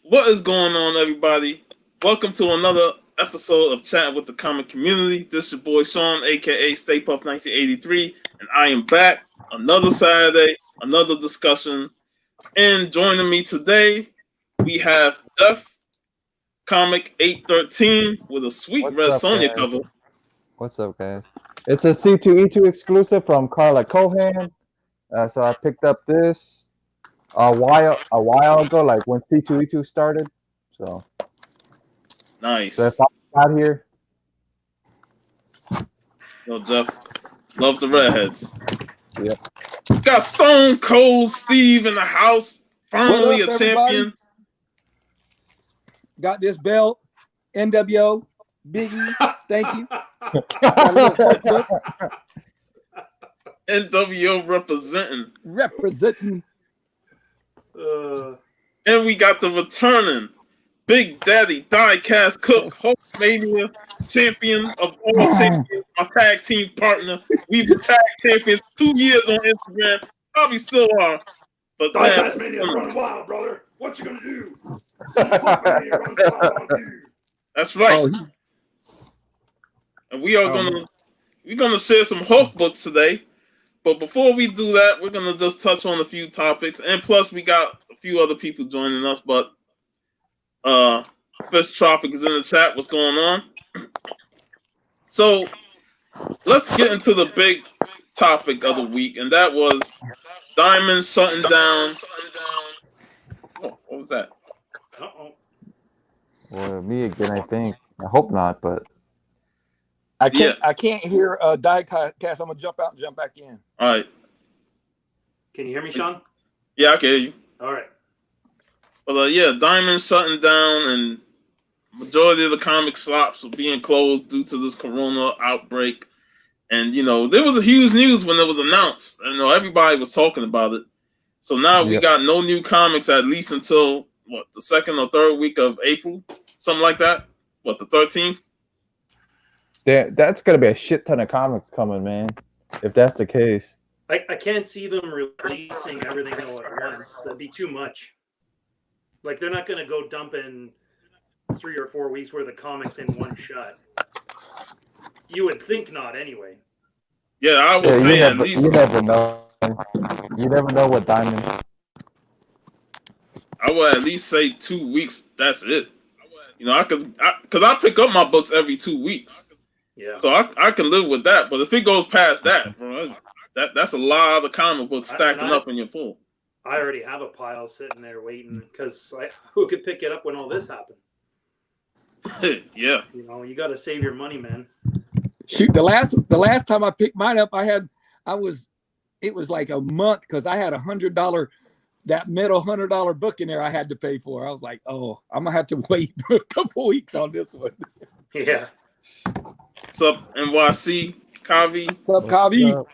What is going on, everybody? Welcome to another episode of Chatting with the Comic Community. This is your boy Sean, aka Stay Puff 1983, and I am back another Saturday, another discussion. And joining me today, we have Jeff, Comic 813, with a sweet What's red up, Sonya guys? cover. What's up, guys? It's a C2E2 exclusive from Carla Cohan. So I picked up this a while ago, like when C2E2 started. So Nice. if I'm out here, Yo, Jeff, love the redheads. Yep. Got Stone Cold Steve in the house. Finally What up, a champion. everybody? Got this belt. NWO. Biggie. Thank you. Got a little quick book NWO representing. representing. And we got the returning Big Daddy Diecast Cook, Hulkmania champion of all champions, my tag team partner. We've been tag champions 2 years on Instagram. Probably still are. But Diecast Mania's running wild, brother. What you gonna do? Hulkmania runs wild on you. that's right. Oh, And we are gonna share some Hulk books today. But before we do that, we're gonna just touch on a few topics. And plus we got a few other people joining us, but Fist Tropic is in the chat. What's going on? So let's get into the big topic of the week, and that was Diamond shutting down. Oh, what was that? Uh-oh. or me again, I think. I hope not, but I can't hear Diecast. I'm gonna jump out and jump back in. All right. Can you hear me, Sean? Yeah, I can hear you. All right. But yeah, Diamond shutting down, and majority of the comic shops are being closed due to this corona outbreak. And there was a huge news when it was announced. Everybody was talking about it. So now we got no new comics at least until the second or third week of April, something like that. The 13th? that's gonna be a shit ton of comics coming, man. If that's the case. I can't see them releasing everything all at once. That'd be too much. Like, they're not gonna go dumping 3 or 4 weeks worth of comics in one shot. You would think not, anyway. Yeah, I would say at you least. never know. You never know what Diamond. I would at least say 2 weeks. That's it. Because I pick up my books every 2 weeks. Yeah. So I can live with that. But if it goes past that, bro, that's a lot of the comic books stacking up in your pool. I already have a pile sitting there waiting because who could pick it up when all this happened? Yeah. You got to save your money, man. Shoot, the last time I picked mine up, it was like a month because I had $100 that middle $100 book in there I had to pay for. I was like, oh, I'm gonna have to wait for a couple weeks on this one. Yeah. What's up, NYC? Kavi? What's up, Kavi?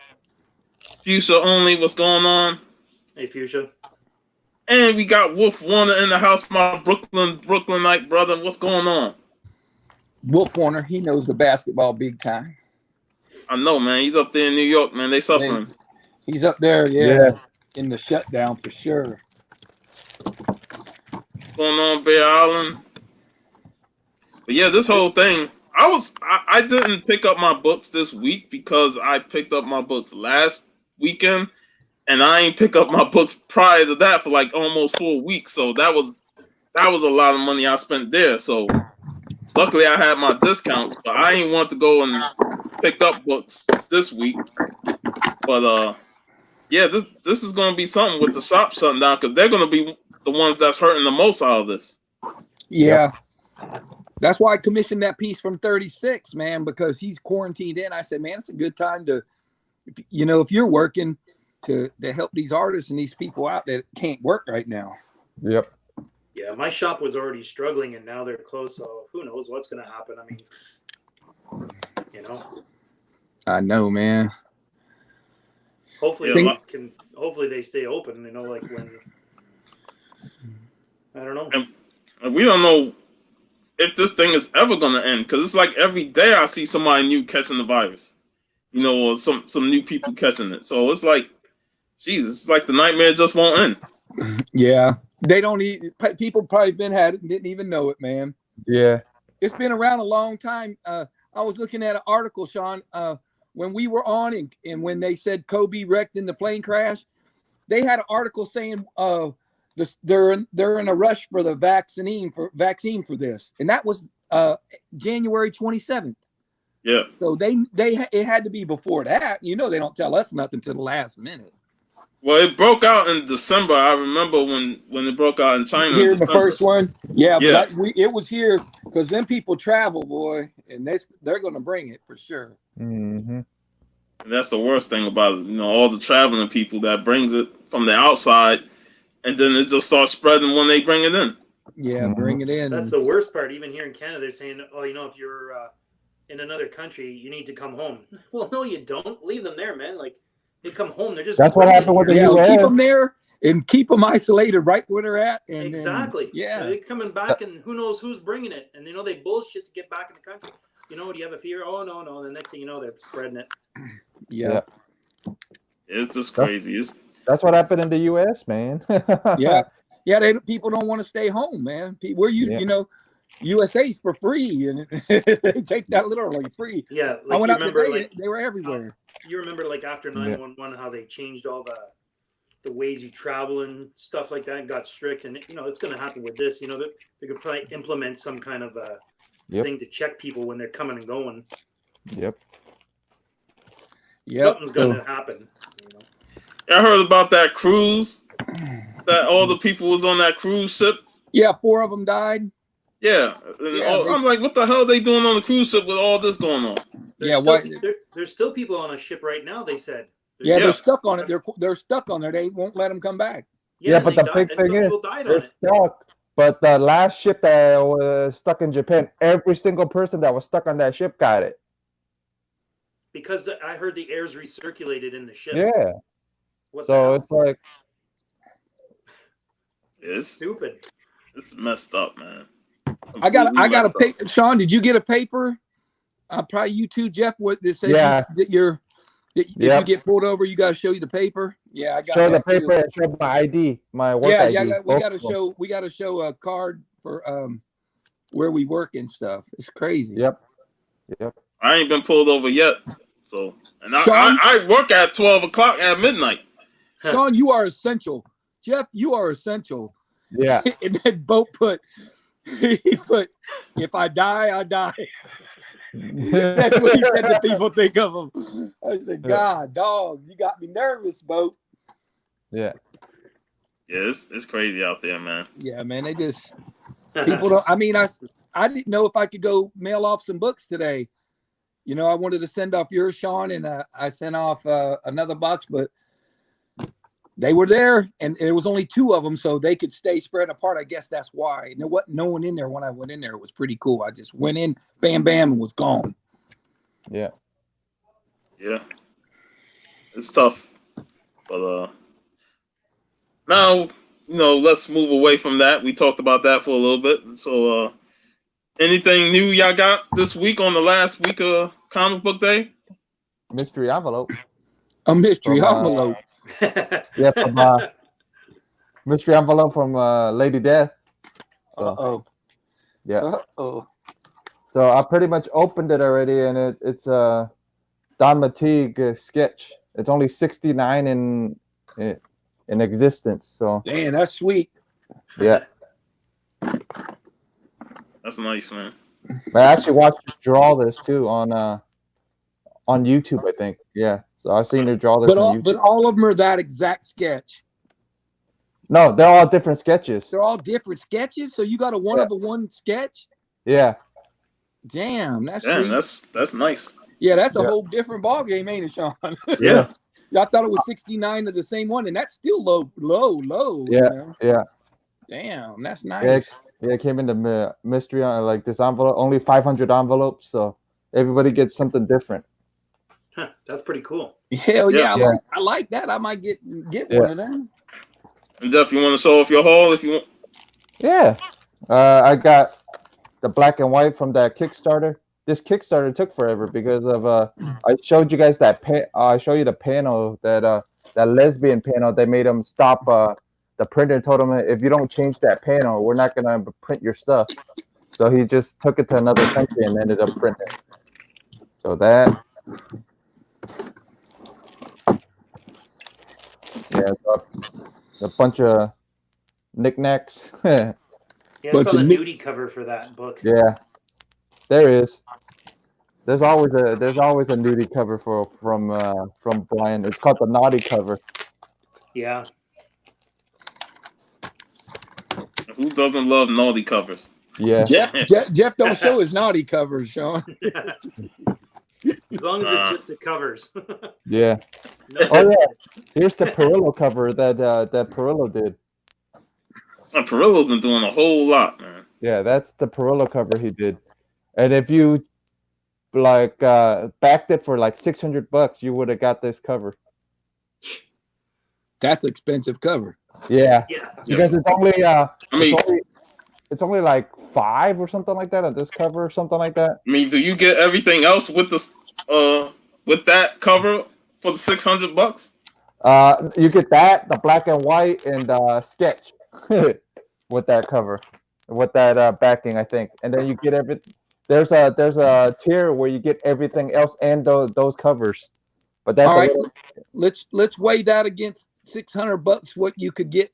Fuchsia Only, what's going on? Hey, Fuchsia. And we got Wolf Warner in the house, my Brooklynite brother. What's going on? Wolf Warner, he knows the basketball big time. I know, man. He's up there in New York, man. They suffering. He's up there, yeah. In the shutdown for sure. What's going on, Bear Island? But yeah, this whole thing, I didn't pick up my books this week because I picked up my books last weekend, and I ain't pick up my books prior to that for like almost 4 weeks. So that was a lot of money I spent there. So luckily I had my discounts, but I ain't want to go and pick up books this week. But yeah, this is gonna be something with the shop shutting down because they're gonna be the ones that's hurting the most out of this. Yeah. That's why I commissioned that piece from 36, man, because he's quarantined in. I said, man, it's a good time to, if you're working to help these artists and these people out that can't work right now. Yep. Yeah, my shop was already struggling, and now they're closed. So who knows what's going to happen? I mean, I know, man. Hopefully, hopefully they stay open. Like when I don't know. And we don't know if this thing is ever gonna end because it's like every day I see somebody new catching the virus, or some new people catching it. So it's like, Jesus, it's like the nightmare just won't end. Yeah. They don't people probably had it and didn't even know it, man. Yeah. It's been around a long time. I was looking at an article, Sean, when we were on and when they said Kobe wrecked in the plane crash, they had an article saying they're in a rush for the vaccine for this, and that was January 27th. Yeah. So it had to be before that. You know, they don't tell us nothing till the last minute. Well, it broke out in December. I remember when it broke out in China. Here in the December. first one, yeah. Yeah. But it was here because then people travel, boy, and they're going to bring it for sure. Mm-hmm. And that's the worst thing about it. You know, all the traveling people that brings it from the outside, and then it just starts spreading when they bring it in. Yeah, Mhm. bring it in. That's the worst part. Even here in Canada, they're saying, "Oh, you know, if you're in another country, you need to come home." Well, no, you don't. Leave them there, man. Like they come home, they're just. That's what happened with the Yeah, US. keep them there and keep them isolated right where they're at. And Exactly. then, yeah. They're coming back, and who knows who's bringing it? And they bullshit to get back in the country. You know, do you have a fever? Oh no. And the next thing you know, they're spreading it. Yeah. It's just crazy. That's what happened in the US, man. Yeah. Yeah. People don't want to stay home, man. You know, USA's for free, and they take that literally free. Yeah, I like went you out remember, today, like they were everywhere. you remember, like after 9/11, how they changed all the ways you travel and stuff like that, and got strict. And you know, it's going to happen with this. You know, they could probably implement some kind of Yep. thing to check people when they're coming and going. Yep. Yeah, Something's going to happen. You know? I heard about that cruise. That all the people was on that cruise ship. Yeah, 4 of them died. Yeah, I'm like, what the hell are they doing on the cruise ship with all this going on? There's still people on a ship right now. They said. They're stuck on it. They're stuck on there. They won't let them come back. Yeah, but the big thing is they're stuck. But the last ship that was stuck in Japan, every single person that was stuck on that ship got it. Because I heard the air's recirculated in the ship. Yeah. What So it's like It's stupid. It's messed up, man. I got a paper. Sean, did you get a paper? Probably you too, Jeff. What this says that you get pulled over, you got to show you the paper. Yeah, I got show the paper and show my ID, my work ID. Yeah, we got to show a card for where we work and stuff. It's crazy. Yep. I ain't been pulled over yet. So, and Sean? I work at 12 o'clock at midnight. Sean, you are essential. Jeff, you are essential. Yeah. And then Bo he put, if I die, I die. That's what he said to people think of him. I said, God, dog, you got me nervous, Bo. Yeah. Yeah, it's crazy out there, man. Yeah, man. They just people don't. I mean, I didn't know if I could go mail off some books today. You know, I wanted to send off yours, Sean, and I sent off another box, but they were there, and it was only 2 of them, so they could stay spread apart. I guess that's why. And there wasn't no one in there when I went in there. It was pretty cool. I just went in, bam, bam, and was gone. Yeah. Yeah. It's tough. But now, you know, let's move away from that. We talked about that for a little bit. So anything new y'all got this week on the last week of comic book day? Mystery envelope. A mystery From, envelope. Yeah, from mystery envelope from Lady Death. So, yeah. Uh-oh. So I pretty much opened it already, and it's a Don Mateague sketch. It's only 69 in existence. So Man, that's sweet. yeah, That's nice, man. I actually watched her draw this too on YouTube, I think. Yeah, so I've seen her draw this on YouTube. But all of them are that exact sketch. No, they're all different sketches. They're all different sketches. So you got a one of a one sketch. Yeah. Damn, that's Damn, sweet. that's nice. Yeah, that's a whole different ball game, ain't it, Sean? Yeah. I thought it was 69 of the same one, and that's still low. Yeah, You know? yeah. Damn, that's nice. Yeah, it came in the mystery on like this envelope, only 500 envelopes, so everybody gets something different. That's pretty cool. Hell yeah, Yeah. I like that. I might get Yeah. one of them. And Jeff, you want to show off your haul if you want? Yeah. I got the black and white from that Kickstarter. This Kickstarter took forever because of I showed you guys that I show you the panel that lesbian panel. They made them stop the printer told him, if you don't change that panel, we're not gonna print your stuff. So he just took it to another country and ended up printing. So that, yeah, so a bunch of knickknacks. Yeah, I Bunch saw the of nudie cover for that book. Yeah, there is. There's always a nudie cover from Brian. It's called the naughty cover. Yeah. Who doesn't love naughty covers? Yeah. Jeff don't show his naughty covers, Sean. As long as it's just the covers. Yeah. No. Oh yeah. Here's the Perillo cover that Perillo did. Perillo's been doing a whole lot, man. Yeah, that's the Perillo cover he did. And if you like backed it for like $600, you would have got this cover. That's expensive cover. Yeah. Yeah. Because it's only mean- it's only like 5 or something like that on this cover or something like that. I mean, do you get everything else with the with that cover for the $600? You get that, the black and white, and sketch with that cover, with that backing, I think, and then you get everything. There's a tier where you get everything else and those covers, but that's All right. little, Let's weigh that against $600. What you could get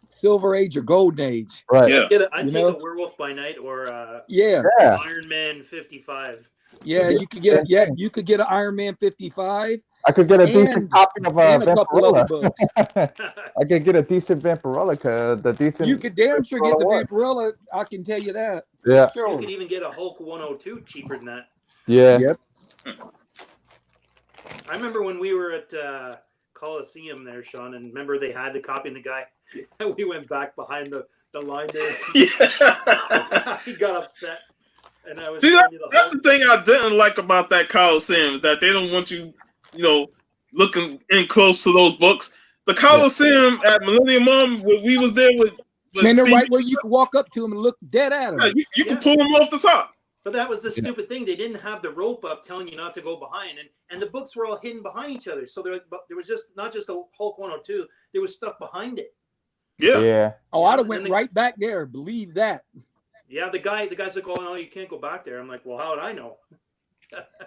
Silver Age or Golden Age. right. Yeah. I'd You take know? a Werewolf by Night or Yeah, Yeah. Iron Man 55. yeah. You could get you could get an Iron Man 55 I could get a decent And- copy of and a couple other Vampirella. books. I could get a decent Vampirella, the decent. You could damn sure get the Vampirella. Vampirella. I can tell you that. Yeah, You Sure. could even get a Hulk 102 cheaper than that. yeah. Yep. I remember when we were at Coliseum there, Sean, and remember they had the copy and the guy, and we went back behind the line there. Yeah. He got upset. And I was See, telling you the that's Hulk. the thing I didn't like about that Coliseum is that they don't want you, looking in close to those books. The Coliseum at Millennium Mom, when we was there with Man, they're Steve, right where you can walk up to him and look dead at him. you can pull them off the top. But that was the stupid thing. They didn't have the rope up telling you not to go behind, and the books were all hidden behind each other. So there was just not just a Hulk 102. There was stuff behind it. Yeah. Yeah. Oh, I'd have And went they- right back there. Believe that. Yeah, the guy's like, "Oh no, you can't go back there." I'm like, "Well, how would I know?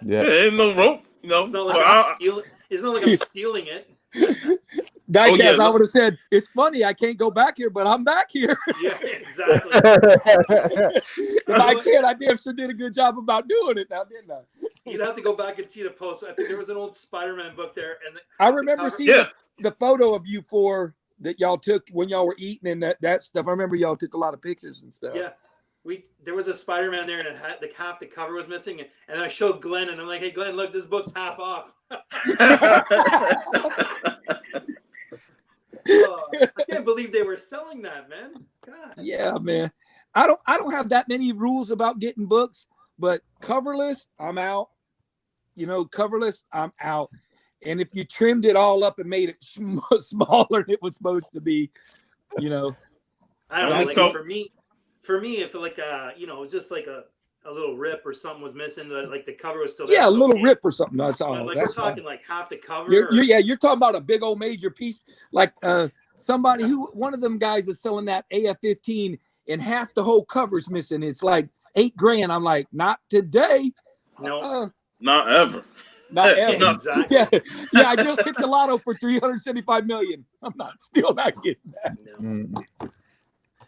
Yeah. There ain't no rope, It's not like But I'm stealing. It's not like I'm stealing it." Diecast, Oh, yeah, I look- would have said, it's funny, I can't go back here, but I'm back here. Yeah, exactly. If I can, I damn sure did a good job about doing it now, didn't I? You'd have to go back and see the post. I think there was an old Spider-Man book there, and I remember cover- seeing Yeah. the photo of you four that y'all took when y'all were eating and that stuff. I remember y'all took a lot of pictures and stuff. yeah, there was a Spider-Man there, and it had half the cover was missing, and I showed Glenn, and I'm like, "Hey, Glenn, look, this book's half off." Oh, I can't believe they were selling that, man. God. Yeah, man. I don't have that many rules about getting books, but coverless, I'm out. Coverless, I'm out. And if you trimmed it all up and made it smaller than it was supposed to be, I don't know. Like Like co- for me, if like just like a little rip or something was missing, like the cover was still yeah, a it's little okay. rip or something. That's all. But, like That's we're fine. talking like half the cover. You're talking about a big old major piece, like somebody one of them guys is selling that AF-15 and half the whole cover's missing. It's like $8,000. I'm like, not today. No, Not ever. Not ever. No. exactly. Yeah, yeah. I just hit the lotto for $375 million. I'm still not getting that. No. Mm.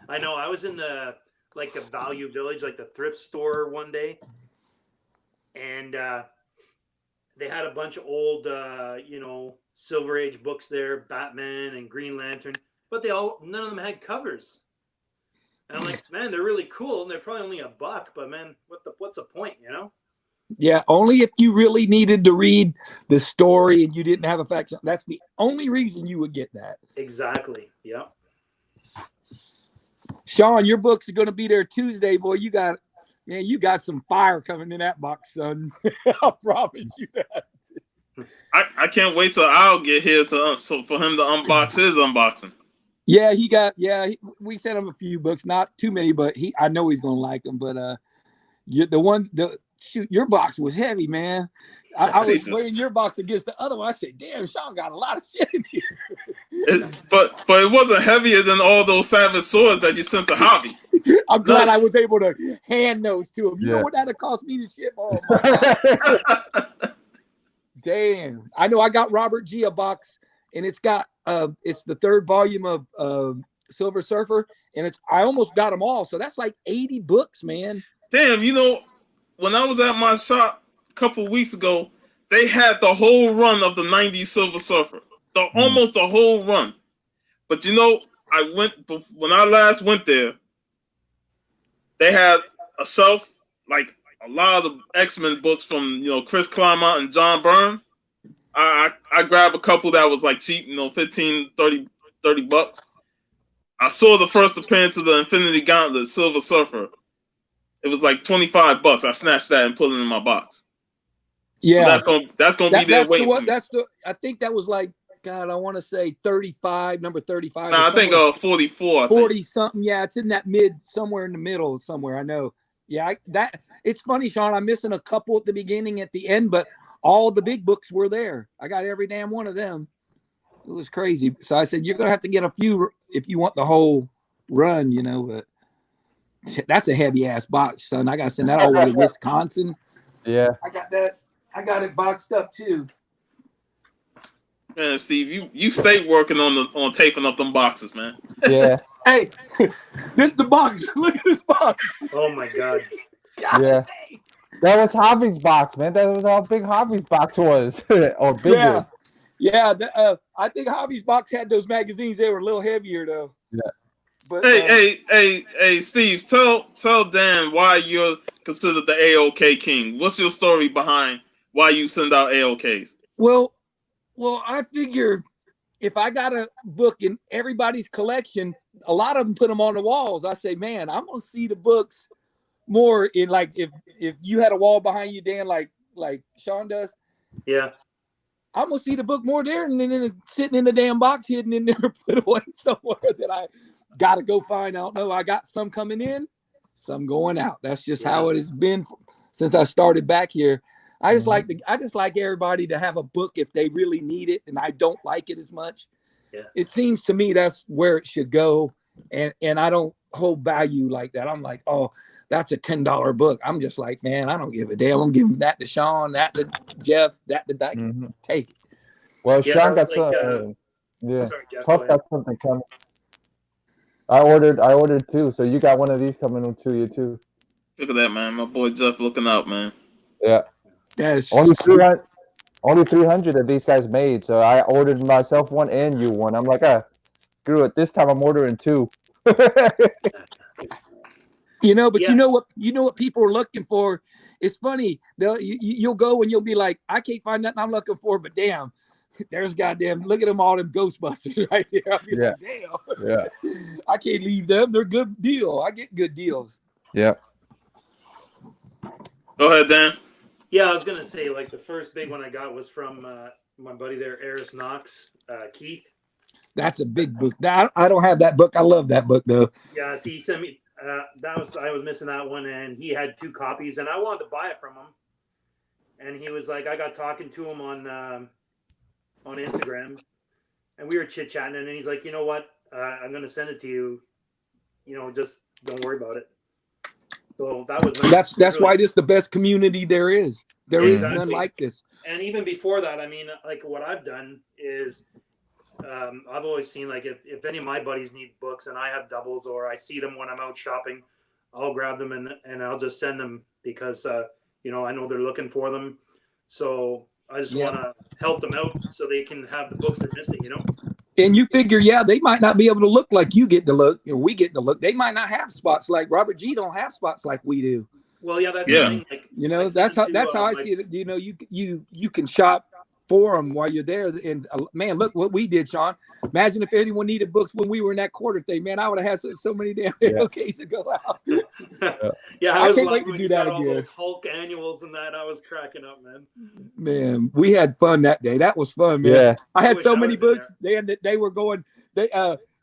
I know. I was in the Value Village, like the thrift store one day, and they had a bunch of old, Silver Age books there, Batman and Green Lantern, but none of them had covers. And I'm like, man, they're really cool, and they're probably only $1, but man, what's the point, Yeah, only if you really needed to read the story and you didn't have a fact. That's the only reason you would get that. Exactly. Yeah. Sean, your books are going to be there Tuesday, boy. You got some fire coming in that box, son. I promise you that. I can't wait till I'll get here so for him to unbox his unboxing. Yeah, we sent him a few books, not too many, but I know he's going to like them. But the shoot, your box was heavy, man. I was Jesus. weighing your box against the other one. I said, damn, Sean got a lot of shit in here. But it wasn't heavier than all those Savage swords that you sent to Hobby. I'm glad I Nice. was able to hand those to him. You know Yeah. what that'd cost me to ship? Oh my God. Damn. I know I got Robert G a box, and it's got it's the third volume of Silver Surfer, and I almost got them all. So that's like 80 books, man. Damn, you know, when I was at my shop a couple weeks ago, they had the whole run of the 90s Silver Surfer. Almost the whole run. But you know, when I last went there, they had a shelf, like a lot of the X-Men books from, you know, Chris Claremont and John Byrne. I grabbed a couple that was like cheap, you know, 15, 30 bucks. I saw the first appearance of the Infinity Gauntlet Silver Surfer. It was like 25 bucks. I snatched that and put it in my box. Yeah. So that's gonna be there waiting. I think that was like, God, I want to say 35, number 35. Nah, I think 44. 40 something. Yeah, it's in that somewhere in the middle somewhere. I know. Yeah, it's funny, Sean. I'm missing a couple at the beginning, at the end, but all the big books were there. I got every damn one of them. It was crazy. So I said, you're gonna have to get a few if you want the whole run, you know. But that's a heavy ass box, son. I got to send that all the way to Wisconsin. Yeah. I got that. I got it boxed up too. Man, Steve, you stay working on taping up them boxes, man. Yeah. Hey, this is the box. Look at this box. Oh my God. God Yeah. dang. That was Hobby's box, man. That was how big Hobby's box was. Or bigger. Yeah. I think Hobby's box had those magazines. They were a little heavier though. Yeah. But Hey, Steve, tell Dan why you're considered the AOK king. What's your story behind why you send out AOKs? Well, I figure if I got a book in everybody's collection, a lot of them put them on the walls. I say, man, I'm gonna see the books more in, like, if you had a wall behind you, Dan, like Sean does. Yeah. I'm gonna see the book more there and then sitting in the damn box, hidden in there, put away somewhere that I gotta go find. I don't know. I got some coming in, some going out. That's just how it has been since I started back here. I just like everybody to have a book if they really need it, and I don't like it as much. Yeah. It seems to me that's where it should go, and I don't hold value like that. I'm like, oh, that's a $10 book. I'm just like, man, I don't give a damn. I'm giving that to Sean, that to Jeff, that to Dyke. Mm-hmm. Take it. Well, Yeah, Sean that got was like, some. Yeah. Sorry, Jeff. Puff Go ahead. got something coming. I ordered two, so you got one of these coming to you too. Look at that, man. My boy Jeff looking out, man. Yeah. That's Only 300 of these guys made, so I ordered myself one and you one. I'm like, screw it. This time I'm ordering two. you know, but Yeah. you know what people are looking for. It's funny. You'll go and you'll be like, I can't find nothing I'm looking for, but damn, there's goddamn, look at them, all them Ghostbusters right there. I'll be like, damn, Yeah. I can't leave them. They're good deal. I get good deals. Yeah. Go ahead, Dan. Yeah, I was gonna say, like, the first big one I got was from my buddy there, Eris Knox, Keith. That's a big book. I don't have that book. I love that book though. Yeah, so he sent me. I was missing that one, and he had 2 copies, and I wanted to buy it from him. And he was like, I got talking to him on Instagram, and we were chit chatting, and then he's like, you know what? I'm gonna send it to you. You know, just don't worry about it. So that was nice. That's why this is the best community there is. There is Exactly. none like this. And even before that, I mean, like, what I've done is I've always seen, like, if any of my buddies need books and I have doubles or I see them when I'm out shopping, I'll grab them and I'll just send them because, you know, I know they're looking for them. So I just want to help them out so they can have the books they're missing, you know? And you figure, they might not be able to look like you get to look, or we get to look. They might not have spots like Robert G. don't have spots like we do. Well, yeah, that's Yeah. the thing. Like, You know, I that's how sent it to, I my- see it. You know, you can shop for them while you're there. And man, look what we did, Sean. Imagine if anyone needed books when we were in that quarter thing. Man, I would have had so many damn AOKs to go out. Yeah, I was can't like, wait to when do you that got all again. those Hulk annuals and that, I was cracking up, man. Man, we had fun that day. That was fun, man. Yeah. I had wish so I many would've been books. They were going.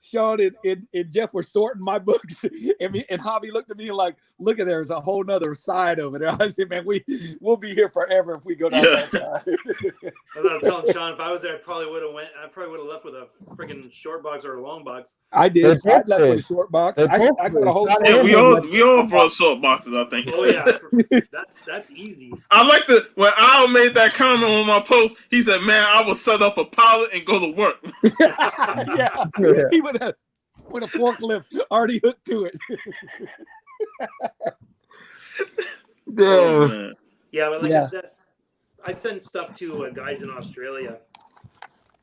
Sean and Jeff were sorting my books, and Hobby looked at me like, "Look at there's a whole nother side over there." I said, "Man, we'll be here forever if we go down that side." I was telling Sean, if I was there, I probably would have left with a freaking short box or a long box. I did. They I both left with a did. short box. They I both got did. a whole. Not short Yeah, everyone. we all brought short boxes, I think. Oh yeah, that's easy. I like to when Al made that comment on my post. He said, "Man, I will set up a pilot and go to work." Yeah, Yeah. he would have with a forklift already hooked to it. Oh, man. Yeah, but like Yeah. I send stuff to guys in Australia,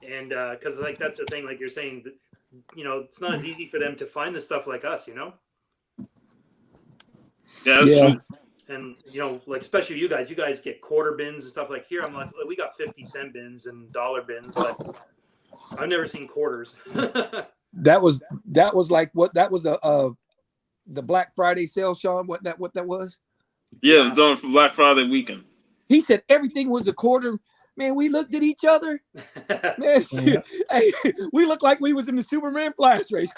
and because like that's the thing, like you're saying, it's not as easy for them to find the stuff like us, Yeah, that's Yeah. true. and like especially you guys get quarter bins and stuff. Like here, I'm like, we got 50-cent bins and dollar bins, but I've never seen quarters. That was like what that was the Black Friday sale, Sean. What that was? Yeah, it's done for Black Friday weekend. He said everything was a quarter. Man, we looked at each other. Man, Yeah. hey, we looked like we was in the Superman flash race.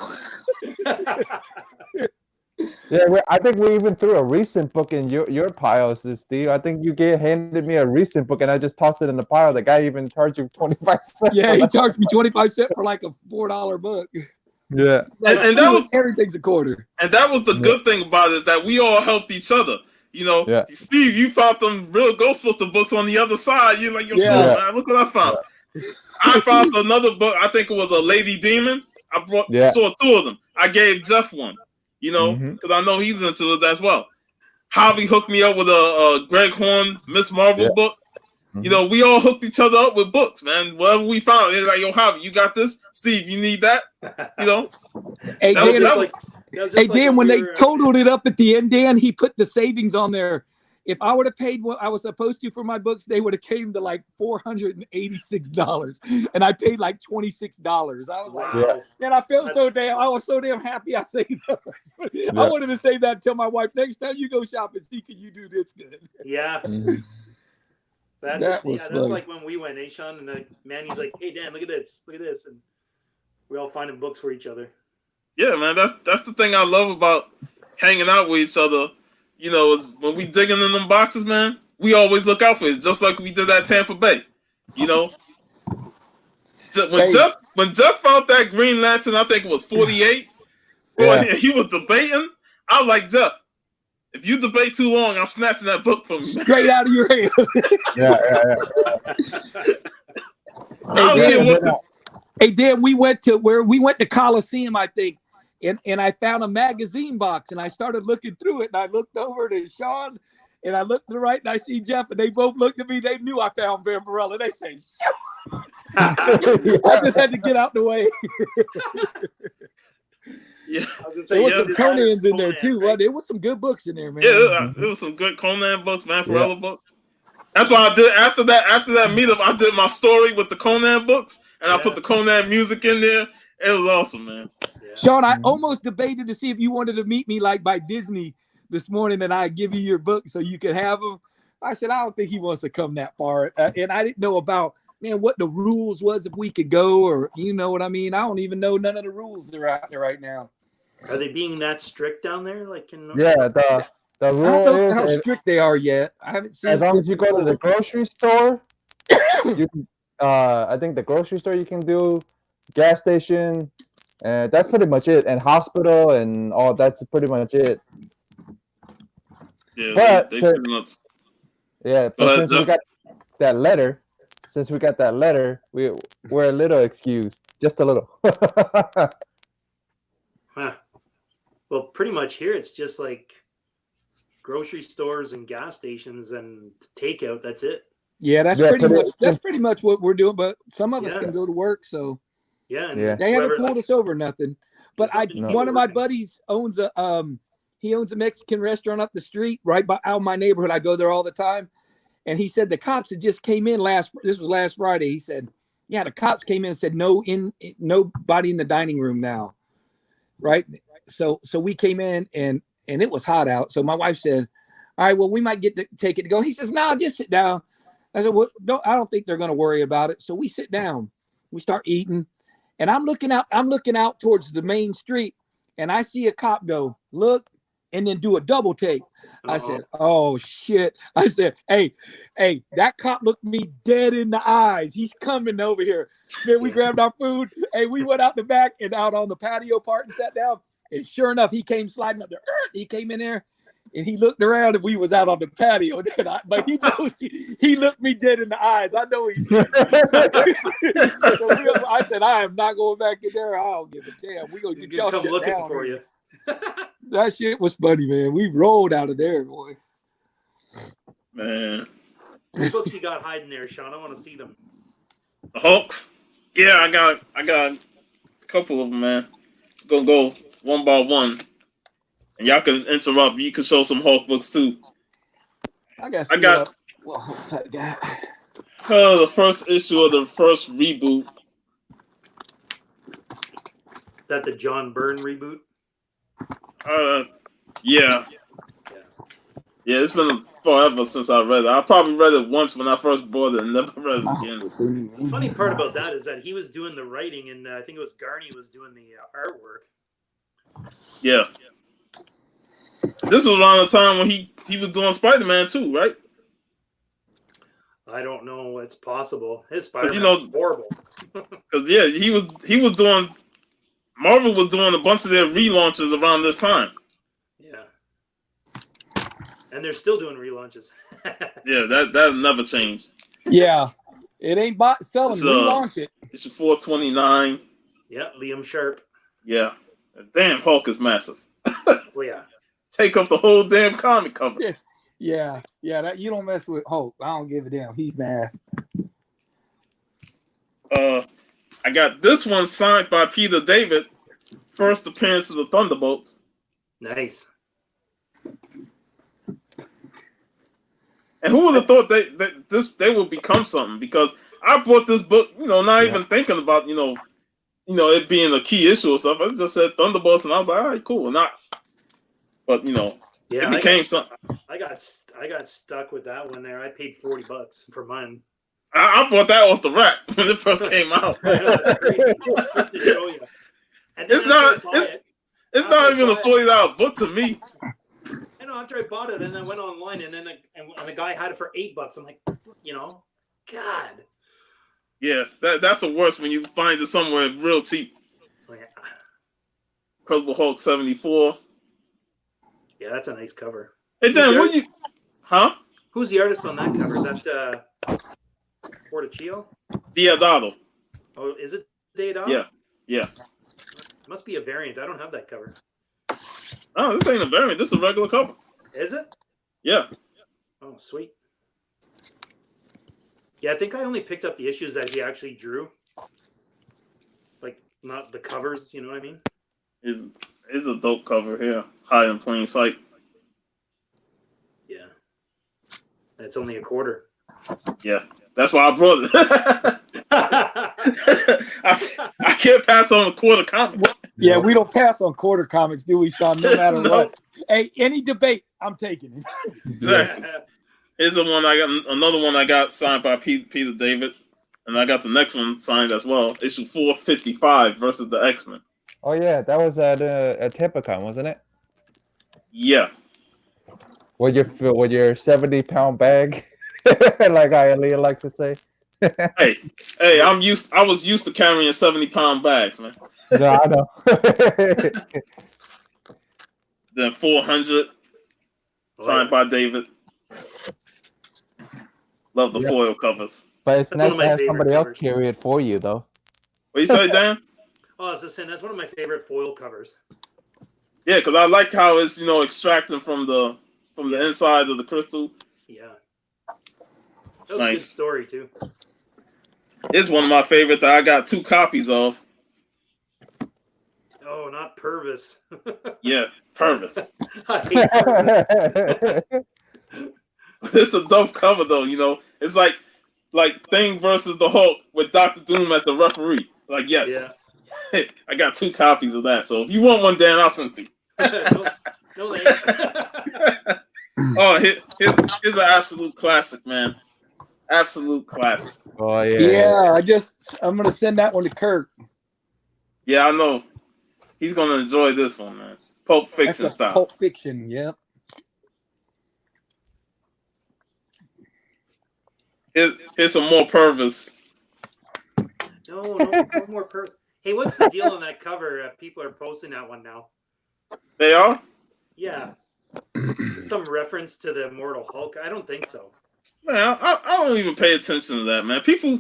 Yeah, I think we even threw a recent book in your piles, Steve. I think you handed me a recent book, and I just tossed it in the pile. The guy even charged you 25 cents. Yeah, he charged me 25 cents for like a $4 book. Yeah, Like, And that was everything's a quarter. And that was the good thing about it, is that we all helped each other. Yeah. Steve, you found them real Ghostbuster books on the other side. You're like, yo, Yeah. Sean, man, look what I found. I found another book. I think it was a Lady Demon. I saw two of them. I gave Jeff one, because I know he's into it as well. Javi hooked me up with a Greg Horn Miss Marvel book. We all hooked each other up with books, man. Whatever we found, it's like, yo, Javi, you got this. Steve, you need that. Hey, That was Dan, just like Dan, when we they were, totaled it up at the end, Dan, he put the savings on there. If I would have paid what I was supposed to for my books, they would have came to like $486, and I paid like $26. I was like, wow. man, I was so damn happy I saved that. I wanted to save that till my wife. Next time you go shopping, see, can you do this good? Yeah. Mhm. That's funny. like when we went, Sean, and Manny's like, "Hey Dan, look at this, and we all finding books for each other. Yeah, man, that's the thing I love about hanging out with each other. Is when we digging in them boxes, man, we always look out for it, just like we did at Tampa Bay. When Jeff found that Green Lantern, I think it was 48. Yeah. Boy, he was debating. I was like, Jeff, if you debate too long, I'm snatching that book from you. Straight out of your hand. yeah. I don't care what Hey, Dan, we went to Coliseum, I think, and I found a magazine box, and I started looking through it, and I looked over to Sean, and I looked to the right, and I see Jeff, and they both looked at me. They knew I found Vampirella. They say, "Shoot." I just had to get out the way. Yeah, There was some this Conans in there Conan, too. right? Well, there was some good books in there, man. there was some good Conan books, Vampirella books. That's why I did after that meetup. I did my story with the Conan books, and I put the Conan music in there. It was awesome, man. Yeah. Sean, I almost debated to see if you wanted to meet me like by Disney this morning, and I'd give you your book so you could have them. I said, I don't think he wants to come that far. And I didn't know about, what the rules was, if we could go, or you know what I mean? I don't even know none of the rules that are out there right now. Are they being that strict down there? Like in Yeah, the I don't rule know how is strict they are yet. I haven't seen as long as you go to the grocery store, you can, I think the grocery store you can do, gas station, and that's pretty much it. And hospital and all that's pretty much it. Yeah, But they so- pretty much. Yeah, Go but ahead, since we Jeff. got that letter, we're a little excused, just a little. Huh. Well, pretty much here it's just like grocery stores and gas stations and takeout. That's it. Yeah, that's Yeah, pretty much what we're doing. But some of us Yeah. can go to work, so Yeah. And Yeah. they haven't whoever- pulled us over nothing. But No. one of my buddies owns a Mexican restaurant up the street right by out my neighborhood. I go there all the time, and he said the cops had just came in this was last Friday. He said, yeah, the cops came in and said nobody in the dining room now, right? So we came in and it was hot out. So my wife said, all right, well, we might get to take it to go. He says, no, just sit down. I said, well, I don't think they're going to worry about it. So we sit down, we start eating. And I'm looking out towards the main street, and I see a cop go, look, and then do a double take. I said, oh shit. I said, hey, that cop looked me dead in the eyes. He's coming over here. Then we grabbed our food. Hey, we went out the back and out on the patio part and sat down. And sure enough, he came sliding up there. He came in there and he looked around and we was out on the patio. But he knows he looked me dead in the eyes. I know he's so I said, I am not going back in there. I don't give a damn. We're going to get y'all come shut looking down for you. That shit was funny, man. We rolled out of there, boy. Man. What books you got hiding there, Sean? I want to see them. The Hulks? Yeah, I got a couple of them, man. Gonna go one by one. And y'all can interrupt. You can show some Hulk books too. I got what's that guy? The first issue of the first reboot. Is that the John Byrne reboot? Yeah. Yeah, it's been forever since I read it. I probably read it once when I first bought it and never read it again. The funny part about that is that he was doing the writing, and I think it was Garney was doing the artwork. Yeah. This was around the time when he was doing Spider-Man too, right? I don't know. It's possible. His Spider-Man was horrible. Because yeah, he was doing. Marvel was doing a bunch of their relaunches around this time. Yeah. And they're still doing relaunches. Yeah, that never changed. Yeah. It ain't selling. Relaunch it. It's your 429. Yeah, Liam Sharp. Yeah. Damn, Hulk is massive. Well, yeah. Take up the whole damn comic cover. Yeah. That you don't mess with Hulk. I don't give a damn. He's mad. I got this one signed by Peter David. First appearance of the Thunderbolts. Nice. And who would have thought they would become something? Because I bought this book, not even thinking about, it being a key issue or stuff. I just said Thunderbolts, and I was like, all right, cool. But it became something. I got stuck with that one there. I paid $40 for mine. I bought that off the rack when it first came out. That's crazy. Just to show you. And then It's not even a $40 book to me. I know. After I bought it, and I went online, and then the guy had it for $8. I'm like, God. Yeah, that's the worst when you find it somewhere real cheap. Incredible Hulk 74. Yeah, that's a nice cover. Hey, Dan, Who's the artist on that cover? Is that Portaccio? Diodato. Oh, is it Diodato? Yeah. Must be a variant. I don't have that cover. Oh, this ain't a variant. This is a regular cover. Is it? Yeah. Oh, sweet. Yeah, I think I only picked up the issues that he actually drew. Like, not the covers, you know what I mean? It's a dope cover here. High in plain sight. Yeah. It's only a quarter. Yeah. That's why I brought it. I can't pass on a quarter comic. Yeah, we don't pass on quarter comics, do we, Sean? No matter what. Hey, any debate, I'm taking it. Exactly. Here's another one I got signed by Peter David, and I got the next one signed as well. Issue 455 versus the X-Men. Oh yeah, that was at Typicon, wasn't it? Yeah. With your 70-pound bag, like Hialeah likes to say. Hey, I was used to carrying 70-pound bags, man. No, I know. Then 400 signed by David. Love the foil covers. But it's That's nice one of my to have favorite somebody else covers. carry it for you, though. What you say, Dan? Oh, I was just saying, that's one of my favorite foil covers. Yeah, because I like how it's extracting from the inside of the crystal. Yeah. That was a Nice. good story, too. It's one of my favorite that I got 2 copies of. Oh, not Purvis. Yeah, Purvis. I hate Purvis. It's a dope cover though, It's like Thing versus the Hulk with Dr. Doom as the referee. Like, yes. Yeah. I got 2 copies of that. So if you want one, Dan, I'll send it to you. no thanks. Oh, here's an absolute classic, man. Absolute classic. Oh yeah. Yeah, I'm gonna send that one to Kirk. Yeah, I know. He's gonna enjoy this one, man. Pulp That's Fiction a style. Pulp Fiction. Yep. Here's some more Purvis. No more person. Hey, what's the deal on that cover? People are posting that one now. They are? Yeah. Some reference to the Immortal Hulk? I don't think so. Man, I don't even pay attention to that, man. People,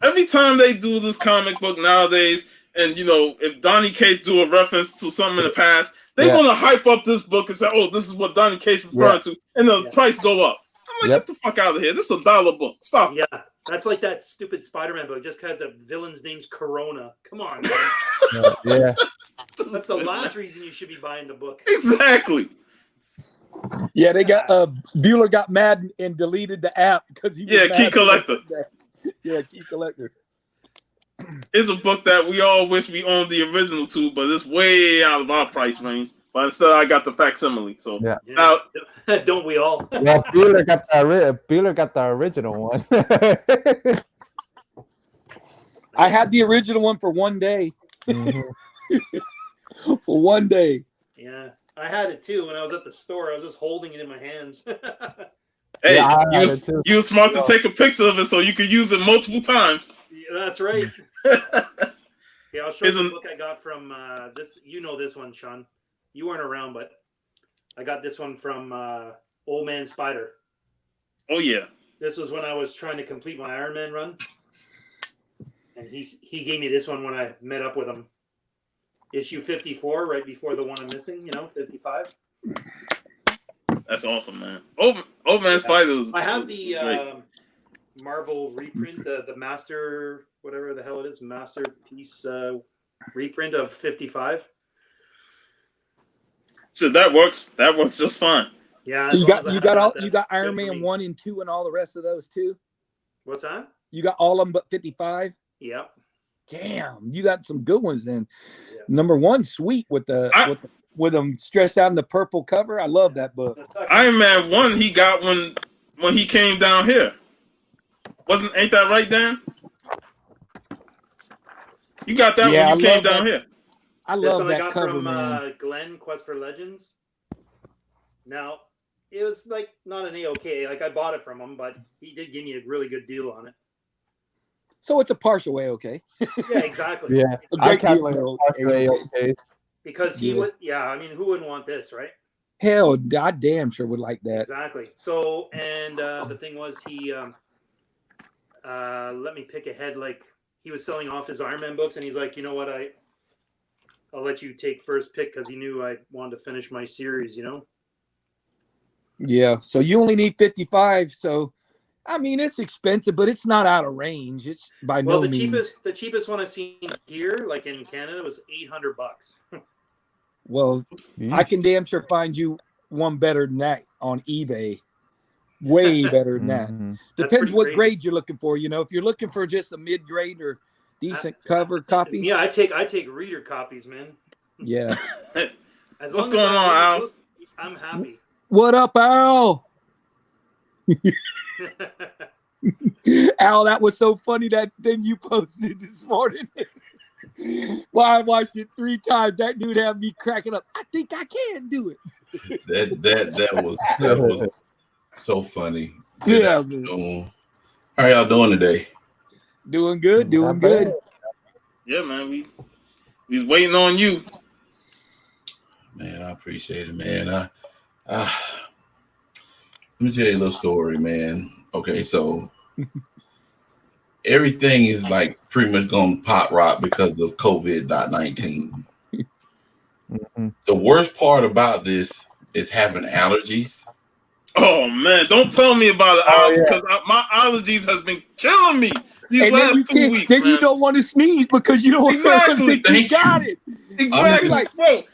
every time they do this comic book nowadays, and you know, if Donny Cates do a reference to something in the past, they're gonna hype up this book and say, "Oh, this is what Donny Cates referring to," and the price go up. I'm like, get the fuck out of here! This is a $1 book. Stop. Yeah, that's like that stupid Spider-Man book. Just because the villain's name's Corona. Come on, man. Yeah. That's the last reason you should be buying the book. Exactly. Yeah, they got Bueller got mad and deleted the app because he was Key Collector. Yeah, Key Collector. It's a book that we all wish we owned the original to, but it's way out of our price range. But instead, I got the facsimile. So now, don't we all? Well, Bueller got the original one. I had the original one for one day. For one day. Yeah, I had it too when I was at the store. I was just holding it in my hands. Hey, Yeah, you were smart to take a picture of it so you could use it multiple times. Yeah, that's right. Yeah, I'll show you the book I got from this. You know this one, Sean. You weren't around, but I got this one from Old Man Spider. Oh yeah. This was when I was trying to complete my Iron Man run, and he gave me this one when I met up with him. Issue 54, right before the one I'm missing. 55. That's awesome, man. Old Man Spider was. I have the Marvel reprint, the Master, whatever the hell it is, Masterpiece reprint of 55. So that works. That works just fine. Yeah. So you got Iron Man 1 and 2 and all the rest of those too? What's that? You got all of them but 55? Yeah. Damn, you got some good ones then. Yeah. Number 1, sweet with them stressed out in the purple cover. I love that book. Iron Man 1, he got when he came down here. Ain't that right, Dan? You got that when you came down here. I love that I got cover, from man. Glenn, Quest for Legends. Now, it was like not an A-OK. Like I bought it from him, but he did give me a really good deal on it. So it's a partial A-OK. Yeah, exactly. Yeah, a great deal A-OK. Because he would, I mean, who wouldn't want this, right? Hell, I damn sure would like that. Exactly. So, and the thing was, he let me pick ahead. Like he was selling off his Iron Man books, and he's like, you know what, I'll let you take first pick because he knew I wanted to finish my series. Yeah. So you only need 55. So, I mean, it's expensive, but it's not out of range. It's by no means. The cheapest one I've seen here, like in Canada, was $800. Well, I can damn sure find you one better than that on eBay. Way better than that. Depends what grade you're looking for. If you're looking for just a mid-grade or decent cover copy. Yeah, I take reader copies, man. Yeah. What's going on, Al? I'm happy. What up, Al? Al, that was so funny, that thing you posted this morning. Well, I watched it 3 times. That dude had me cracking up. I think I can do it. That was so funny. Yeah. How y'all doing today? Doing good. Doing good. Yeah, man. We was waiting on you. Man, I appreciate it, man. Let me tell you a little story, man. Okay, so everything is like pretty much going to pop rock because of COVID-19. The worst part about this is having allergies. Oh man, don't tell me about it, because my allergies has been killing me these last 2 weeks. Then you don't want to sneeze because you don't want to think you got it. Exactly, like, bro.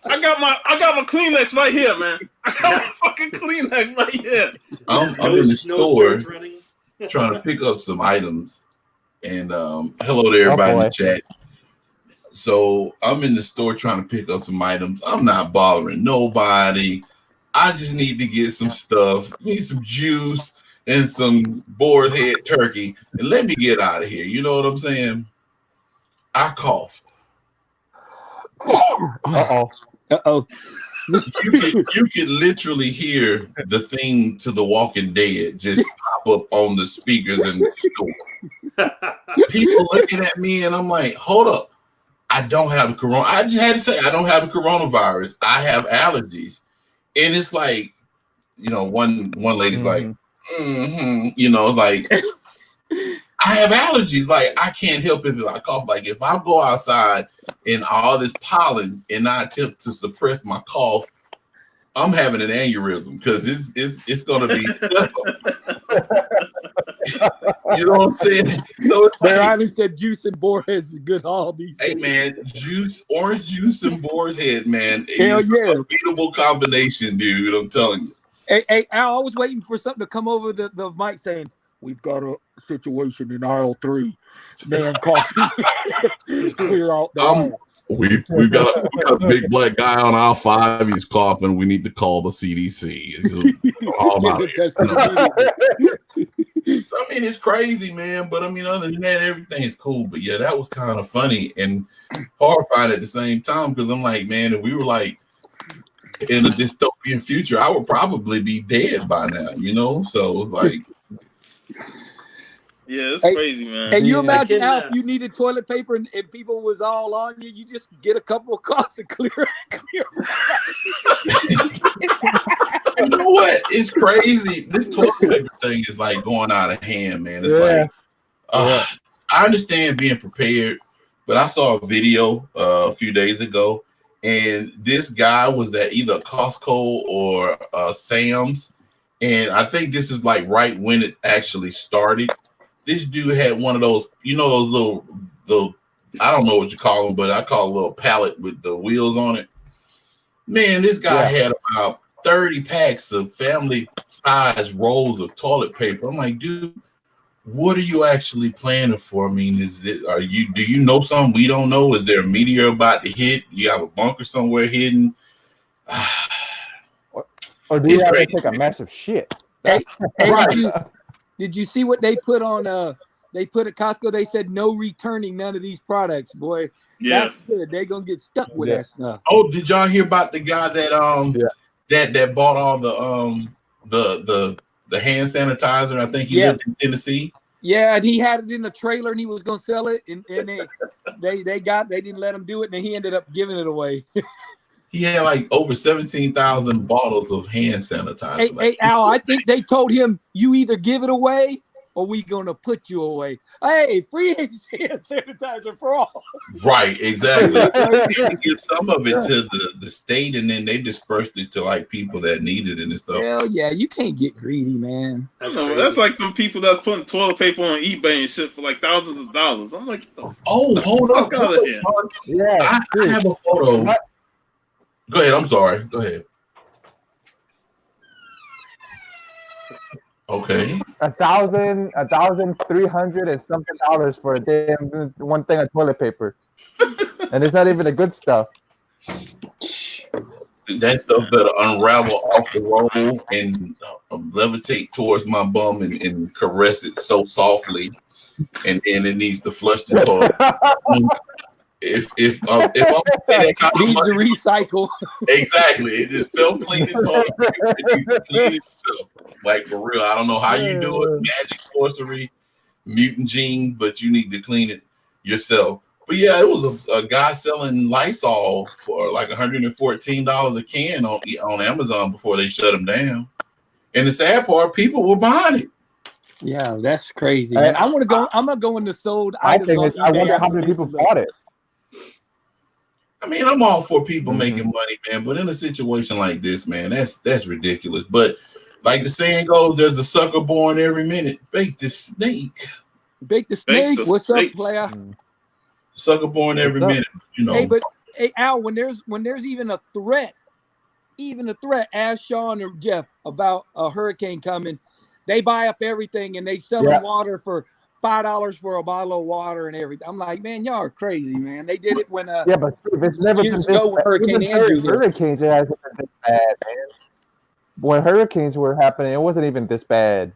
I got my Kleenex right here, man. I got my fucking Kleenex right here. I'm in the store trying to pick up some items, and hello to everybody in the chat. So I'm in the store trying to pick up some items. I'm not bothering nobody. I just need to get some stuff. Need some juice and some boar's head turkey, and let me get out of here. You know what I'm saying? I coughed. Uh-oh. You could literally hear the theme to The Walking Dead just pop up on the speakers in the store. People looking at me, and I'm like, hold up. I don't have the corona. I just had to say, I don't have the coronavirus. I have allergies. And it's like, you know, one lady's like, you know, like, I have allergies. Like, I can't help it if I cough. Like, if I go outside and all this pollen and I attempt to suppress my cough, I'm having an aneurysm because it's gonna be. You know what I'm saying? So it's They like, already said juice and Boarhead is good hobbies. hey man, orange juice and boar's head, man. Hell It's yeah. a beatable combination, dude. I'm telling you. Hey, Al, I was waiting for something to come over the mic saying, we've got a situation in aisle 3. Man, coffee. Clear out the aisle. We got a big black guy on aisle 5. He's coughing. We need to call the CDC. It's just all about it. So I mean, it's crazy, man. But I mean, other than that, everything's cool. But yeah, that was kind of funny and horrifying at the same time because I'm like, man, if we were like in a dystopian future, I would probably be dead by now, you know? So it was like, Yeah, it's Hey, crazy, man. And you Yeah. imagine I now can, if you needed toilet paper and people was all on you, you just get a couple of coughs and clear. you know what? It's crazy. This toilet paper thing is like going out of hand, man. It's Yeah. like, I understand being prepared, but I saw a video a few days ago, and this guy was at either Costco or Sam's, and I think this is like right when it actually started. This dude had one of those, you know, those little, I don't know what you call them, but I call it a little pallet with the wheels on it. Man, this guy had about 30 packs of family size rolls of toilet paper. I'm like, dude, what are you actually planning for? I mean, do you know something we don't know? Is there a meteor about to hit? You have a bunker somewhere hidden? Or do you It's have to crazy. take a massive shit? Hey, Right. did you see what they put on? They put at Costco. They said no returning none of these products. Boy, Yeah. that's good. They're gonna get stuck with Yeah. that stuff. Oh, did y'all hear about the guy that that bought all the hand sanitizer? I think he lived in Tennessee. Yeah, and he had it in a trailer and he was gonna sell it, and they didn't let him do it, and he ended up giving it away. He had like over 17,000 bottles of hand sanitizer. Hey, Al, I think they told him you either give it away or we gonna put you away. Hey, free hand sanitizer for all. Right, exactly. They give some of it to the state, and then they dispersed it to like people that needed it and stuff. Hell yeah, you can't get greedy, man. That's like them people that's putting toilet paper on eBay and shit for like thousands of dollars. I'm like, Oh, hold up. Fuck outta here. Yeah. I have a photo. What? Go ahead. I'm sorry. Go ahead. Okay. 1,300 and something dollars for a damn one thing of toilet paper, and it's not even the good stuff. That stuff better unravel off the roll and levitate towards my bum and caress it so softly, and it needs to flush the toilet. If I'm paying that kind of Needs to money, recycle. exactly, it is self-cleaning toilet paper. It needs to clean itself. Like for real, I don't know how you do it, magic, sorcery, mutant gene, but you need to clean it yourself. But yeah, it was a guy selling Lysol for like $114 a can on Amazon before they shut him down. And the sad part, people were buying it. Yeah, that's crazy. Man. I want to go. I'm gonna go into sold I items. think on it's, I eBay wonder how after many this people is bought it. I mean, I'm all for people Mhm. making money, man. But in a situation like this, man, that's ridiculous. But like the saying goes, there's a sucker born every minute. Bake the snake. Bake the snake. the What's snake. up, player? Sucker born every What's up? minute. You know. Hey, but hey, Al, when there's even a threat, ask Sean or Jeff about a hurricane coming. They buy up everything and they sell them water for $5 for a bottle of water and everything. I'm like, man, y'all are crazy, man. They did it when Yeah, but Steve, it's never been years this ago when bad. Hurricane Even Andrew hit. hurricanes, it hasn't been this bad, man. When hurricanes were happening, it wasn't even this bad.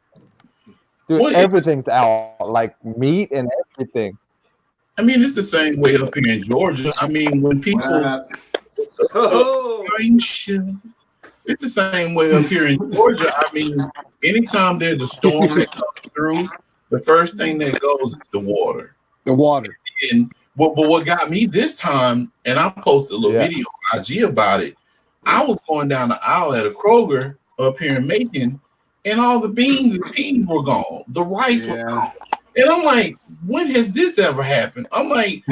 Dude, Well, everything's out, like meat and everything. I mean, it's the same way up here in Georgia. I mean, when people Oh, it's the same way up here in Georgia. I mean, anytime there's a storm that comes through, the first thing that goes is the water. The water. And but what got me this time, and I posted a little video on IG about it. I was going down the aisle at a Kroger up here in Macon, and all the beans and peas were gone. The rice was gone. And I'm like, when has this ever happened? I'm like,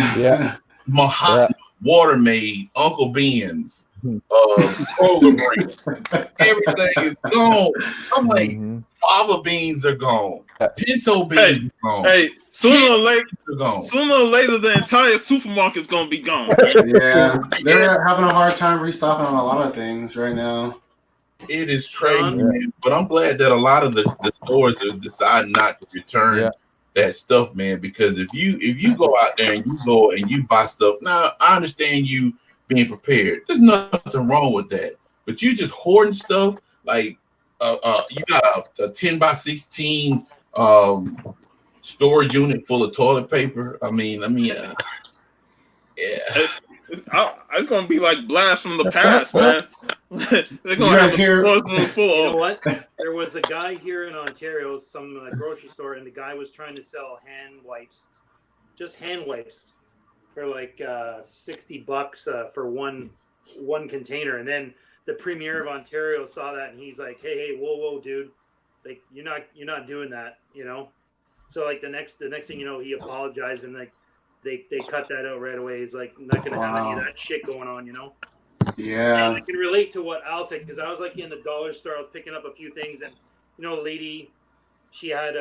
Manhattan, Water Made, Uncle Ben's, Kroger brand, everything is gone. I'm like, fava beans are gone. Pinto beans are gone. Hey, sooner or later, gone. the entire supermarket's gonna be gone. Yeah, they're having a hard time restocking on a lot of things right now. It is crazy, man. But I'm glad that a lot of the stores are deciding not to return that stuff, man. Because if you go out there and you buy stuff, now I understand you being prepared. There's nothing wrong with that. But you just hoarding stuff like you got a 10 by 16 storage unit full of toilet paper. I mean, It's gonna be like blast from the past, man. They're gonna have hear? a room full you of. know what? There was a guy here in Ontario, some grocery store, and the guy was trying to sell hand wipes, just hand wipes, for like $60 for one container. And then the premier of Ontario saw that, and he's like, "Hey, whoa, dude, like you're not doing that, you know." So like the next thing you know, he apologized, and like they cut that out right away. He's like, not gonna have any of that shit going on, you know. Yeah. And I can relate to what Al said, because I was like in the dollar store, I was picking up a few things, and you know, a lady, she had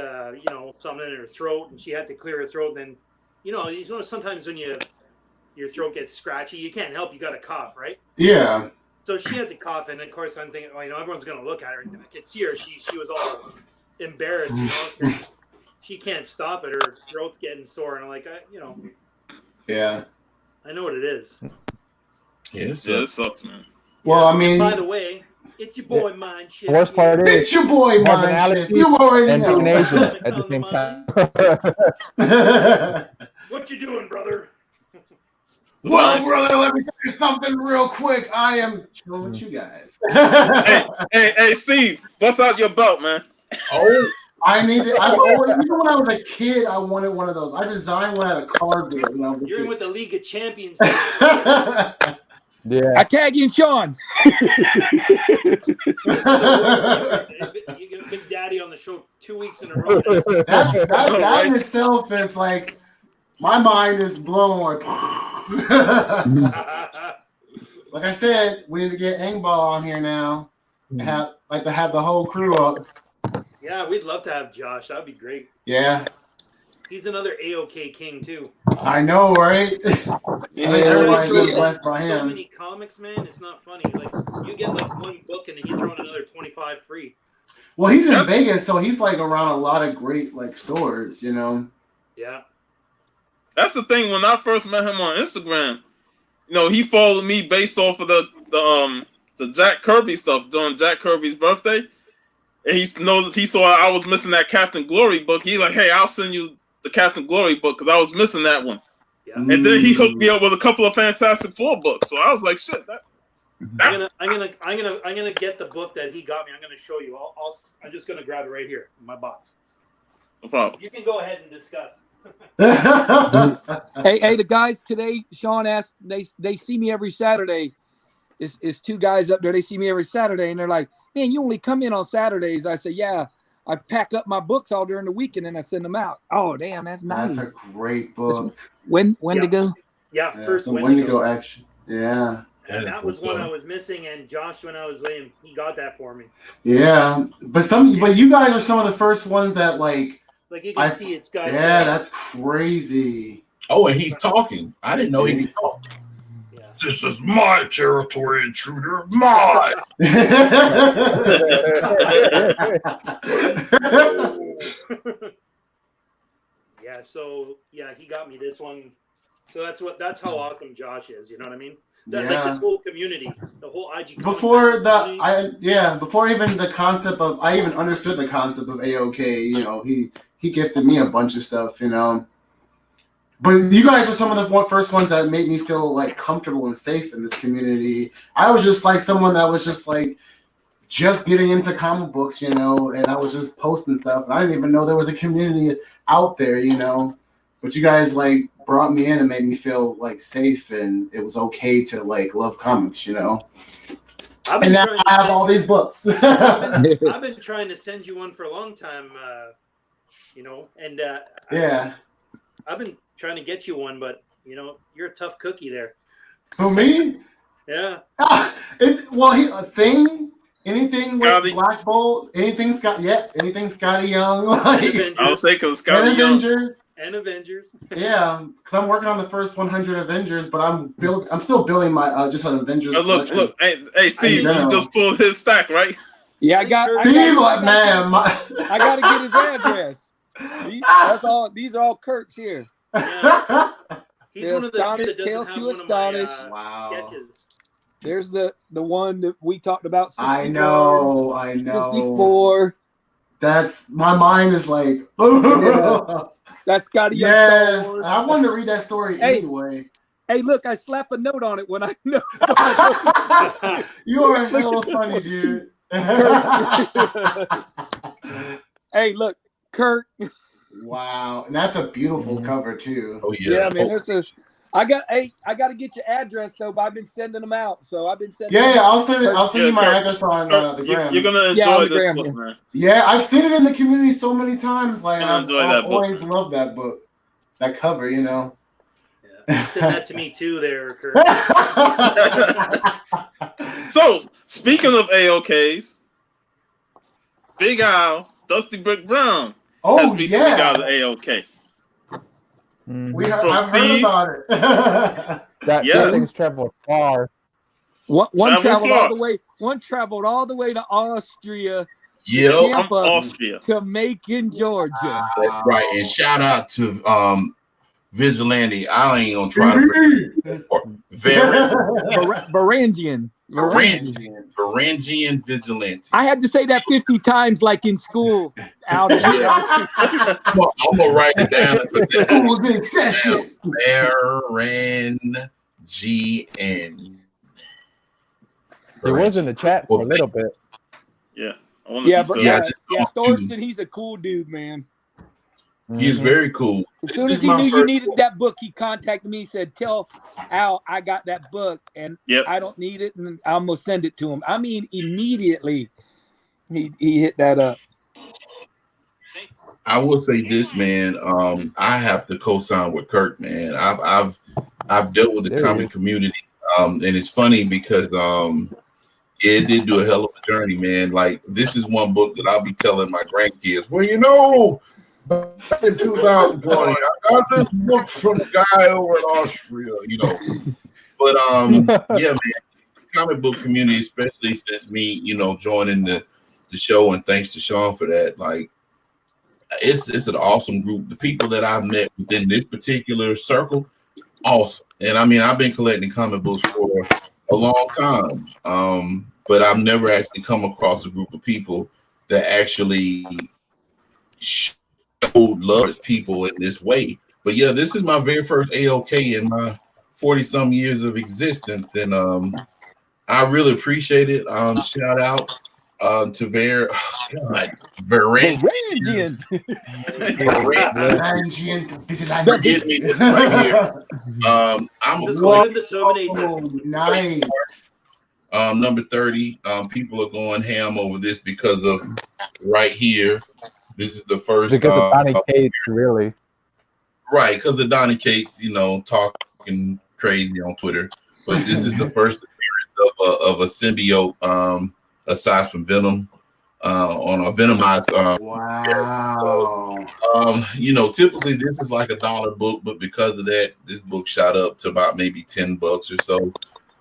something in her throat, and she had to clear her throat. And you know sometimes when your throat gets scratchy, you can't help, you got to cough, right? Yeah. So she had to cough, and of course I'm thinking, everyone's gonna look at her, and I could see her. She was all embarrassed, you know. She can't stop it. Her throat's getting sore, and I'm like, Yeah. I know what it is. Yes, Yeah, it sucks, man. Well, I mean, By the way, it's your boy Mind Shift. Worst part is it's your boy, having Mind Shift. allergies You already and being know. Asian at the same time. What you doing, brother? Well, brother, let me tell you something real quick. I am chilling with you guys. Hey, Steve, bust out your belt, man. Oh, I need it. I've always, even when I was a kid, I wanted one of those. I designed one at a car deal. When I was a You're kid. in with the League of Champions. Yeah. I tag in Sean. You get Big Daddy on the show 2 weeks in a row. That in itself is like, my mind is blown. Like I said, we need to get Angball on here now. Have the whole crew up. Yeah, we'd love to have Josh. That'd be great. Yeah, He's another AOK king too. I know, right? I think everybody's been blessed by So him. many comics, man. It's not funny. Like you get like one book, and then he's throwing another 25 free. Well, he's in Vegas, so he's like around a lot of great like stores, you know. Yeah. That's the thing. When I first met him on Instagram, he followed me based off of the Jack Kirby stuff during Jack Kirby's birthday. And he saw I was missing that Captain Glory book. He's like, "Hey, I'll send you the Captain Glory book because I was missing that one." Yeah. And then he hooked me up with a couple of Fantastic Four books. So I was like, "Shit!" I'm gonna get the book that he got me. I'm gonna show you. I'm just gonna grab it right here in my box. No problem. You can go ahead and discuss. Hey, the guys today, Sean asked, they see me every Saturday. It's two guys up there. They see me every Saturday, and they're like, "Man, you only come in on Saturdays." I say, "Yeah, I pack up my books all during the weekend and I send them out." Oh, damn, that's nice. That's a great book. When to go? Yeah, first the Wendigo action. Yeah. And that was one I was missing, and Josh, when I was waiting, he got that for me. Yeah, but you guys are some of the first ones that like you can see it's got. Yeah, that's crazy. Oh, and he's talking. I didn't know he could talk. Yeah. This is my territory, intruder. My. Yeah. So he got me this one. So that's how awesome Josh is. You know what I mean? Like this whole community, the whole IG. Before even the concept of, I even understood the concept of AOK. You know, he gifted me a bunch of stuff. You know. But you guys were some of the first ones that made me feel like comfortable and safe in this community. I was just like someone that was just like just getting into comic books, you know, and I was just posting stuff. And I didn't even know there was a community out there, you know. But you guys like brought me in and made me feel like safe, and it was okay to like love comics, you know. And now I have all these books. I've been trying to send you one for a long time, you know, and yeah. I've been trying to get you one, but you know, you're a tough cookie there. Who, me? Yeah. Anything Scotty. with Black Bolt, anything Scotty Young, like I was thinking and Scotty Young. Avengers. And Avengers. Yeah, because I'm working on the first 100 Avengers, but I'm still building my just an Avengers. Look, hey, Steve, you just pulled his stack, right? Yeah, I got Steve, I gotta get his address. These are all Kirk's here. Yeah. He's The one of the few Astonish- that Tales doesn't to have one of Astonish. my Wow. sketches. There's the one that we talked about. 64, I know. 64. That's my mind is like. Yeah. That's Scotty Young. Yes, Star Wars. I wanted to read that story Hey. anyway. Hey, look, I slap a note on it when I know. You are hella funny, dude. Hey, look, Kirk. Wow, and that's a beautiful cover too. Oh yeah. Yeah, man. I got to get your address though, but I've been sending them out. So I've been sending. Yeah, I'll send you my Kirk, address on the gram. You're gonna Yeah, on enjoy the this gram, book, yeah. man. Yeah, I've seen it in the community so many times. Like I I've enjoy that book. always loved that book, that cover. You know. Yeah. Send that to me too, there, Kurt. So, speaking of AOKs, Big Al, Dusty Brick Brown has recently got an AOK. Mhm. I've heard about it. That Yes. thing's traveled far. One Travel traveled far. all the way. One traveled all the way to Austria, Yep, From Tampa, Austria. to Macon, Georgia. that's right. And shout out to Vigilante. I ain't gonna try to Varangian. Varangian Vigilante. I had to say that 50 times, like in school. Out of here. I'm gonna write it down. Who's in session? Varangian. It was in the chat for a little bit. Yeah. I wanna Yeah, be but so- yeah, Yeah, Thorsten, he's a cool dude, man. He's Mhm. very cool. As soon This as is he my knew you first needed book. that book, he contacted me. He said, "Tell Al I got that book, and Yep. I don't need it, and I'm gonna send it to him." I mean, immediately, he hit that up. I will say this, man. I have to co-sign with Kirk, man. I've dealt with the There he comic is. community, and it's funny because it did do a hell of a journey, man. Like this is one book that I'll be telling my grandkids. Well, you know, back in 2020, I got this book from a guy over in Austria, you know. But yeah, man, comic book community, especially since me, you know, joining the show, and thanks to Sean for that. Like, it's an awesome group. The people that I've met within this particular circle, awesome. And I mean, I've been collecting comic books for a long time, but I've never actually come across a group of people that actually showed love as people in this way. But yeah, this is my very first AOK in my 40-some years of existence, and I really appreciate it. Shout out to Varangian. Forgive me, it's right here. I'm Just a go ahead to Terminator. Oh, nice. number 30. People are going ham over this because of right here. This is the first Because of Donny Cates, really. right, because of Donny Cates, you know, talking crazy on Twitter. But this is the first appearance of a symbiote, aside from Venom, on a Venomized. Wow. You know, typically this is like $1 book, but because of that, this book shot up to about maybe $10 or so.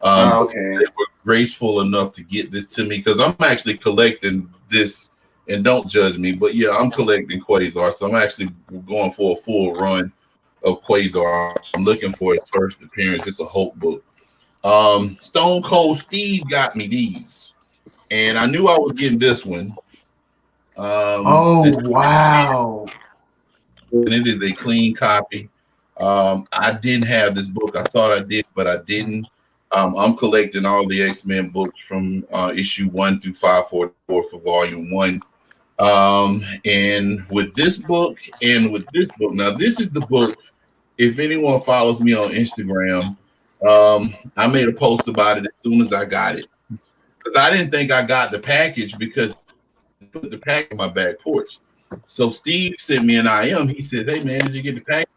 Okay. They were graceful enough to get this to me because I'm actually collecting this, and don't judge me, but yeah, I'm collecting Quasar, so I'm actually going for a full run of Quasar. I'm looking for his first appearance. It's a Hulk book. Stone Cold Steve got me these, and I knew I was getting this one. Oh, wow. And it is a clean copy. I didn't have this book. I thought I did, but I didn't. I'm collecting all the X-Men books from issue 1 through 544 for volume 1. And with this book and with this book, now this is the book. If anyone follows me on Instagram, I made a post about it as soon as I got it, because I didn't think I got the package because I put the pack on my back porch. So Steve sent me an IM. He said, "Hey man, did you get the package?"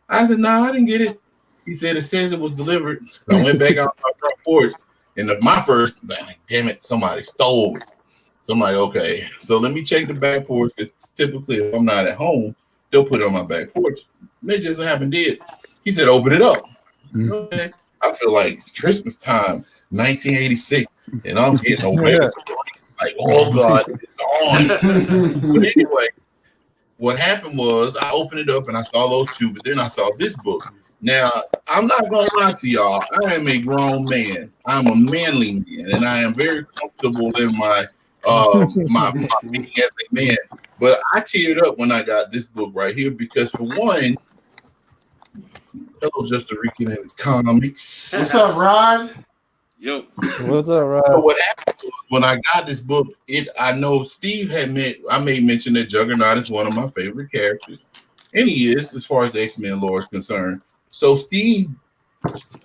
I said, "No, I didn't get it." He said, "It says it was delivered." So I went back out my front porch, and my first, like, damn it, somebody stole it. So I'm like, okay, so let me check the back porch, because typically if I'm not at home, they'll put it on my back porch. And it just happened did. He said, "Open it up." Okay. I feel like it's Christmas time, 1986, and I'm getting away. Like, oh God, it's on. But anyway, what happened was I opened it up and I saw those two, but then I saw this book. Now, I'm not gonna lie to y'all. I am a grown man. I'm a manly man, and I am very comfortable in my my being as a man. But I teared up when I got this book right here because, for one, hello, Just a Rican and his comics. What's up, Rod? Yo, What's up, Rod? So what happened was, when I got this book, I know Steve had I made mention that Juggernaut is one of my favorite characters, and he is, as far as the X-Men lore is concerned. So Steve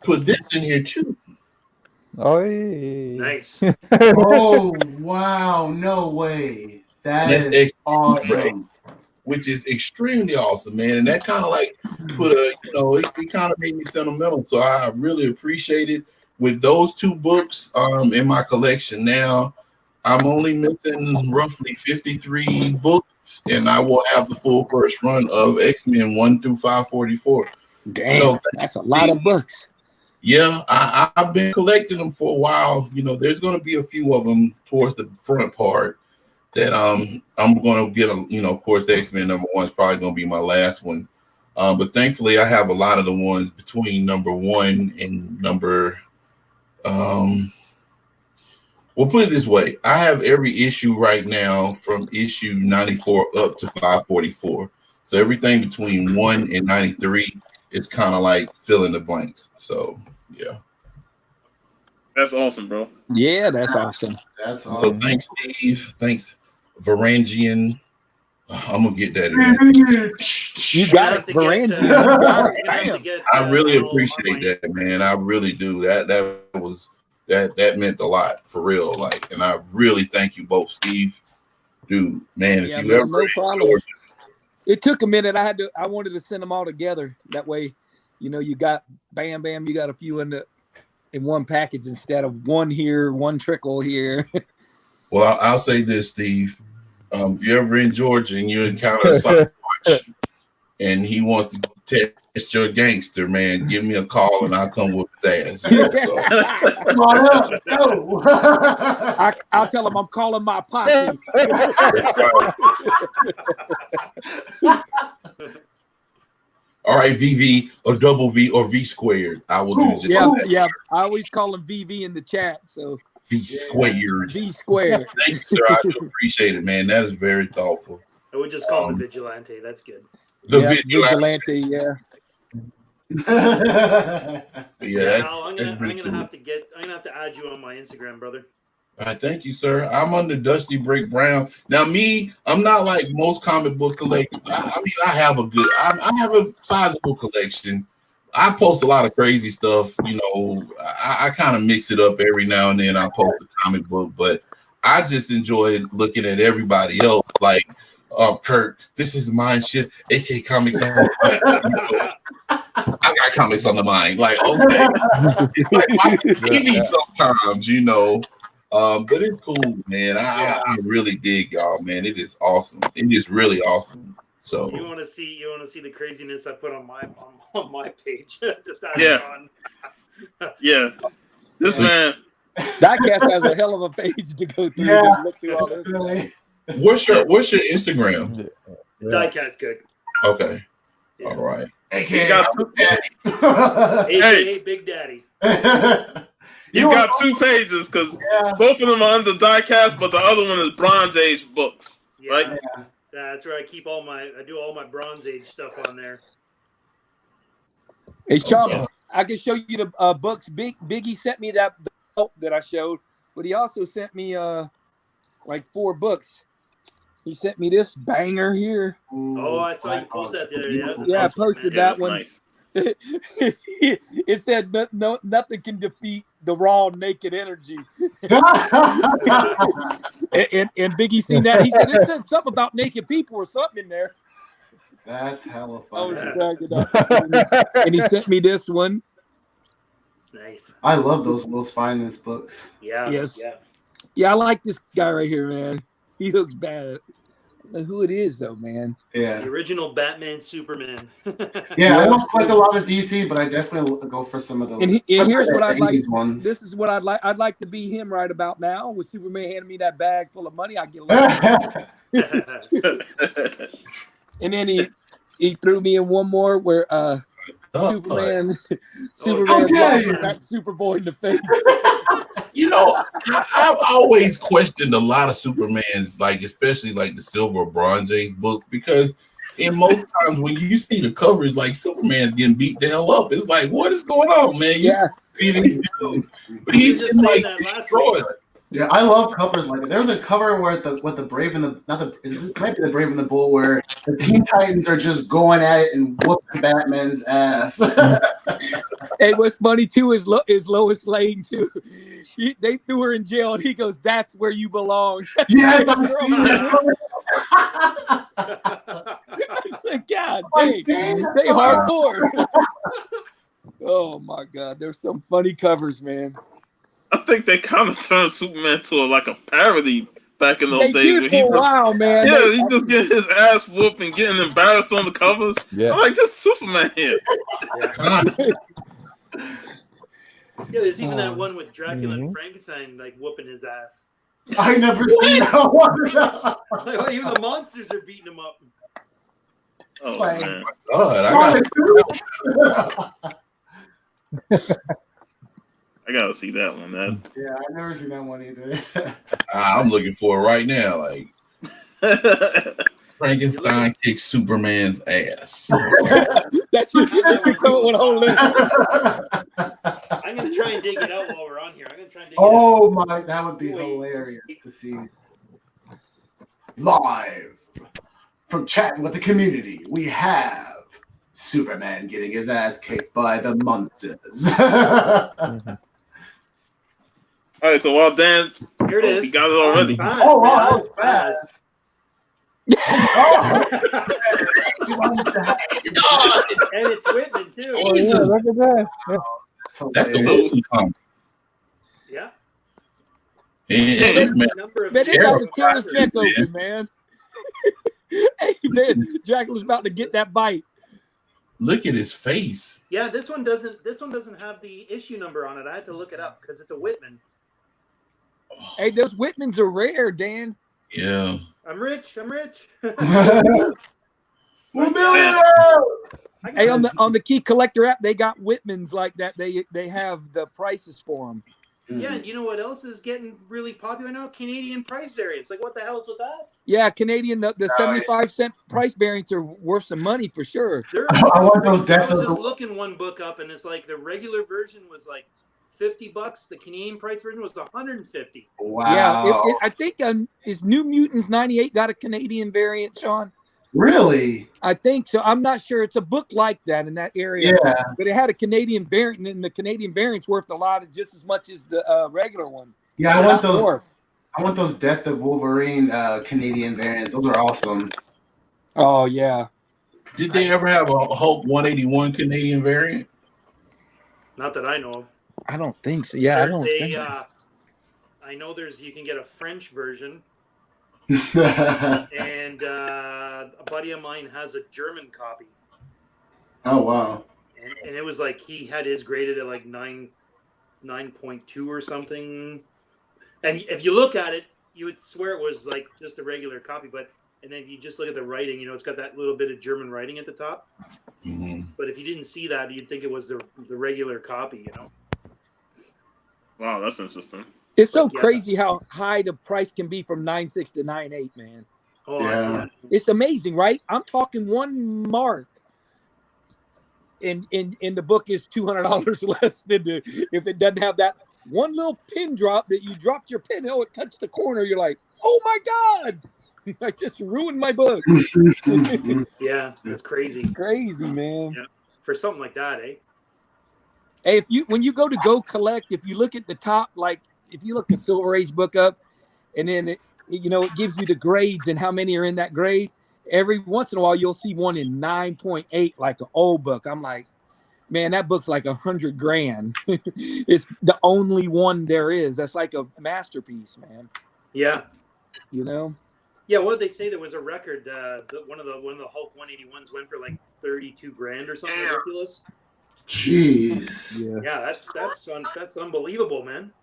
put this in here too. Oh, yeah. Nice. Oh, wow. No way. That's That is awesome. Which is extremely awesome, man. And that kind of like put a, it kind of made me sentimental. So I really appreciate it. With those two books in my collection now, I'm only missing roughly 53 books, and I will have the full first run of X-Men 1 through 544. Damn, So that's a lot of books. Yeah, I've been collecting them for a while. There's going to be a few of them towards the front part that I'm going to get. Of course, the X-Men #1 is probably going to be my last one. But thankfully, I have a lot of the ones between #1 and number. We'll put it this way: I have every issue right now from issue 94 up to 544. So everything between 1 and 93 is kind of like fill in the blanks. So yeah, that's awesome, bro. Yeah, that's awesome. That's so awesome. thanks, Steve. Thanks, Varangian. I'm gonna get that in. You got it, Varangian. You got it. Damn. I really appreciate that, man. I really do. That meant a lot, for real. Like, and I really thank you both, Steve. Dude, man, Yeah, if you man, ever no problem. It took a minute. I wanted to send them all together. That way, you got bam, you got a few in one package instead of one here, one trickle here. Well, I'll say this, Steve. If you're ever in Georgia and you encounter a Sasquatch and he wants to test your gangster, man, give me a call and I'll come with his ass. So. Come on up. Let's go. I'll tell him I'm calling my posse. All right, VV or double V or V squared. I will use it. Yeah. I always call him VV in the chat. So V squared. V squared. Thank you, sir. I do appreciate it, man. That is very thoughtful. I would just call him Vigilante. That's good. The Vigilante, yeah. Yeah. I'm gonna have to add you on my Instagram, brother. All right, thank you, sir. I'm under Dusty Brick Brown. Now, I'm not like most comic book collectors. I have a sizable collection. I post a lot of crazy stuff. I kind of mix it up every now and then. I post a comic book, but I just enjoy looking at everybody else. Like, Kurt, this is Mind Shift, AK Comics. I got comics on the mind. Like, okay, it's like my TV sometimes, but it's cool, man. I really dig y'all, man. It is awesome. It is really awesome. So you want to see the craziness I put on my page? Just Yeah. This man. Diecast has a hell of a page to go through. Yeah. Look through all this. what's your Instagram? Diecast Cook. Okay. Yeah. All right. He's got two, AKA Big Daddy. he's got two pages because both of them are under Diecast, but the other one is Bronze Age books, right? Yeah, that's where I keep I do all my Bronze Age stuff on there. Hey, Sean, Okay. I can show you the books. Biggie sent me that belt that I showed, but he also sent me like 4 books. He sent me this banger here. Oh, I saw you post that the other day. That was a Yeah, I nice one, posted man. Yeah, that that's one. nice. It said nothing can defeat the raw naked energy. And Biggie seen that. He said it said something about naked people or something in there. That's hella I was funny. cracking up. And he sent me this one. Nice. I love those Will's Finest books. Yeah. Yes. Yeah. Yeah, I like this guy right here, man. He looks bad. I don't know who it is though, man. Yeah. The original Batman, Superman. Yeah, I don't collect a lot of DC, but I definitely go for some of those. And here's what I'd like. Ones. This is what I'd like. I'd like to be him right about now. With Superman handing me that bag full of money, I get a lot. And then he threw me in one more where Superman back Superboy in the face. You know, I've always questioned a lot of Superman's, like especially like the Silver or Bronze Age books, because in most times when you see the covers, like Superman's getting beat the hell up. It's like, what is going on, man? Yeah. But he's just getting saying like that last destroyed. week. Yeah, I love covers like that. There was a cover where the Brave and the it might be the Brave and the Bull, where the Teen Titans are just going at it and whooping Batman's ass. Hey, what's funny too is Lois Lane too. They threw her in jail, and he goes, "That's where you belong." Yes, I've seen that. I said, "God Like, dang, damn, they that's hardcore." Oh my God, there's some funny covers, man. I think they kind of turned Superman to like a parody back in those They days. did for a while, man. Yeah, he just getting his ass whooped and getting embarrassed on the covers. Yeah. I'm like, this Superman here. Yeah, there's even that one with Dracula Mhm. and Frankenstein like whooping his ass. I never seen that one. Like, even the monsters are beating him up. Oh Like- man. God, I gotta see that one, man. Yeah, I've never seen that one either. I'm looking for it right now. Like Frankenstein kicks Superman's ass. That should come with a whole list. I'm gonna try and dig it out while we're on here. I'm gonna try and dig Oh my, that would be hilarious to see. Live from chatting with the community, we have Superman getting his ass kicked by the monsters. All right, so while Dan, Here it is. he got it already. Fast, Oh wow, man. that was fast. And it's Whitman too. Oh, yeah, look at that. Yeah. That's the hilarious. Wilson comic. Yeah. And Hey, Superman, Number of Man, they about to tear Terrible his neck man. open, man. Hey, man, Dracula's about to get that bite. look at his face. Yeah, this one doesn't have the issue number on it. I had to look it up because it's a Whitman. Hey, those Whitmans are rare, Dan. Yeah. I'm rich. We're millionaires! I got Hey, it. on the Key Collector app, they got Whitmans like that. They have the prices for them. Yeah, and you know what else is getting really popular now? Canadian price variants. Like, what the hell's with that? Yeah, Canadian, the 75-cent price variants are worth some money for sure. I want those I depth was of just the. looking one book up, and it's like the regular version was like $50. The Canadian price version was $150. Wow. Yeah, I think is New Mutants 98 got a Canadian variant, Sean? Really? I think so. I'm not sure. It's a book like that in that area. Yeah. But it had a Canadian variant, and the Canadian variant's worth a lot, just as much as the regular one. Yeah, I want those. More. I want those Death of Wolverine Canadian variants. Those are awesome. Oh yeah. Did they ever have a Hulk 181 Canadian variant? Not that I know of. I don't think so. Yeah, I don't think so. I know you can get a French version, Oh and a buddy of mine has a German copy. wow. And it was like he had his graded at like 9.2 or something. And if you look at it, you would swear it was like just a regular copy, and then if you just look at the writing, it's got that little bit of German writing at the top. Mm-hmm. But if you didn't see that, you'd think it was the regular copy, Wow, that's interesting. It's so Yeah. crazy how high the price can be from 9.6 to 9.8, man. Oh, Yeah. It's amazing, right? I'm talking one mark. and the book is $200 less than if it doesn't have that one little pin drop that you dropped your pen, it touched the corner. You're like, oh my God, I just ruined my book. Yeah, that's crazy. Crazy, man. Yeah. For something like that, eh? Hey, when you go to Go Collect, if you look at the top, like if you look a Silver Age book up, and then it gives you the grades and how many are in that grade. Every once in a while, you'll see one in 9.8, like an old book. I'm like, man, that book's like $100,000. It's the only one there is. That's like a masterpiece, man. Yeah. Yeah, what did they say? There was a record. One of the Hulk 181s went for like $32,000 or something ridiculous. Jeez. Yeah, that's unbelievable, man.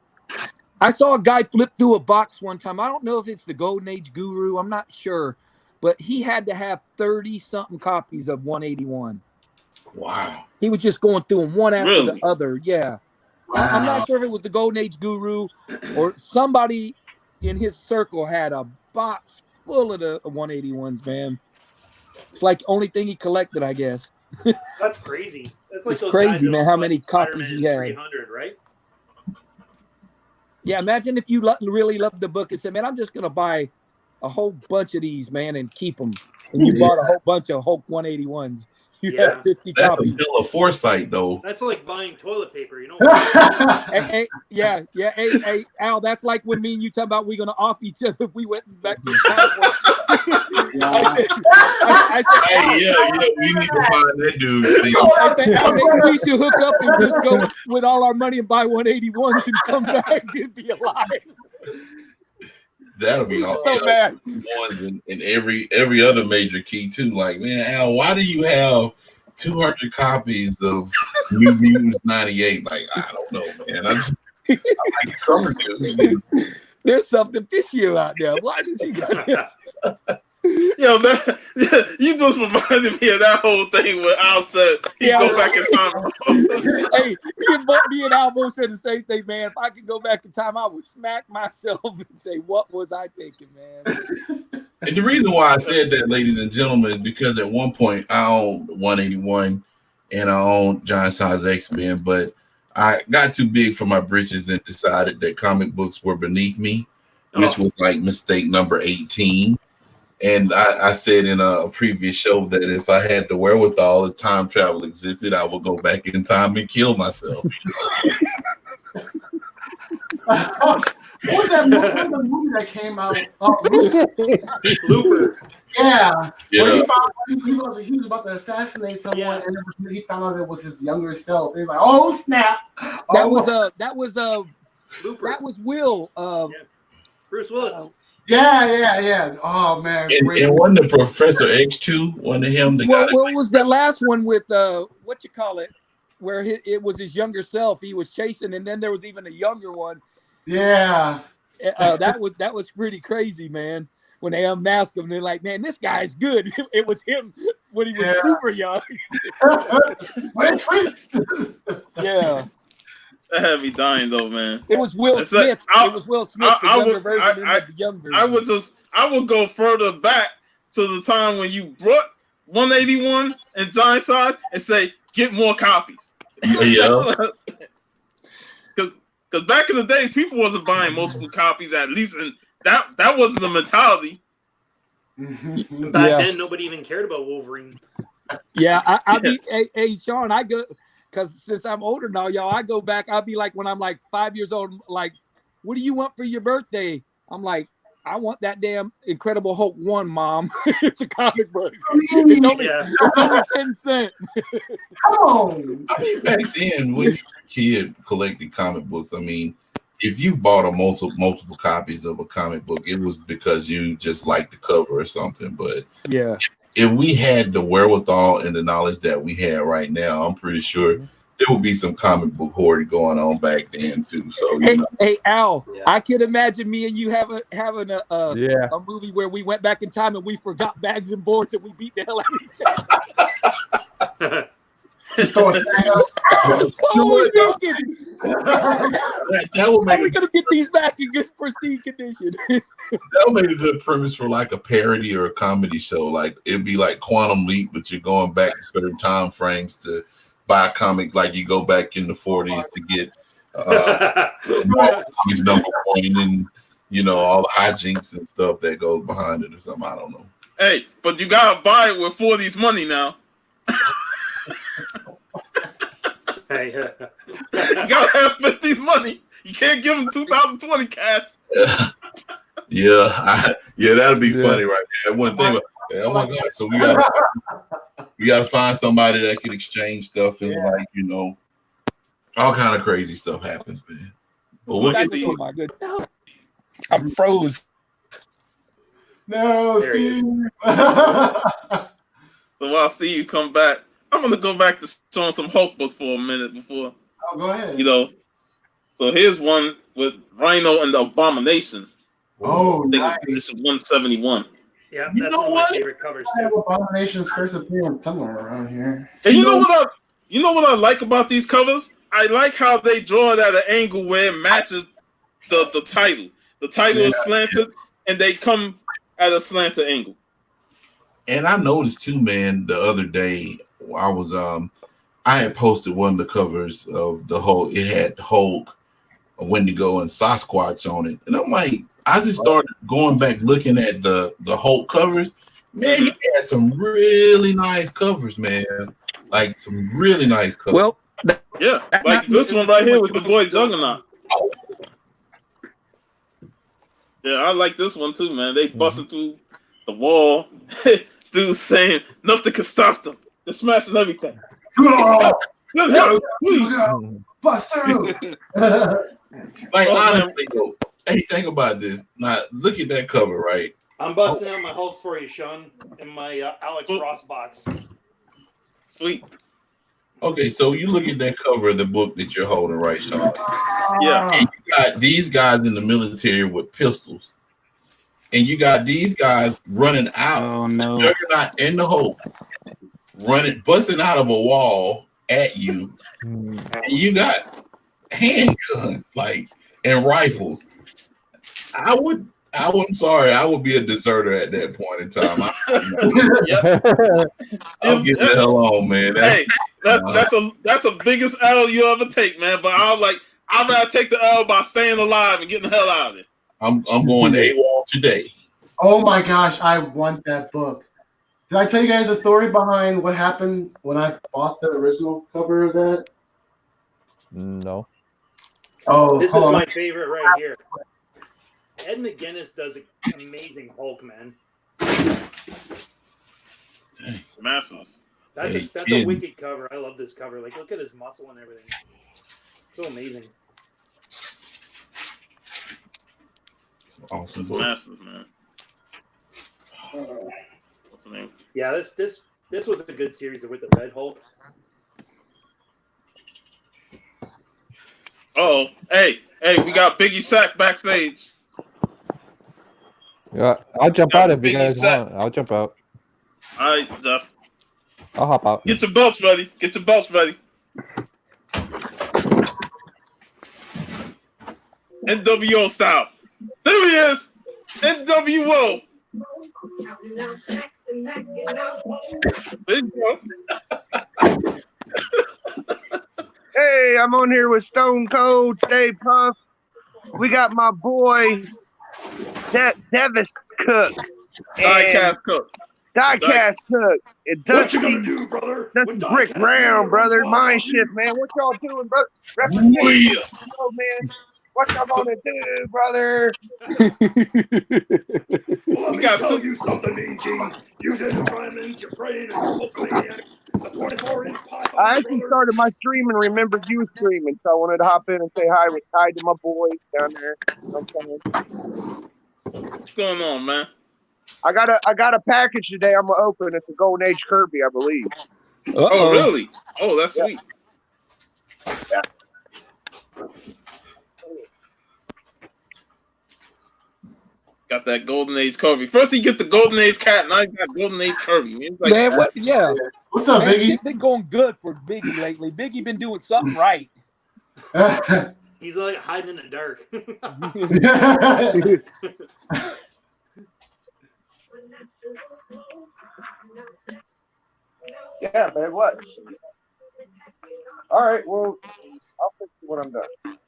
I saw a guy flip through a box one time. I don't know if it's the Golden Age Guru. I'm not sure, but he had to have 30-something copies of 181. Wow. He was just going through them one after the other. Yeah. Wow. I'm not sure if it was the Golden Age Guru or somebody in his circle had a box full of the 181s, man. It's like the only thing he collected, I guess. That's crazy. That's like it's those crazy, guys that man, how many copies he had. 300, right? Yeah, imagine if you really loved the book and said, man, I'm just going to buy a whole bunch of these, man, and keep them. And you bought a whole bunch of Hulk 181s. You have 50 That's copies. a bill of foresight, though. That's like buying toilet paper, Hey, Al, that's like when me and you talk about we're going to off each other if we went back to I said, we need to find that dude. I think we should hook up and just go with all our money and buy 181s and come back and be alive. That'll be awesome. So bad. Ones in every other major key too. Like, man, Al, why do you have 200 copies of New Mutants 98? Like, I don't know, man. I like cover dude. There's something fishy out there. Why does he got that? Yo, you just reminded me of that whole thing where Al said he go back in time. Hey, me and Alvo said the same thing, man. If I could go back in time, I would smack myself and say, "What was I thinking, man?" And the reason why I said that, ladies and gentlemen, is because at one point I owned 181 and I owned Giant Size X-Men, but I got too big for my britches and decided that comic books were beneath me, which was like mistake number 18. And I said in a previous show that if I had the wherewithal, if time travel existed, I would go back in time and kill myself. What was that movie that came out? Looper. Yeah. Yeah. When he was about to assassinate someone, and then he found out it was his younger self. He's like, "Oh snap!" That was Will. Bruce Willis. Yeah. Oh man. And wasn't the Professor X2 one of him? What was the last one with what you call it? Where it was his younger self he was chasing, and then there was even a younger one. Yeah. That was pretty crazy, man. When they unmasked him, they're like, "Man, this guy's good." It was him when he was super young. What a twist! Yeah. That had me dying though, man. It was Will Smith. It was Will Smith, the younger version of the young version. I would go further back to the time when you brought 181 and Giant Size and say, get more copies. Yeah. Because back in the days, people wasn't buying multiple copies at least, and that wasn't the mentality. Back then, nobody even cared about Wolverine. Yeah, hey, Sean, I go. Because since I'm older now, y'all, I go back. I'll be like, when I'm like 5 years old, like, what do you want for your birthday? I'm like, I want that damn Incredible Hulk 1, Mom. It's a comic book. It's only 10 cents. Come on. I mean, back then, when you were a kid collecting comic books, I mean, if you bought a multiple copies of a comic book, it was because you just liked the cover or something. But yeah. If we had the wherewithal and the knowledge that we have right now, I'm pretty sure there would be some comic book hoarding going on back then too. So, hey Al, I could imagine me and you having a movie where we went back in time and we forgot bags and boards and we beat the hell out of each other. That would make How are we gonna get these back in good pristine condition? That would make a good premise for like a parody or a comedy show. Like it'd be like Quantum Leap, but you're going back to certain time frames to buy comics like you go back in the 40s to get comics number one, and you know all the hijinks and stuff that goes behind it or something. I don't know. Hey, but you gotta buy it with 40's money now. Hey, You gotta have 50's money. You can't give them 2020 cash. Yeah, that'd be funny right there. One thing. Oh my God! So we gotta find somebody that can exchange stuff, and like you know, all kind of crazy stuff happens, man. But we'll get Oh my goodness. I'm froze. No, There he is. Steve. So while Steve come back, I'm gonna go back to showing some Hulk books for a minute before Oh, go ahead. you know. So here's one with Rhino and the Abomination. Oh, I think nice. this is 171. yeah, You that's know one of what? my favorite covers I have too. Abomination's first appearance somewhere around here. And you know what I like about these covers? I like how they draw it at an angle where it matches the title. The title is slanted, and they come at a slanted angle. And I noticed too, man, the other day I was I had posted one of the covers of the Hulk. It had Hulk, Wendigo, and Sasquatch on it. And I'm like, I just started going back looking at the Hulk covers. Man, he had some really nice covers, man. Like some really nice covers. Well, Yeah, like this one right here with the boy Juggernaut. Yeah, I like this one too, man. They busting through the wall. Dude saying nothing can stop them. They're smashing everything. Good help, please. Buster. Like honestly, though, hey, think about this. Now look at that cover, right? I'm busting out my Hulks for you, Sean, in my Alex Ross box. Sweet. Okay, so you look at that cover of the book that you're holding, right, Sean? Yeah. And you got these guys in the military with pistols, and you got these guys running out. oh no. Juggernaut and the Hulk busting out of a wall at you, Hmm. and you got handguns like and rifles. I would be a deserter at that point in time. I'm getting the hell on, man. Hey, that's the biggest L you ever take, man. But I'd rather take the L by staying alive and getting the hell out of it. I'm going AWOL today. Oh my gosh, I want that book. Did I tell you guys the story behind what happened when I bought the original cover of that? No. Oh, This is hold on. my favorite right here. Ed McGuinness does an amazing Hulk, man. Massive. That's Hey, a kid. wicked cover. I love this cover. Like, look at his muscle and everything. So amazing. Awesome It's book. massive, man. What's the name? Yeah, this was a good series with the Red Hulk. Oh, hey, we got Biggie Shaq backstage. Yeah, I'll jump out if you Biggie guys Shaq. want. I'll jump out. All right, Jeff. I'll hop out. Get your belts ready. Get your belts ready. NWO style. There he is. NWO. There you go. Hey, I'm on here with Stone Cold, Stay Puff. We got my boy Devis Cook. Diecast Cook. Diecast Cook. And What you Dusty, gonna do, brother? Dusty When Brick Diecast Brown, Media brother. runs Mind wild, shift, man. What y'all doing, brother? Yeah. Oh, man. What y'all gonna do, brother? Well, let We me got tell two- you something, Mean G. You didn't diamonds, you're praying and smoke maniacs. The 24-inch python, I actually brother. started my stream and remembered you streaming, so I wanted to hop in and say hi to my boys down there. You know what I'm saying? What's going on, man? I got a package today. I'm gonna open. It's a Golden Age Kirby, I believe. Oh, really? Oh, that's sweet. Got that Golden Age Kirby. First, he get the Golden Age cat. Now he got Golden Age Kirby. Man, like, Man, what? Yeah, What's up, man, Biggie? it's been going good for Biggie lately. Biggie been doing something right. He's like hiding in the dark. Yeah, man. What? All right, well, I'll fix it when I'm done.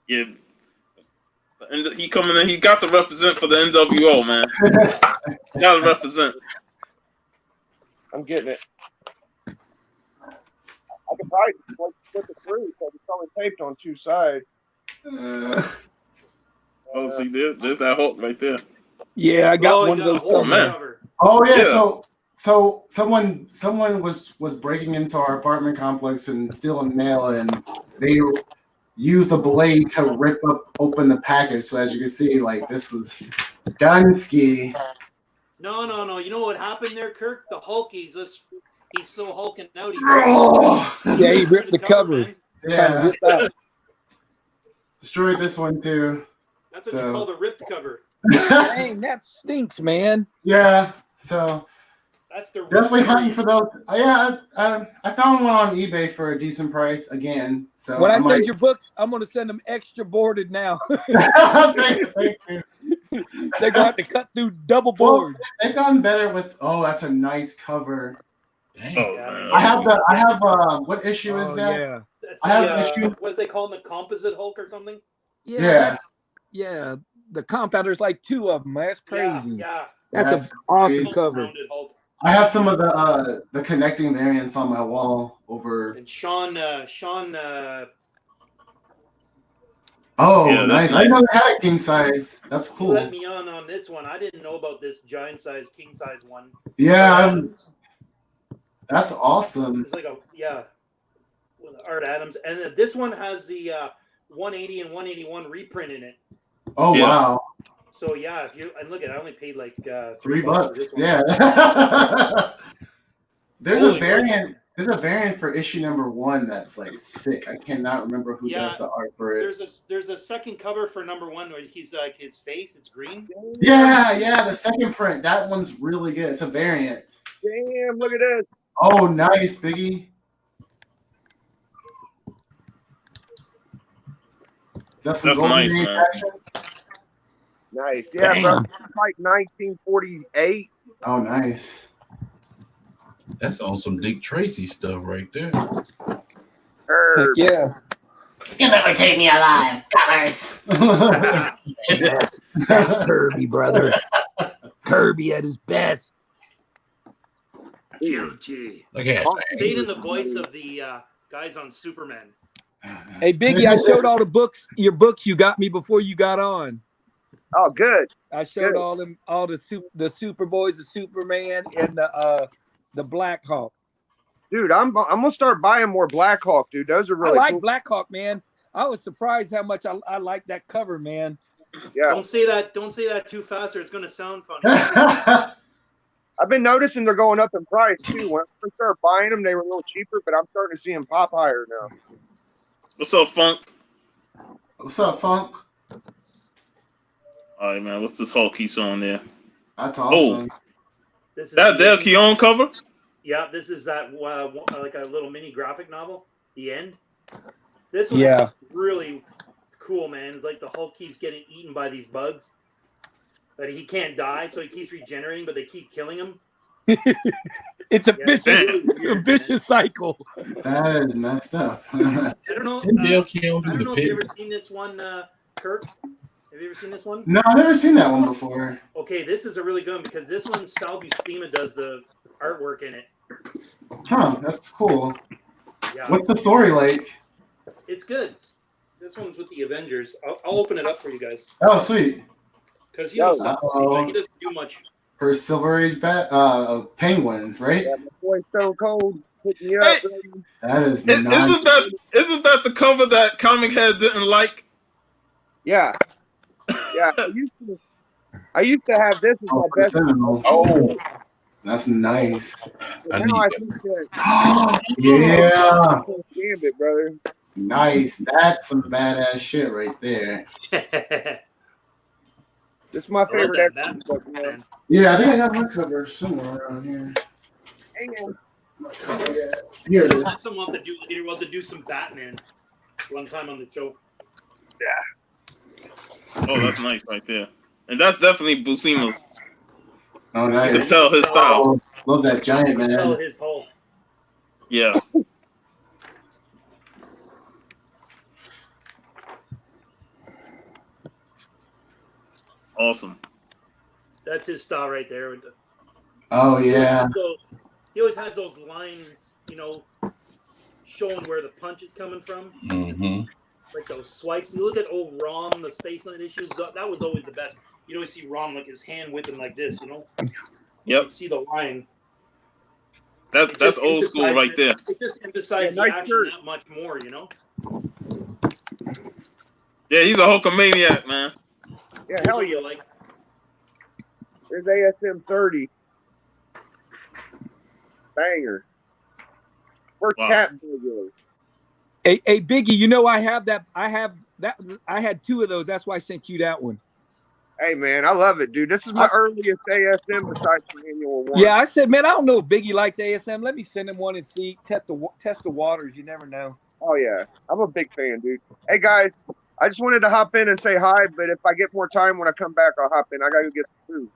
Yeah. And he coming in. He got to represent for the NWO, man. Got to represent. I'm getting it. I could probably like flip it through because it's only taped on two sides. Oh, see, there's that Hulk right there. Yeah, I got Oh, one you of got a those whole somewhere. man. cover. Oh yeah, Yeah. so someone was breaking into our apartment complex and stealing mail, and they used a blade to rip open the package. So as you can see, like this is Dunsky. No. You know what happened there, Kirk? The Hulk, he's so hulking out. Oh! Yeah, he ripped the cover. man. Trying to Yeah, rip out. destroyed this one too. That's what you call the ripped cover. Dang, that stinks, man. Yeah, so That's the definitely ripped hunting cover. for those. Yeah, I found one on eBay for a decent price again. So When I might- send your books, I'm going to send them extra boarded now. Thank you. They're going to have to cut through double Well, boards. they've gotten better with. Oh, that's a nice cover. Dang. Oh, Yeah, man. I have. What issue is Oh, that? yeah. That's I have the, an issue. what is they calling the composite Hulk or something? Yeah. Yeah. The compounder's like two of them. That's crazy. Yeah. That's That's an awesome crazy. cover. Rounded Hulk. I have some of the connecting variants on my wall over. And Sean, Oh, Yeah, nice. that's I nice. know they had a king size. That's you cool. let me on this one. I didn't know about this giant size, king size one. Yeah, It's that's awesome. like with Art Adams, and this one has the 180 and 181 reprint in it. Oh Yeah. wow, So yeah, if you and look at, I only paid like $3. for this one. Yeah. There's Holy a variant. There's a variant for issue number 1 that's like sick. I cannot remember who Yeah, does the art for it. There's a second cover for number 1 where he's like his face, it's green. Yeah, the second print. That one's really good. It's a variant. Damn, look at this. Oh, nice, Biggie. That's some That's Golden nice, Age man. action? Nice. Yeah, Damn. bro. It's like 1948. Oh, nice. That's on some Dick Tracy stuff right there. Heck Herb. yeah. You'll never take me alive, Covers. That's Kirby, brother. Kirby at his best. Guilty. Look at Stayed in the voice of the guys on Superman. Hey, Biggie, I showed all the books, your books you got me before you got on. Oh, good. I showed Good. all the Superboys, the Superman, and the Black Hawk. Dude, I'm gonna start buying more Black Hawk, dude. Those are really I like cool. Black Hawk, man. I was surprised how much I like that cover, man. Yeah. Don't say that too fast, or it's gonna sound funny. I've been noticing they're going up in price too. When I first started buying them, they were a little cheaper, but I'm starting to see them pop higher now. What's up, Funk? What's up, Funk? All right, man. What's this Hulk he's on there? That's awesome. This is That Dale Keown cover? Yeah, this is that like a little mini graphic novel. The end. This one Yeah. is really cool, man. It's like the Hulk keeps getting eaten by these bugs, but he can't die, so he keeps regenerating, but they keep killing him. It's a Yeah, vicious, really weird, a vicious cycle. That is messed up. I don't know. Didn't Dale I Keown do don't the know if you pit? ever seen this one, Kirk. Have you ever seen this one? No, I've never seen that one before. Okay, this is a really good one because this one Sal Buscema does the artwork in it. Huh, that's cool. Yeah, What's the story like? it's good. This one's with the Avengers. I'll open it up for you guys Oh, sweet. because you know Yo. Sal Buscema, he doesn't do much. For Silver Age Penguin, right? Yeah, my boy Stone Cold put me up. Hey. baby. That is Isn't not. that the cover that Comic Head didn't like? Yeah. Yeah. I used to have this as my Oh, for best. Sentinels. Oh, That's nice. But I now need I that. think that Yeah, Gambit, brother. nice. That's some badass shit right there. This is my I love favorite that X-Men Batman, book, man. man. Yeah, I think I got my cover somewhere around here. Hang on. My cover, yeah. Here it is. Someone will have to do some Batman one time on the show. Oh, that's nice right there. And that's definitely Buscema's. Oh, You can nice. tell his style. Oh, love that giant You can tell man. his Hulk. Yeah. Awesome. That's his style right there. Oh yeah. He always has those lines, you know, showing where the punch is coming from. Mm-hmm. Like those swipes. You look at old Rom, the Space Line issues. That was always the best. You always see Rom like his hand whipping like this, you know. Yep. You see the line. That's old school right there. It just emphasizes the action that much more, you know. Yeah, he's a Hulkamaniac, man. Yeah, hell yeah. Like there's ASM 30. Banger. First cat regular. Hey, Biggie, you know I have that. I had 2 of those. That's why I sent you that one. Hey man, I love it, dude. This is my earliest ASM besides the annual one. Yeah, I said, man, I don't know if Biggie likes ASM. Let me send him one and see, test the waters. You never know. Oh yeah, I'm a big fan, dude. Hey guys, I just wanted to hop in and say hi, but if I get more time when I come back, I'll hop in. I gotta go get some food.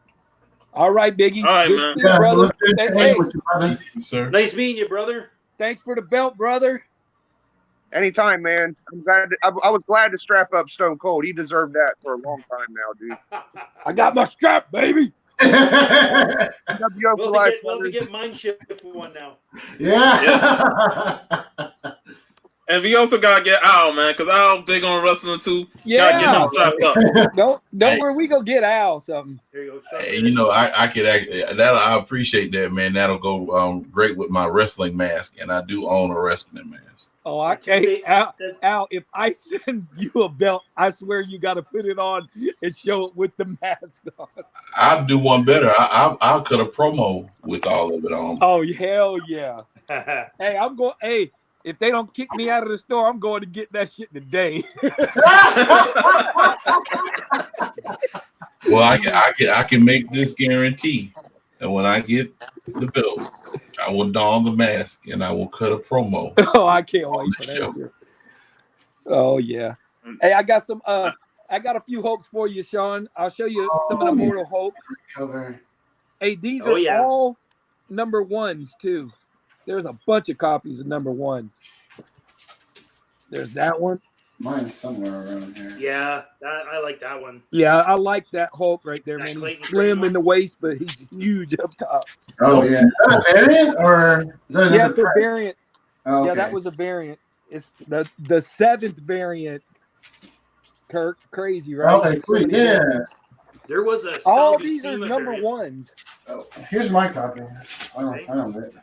All right, Biggie. All right, good man. to see you, brother. Hey, Sir. nice meeting you, brother. thanks for the belt, brother. Anytime, man. I'm glad. I was glad to strap up Stone Cold. He deserved that for a long time now, dude. I got my strap, baby. WO We'll for life, have to brothers. get mind shift for one now. Yeah. And we also gotta get Al, man, because Al big on wrestling too. Yeah. Gotta get him strapped up. Don't worry, we go get Al something. There you go. Hey, you know, I could I appreciate that, man. That'll go great with my wrestling mask, and I do own a wrestling mask. Oh, okay. Al, if I send you a belt, I swear you got to put it on and show it with the mask on. I'll do one better. I'll cut a promo with all of it on. Oh, hell yeah. Hey, I'm going. Hey, if they don't kick me out of the store, I'm going to get that shit today. Well, I can make this guarantee, and when I get the belt, I will don the mask and I will cut a promo. Oh, I can't wait for that shit. Oh yeah. Hey, I got some. I got a few Hulks for you, Sean. I'll show you some of the Mortal Hulks. Cover. Hey, these are all number 1s too. There's a bunch of copies of number 1. There's that one. Mine's somewhere around here. Yeah, I like that one. Yeah, I like that Hulk right there, That man. Clayton He's slim Craig in the waist, but he's huge up top. Oh yeah. Is that a variant or is that Yeah, another it's a print? variant. Oh, okay. Yeah, that was a variant. It's the 7th variant. Kirk, crazy, right? Okay, There's so sweet. many Yeah. variants. There was a All Sal these are Buscema number variant. 1s. Oh, here's my copy. I don't it.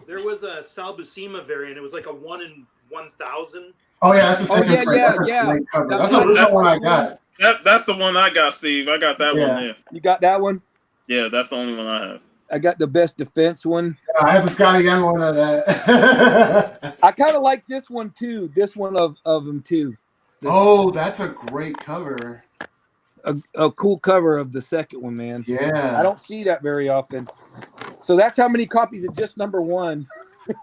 There was a Sal Buscema variant. It was like a 1 in 1,000. Oh yeah, that's the second yeah, print. yeah. Cover. That's the original one I got. That's the one I got, Steve. I got that one there. You got that one? Yeah, that's the only one I have. I got the best defense one. Yeah, I have the Scotty Young one of that. I kind of like this one too. This one of them too. Oh, that's a great cover. A cool cover of the second one, man. Yeah. I don't see that very often. So that's how many copies of just number 1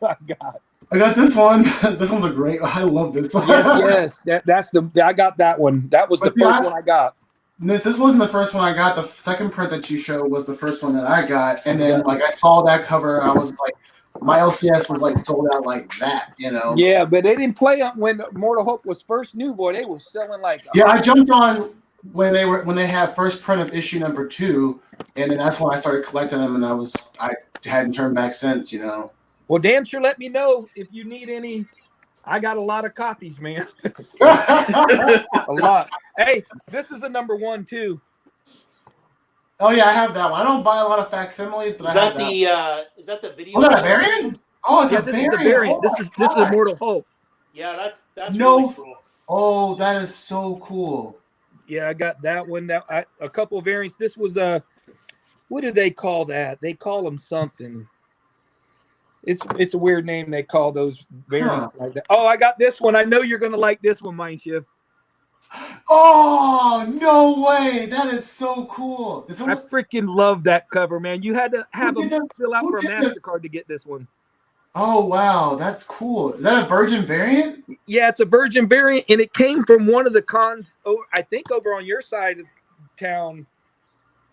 I got. I got this one. This one's a great. I love this one. Yes. That's I got that one. That was the first one I got. This wasn't the first one I got. The second print that you showed was the first one that I got, and then like I saw that cover, and I was like, my LCS was like sold out like that, you know. Yeah, but they didn't play on when Mortal Hulk was first new, boy. They were selling like. Yeah, I jumped on when they had first print of issue number 2, and then that's when I started collecting them, and I hadn't turned back since, you know. Well, damn sure let me know if you need any. I got a lot of copies, man. A lot. Hey, this is a number 1 too. Oh yeah, I have that one. I don't buy a lot of facsimiles, but Is I have that is that the video? Oh, is that a variant? Oh, it's Yeah, a this variant. is the variant. Oh, This my is God. a Mortal Hulk. Yeah, that's No. really cool. Oh, that is so cool. Yeah, I got that one. A couple of variants. This was what do they call that? They call them something. It's a weird name they call those variants like that. Oh, I got this one. I know you're gonna like this one, Mindshift. Oh, no way. That is so cool. Is it I freaking love that cover, man. You had to have Who them did that? fill out Who for a did that? MasterCard to get this one. Oh, wow. That's cool. Is that a Virgin variant? Yeah, it's a Virgin variant, and it came from one of the cons. Oh, I think over on your side of town,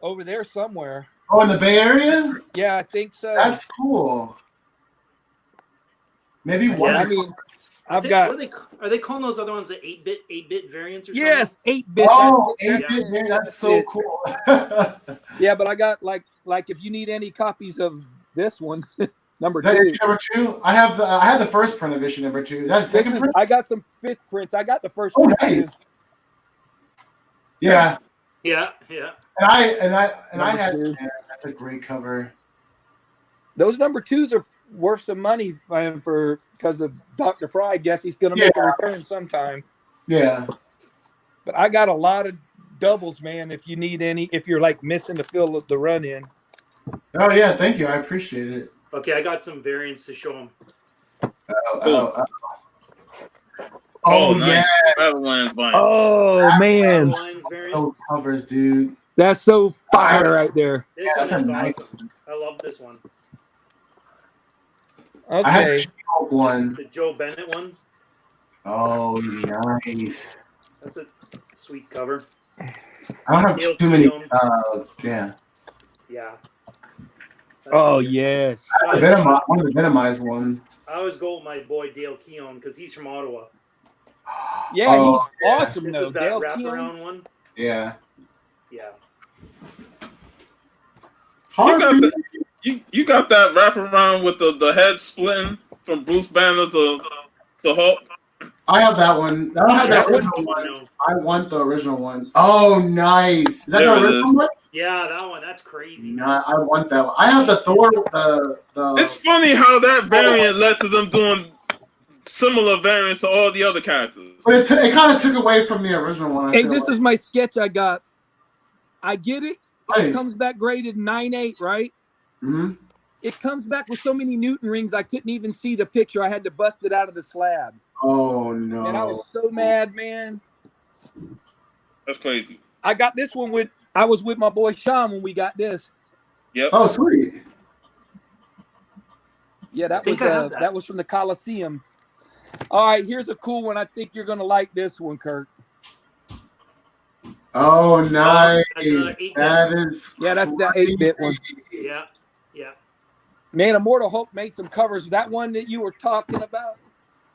over there somewhere. Oh, in the Bay Area? Yeah, I think so. That's cool. Maybe one. I mean, I've What got are they calling those other ones the 8-bit variants or something? yes, 8-bit. Oh, Yeah. 8-bit, man, that's so cool. Yeah, but I got like if you need any copies of this one, number Is that 2. issue number 2? I have the first print of issue number 2. That's This second is, print. I got some 5th prints. I got the first Oh, one nice. too. Yeah, Yeah. and I Number had. 2. Man, that's a great cover. Those number 2s are worth some money because of Dr. Fry. I guess he's going to make a return sometime. Yeah. But I got a lot of doubles, man. If you need any, if you're like missing the fill of the run in. Oh yeah, thank you. I appreciate it. Okay, I got some variants to show them. Oh nice. yeah, Battlelands bind. Oh man, Lions variant. those covers, dude. that's so fire right there. This that's one is a nice awesome. I love this one. I had Okay. the She-Hulk one. The Joe Bennett one. Oh, nice. That's a sweet cover. I don't have Dale too many. Keown. Yeah. Yeah. Oh yes. One of the Venomized ones. I always go with my boy Dale Keown because he's from Ottawa. Yeah, Oh, he's yeah. awesome This though. is that Dale wraparound Keown. one. Yeah. Yeah. You got that wraparound with the head splitting from Bruce Banner to Hulk. I have that one. I don't have that Yeah, original no. one. I want the original one. Oh, nice. Is that There the it original is. one? Yeah, that one. That's crazy. No, I want that one. I have the Thor. The It's funny how that variant led to them doing similar variants to all the other characters. but it kind of took away from the original one. I Hey, feel this like. is my sketch I got. I get it. It Nice. comes back graded 9.8, right? Mhm. It comes back with so many Newton rings I couldn't even see the picture. I had to bust it out of the slab. Oh no. And I was so mad, man. That's crazy. I got this one I was with my boy Sean when we got this. Yep. Oh, sweet. Yeah, that think was I have that. that was from the Coliseum. All right, here's a cool one. I think you're gonna like this one, Kurt. Oh, nice. That's another 8-bit. That is. Yeah, that's that 8-bit one. Yeah. Yeah. Man, Immortal Hulk made some covers. That one that you were talking about,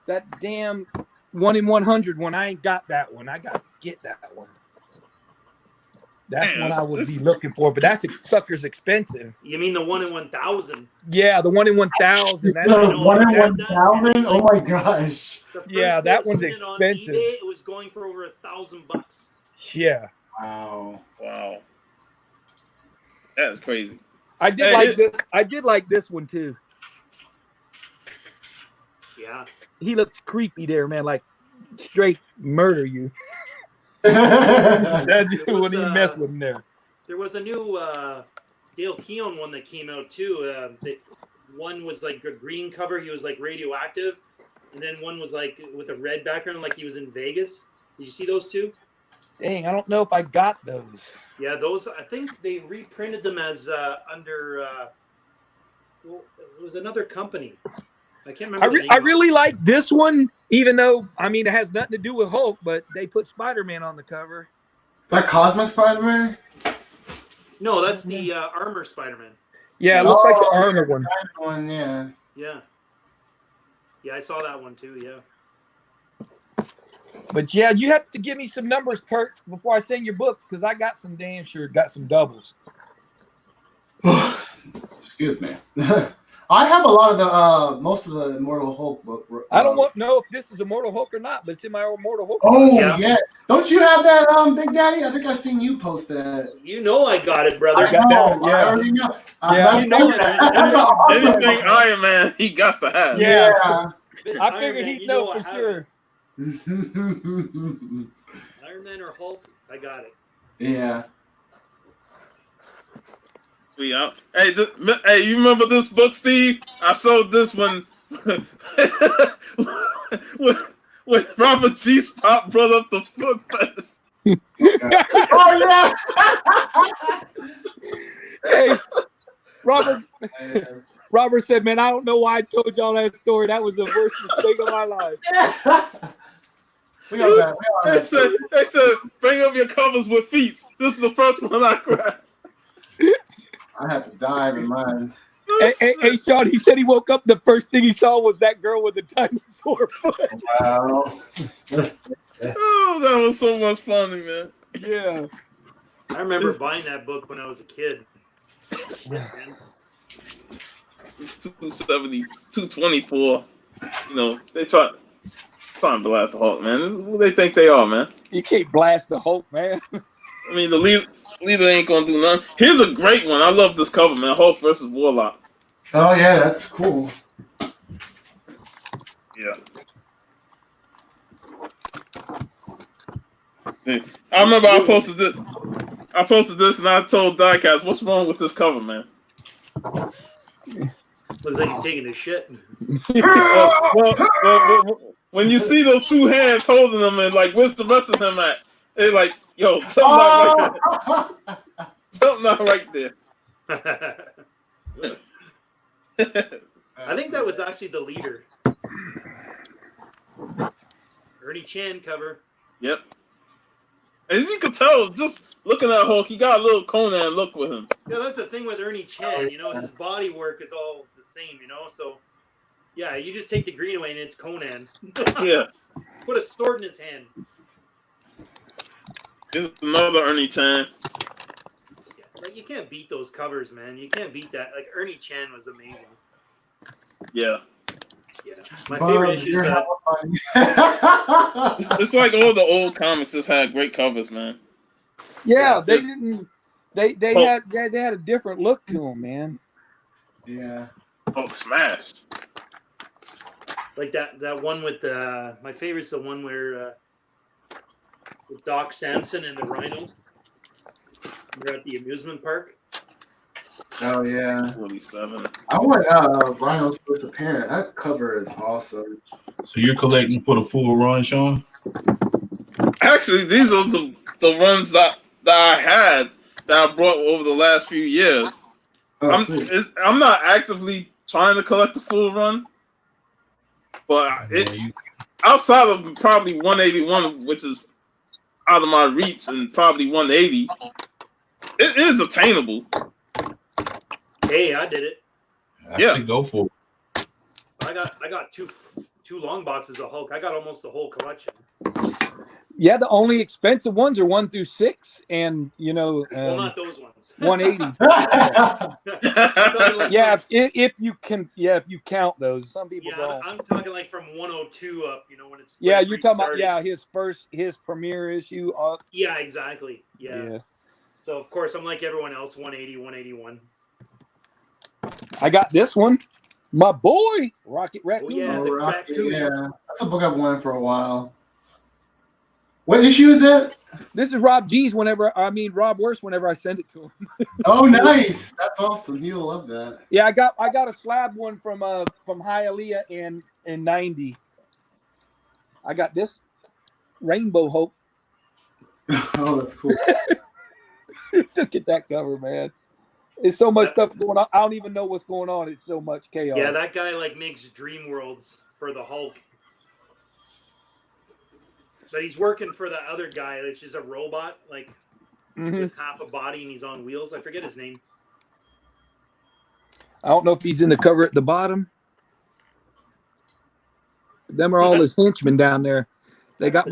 that damn 1 in 100 one. I ain't got that one. I got to get that one. That's Man, one I would be this- looking for, but that sucker's expensive. You mean the 1 in 1,000? Yeah, the 1 in 1,000. That's The know, 1 in I had 1,000? Oh my gosh. The first Yeah, day that I one's seen it on expensive. eBay, it was going for over $1,000. yeah. Wow. Wow. That's crazy. I did Hey, like this. I did like this one too. Yeah. He looks creepy there, man. Like straight murder you. yeah. That just It was, wouldn't even mess with him there. There was a new Dale Keown one that came out too. One was like a green cover. He was like radioactive. And then one was like with a red background, like he was in Vegas. Did you see those two? Dang, I don't know if I got those. Yeah, those. I think they reprinted them as under. Well, it was another company. I can't remember. the name I of it. really like this one, even though I mean it has nothing to do with Hulk, but they put Spider-Man on the cover. Is that Cosmic Spider-Man? No, that's the Armor Spider-Man. Yeah, it looks like the Oh, armor one. One, yeah. Yeah. Yeah, I saw that one too. Yeah. But yeah, you have to give me some numbers, Kurt, before I send your books, because I got some damn sure got some doubles. Excuse me. I have a lot of the most of the Immortal Hulk book. I don't know if this is Immortal Hulk or not, but it's in my Immortal Hulk. Oh Yeah. yeah. Don't you have that, Big Daddy? I think I seen you post that. You know I got it, brother. I got that, I yeah. already know. Yeah. You know it. That's awesome. Anything Iron Man, he got to have. Yeah. This I Iron figured Man, he'd you know I for have sure. it. Iron Man or Hulk, I got it. Yeah. Sweet. Hey, hey, you remember this book, Steve? I showed this one when Robert G. Spot brought up the foot fetish. Oh yeah. Hey, Robert said, "Man, I don't know why I told y'all that story. That was the worst mistake of my life." We got that. They said, bring up your covers with feet. This is the first one I grabbed. I have to dive in mine. Hey, Sean, he said he woke up, the first thing he saw was that girl with the dinosaur foot. Wow. Oh, that was so much funny, man. Yeah. I remember buying that book when I was a kid. 270, 224. You know, they try to blast the Hulk, man. Who they think they are, man? You can't blast the Hulk, man. I mean, the leader ain't gonna do nothing. Here's a great one. I love this cover, man. Hulk versus Warlock. Oh yeah, that's cool. Yeah. See, I remember I posted this and I told Diecast, what's wrong with this cover, man? Looks like he's taking a shit. well, when you see those two hands holding them and like, where's the rest of them at? They're like, yo, something not right there. Something not right there. I think that was actually the leader. Ernie Chan cover. Yep. As you can tell, just looking at Hulk, he got a little Conan look with him. Yeah, that's the thing with Ernie Chan. You know, his body work is all the same. You know, so yeah, you just take the green away and it's Conan. Yeah. Put a sword in his hand. This is another Ernie Chan. Yeah, like you can't beat those covers, man. You can't beat that. Like Ernie Chan was amazing. Yeah. Yeah. My favorite issue is it's like all the old comics just had great covers, man. Yeah, they didn't. They had a different look to them, man. Yeah. Hulk smash. like that one with my favorite's the one where with Doc Samson and the Rhino. We're at the amusement park. Oh yeah. 47. I want Rhino's first appearance. That cover is awesome. So you're collecting for the full run, Sean? Actually, these are the runs that I had that I brought over the last few years. Oh, I'm not actively trying to collect the full run, but outside of probably 181, which is out of my reach, and probably 180, it is attainable. Hey, I did it. I say go for it. I got two long boxes of Hulk. I got almost the whole collection. Yeah, the only expensive ones are 1 through 6, and well, not those ones. 180. Yeah, if you count those. Some people don't. I'm talking like from 102 up. When it's yeah, you're talking about his premiere issue up. Yeah, exactly. Yeah. So of course I'm like everyone else, 180, 181. I got this one. My boy, Rocket Raccoon. Yeah, that's a book I've wanted for a while. What issue is that? This is Rob Worst whenever I send it to him. Oh, nice. That's awesome. He'll love that. Yeah, I got a slab one from Hialeah in 90. I got this Rainbow Hope. Oh, that's cool. Look at that cover, man. There's so much stuff going on. I don't even know what's going on. It's so much chaos. Yeah, that guy makes dream worlds for the Hulk. But he's working for the other guy, which is a robot, with half a body and he's on wheels. I forget his name. I don't know if he's in the cover at the bottom. Them are all his henchmen down there. They got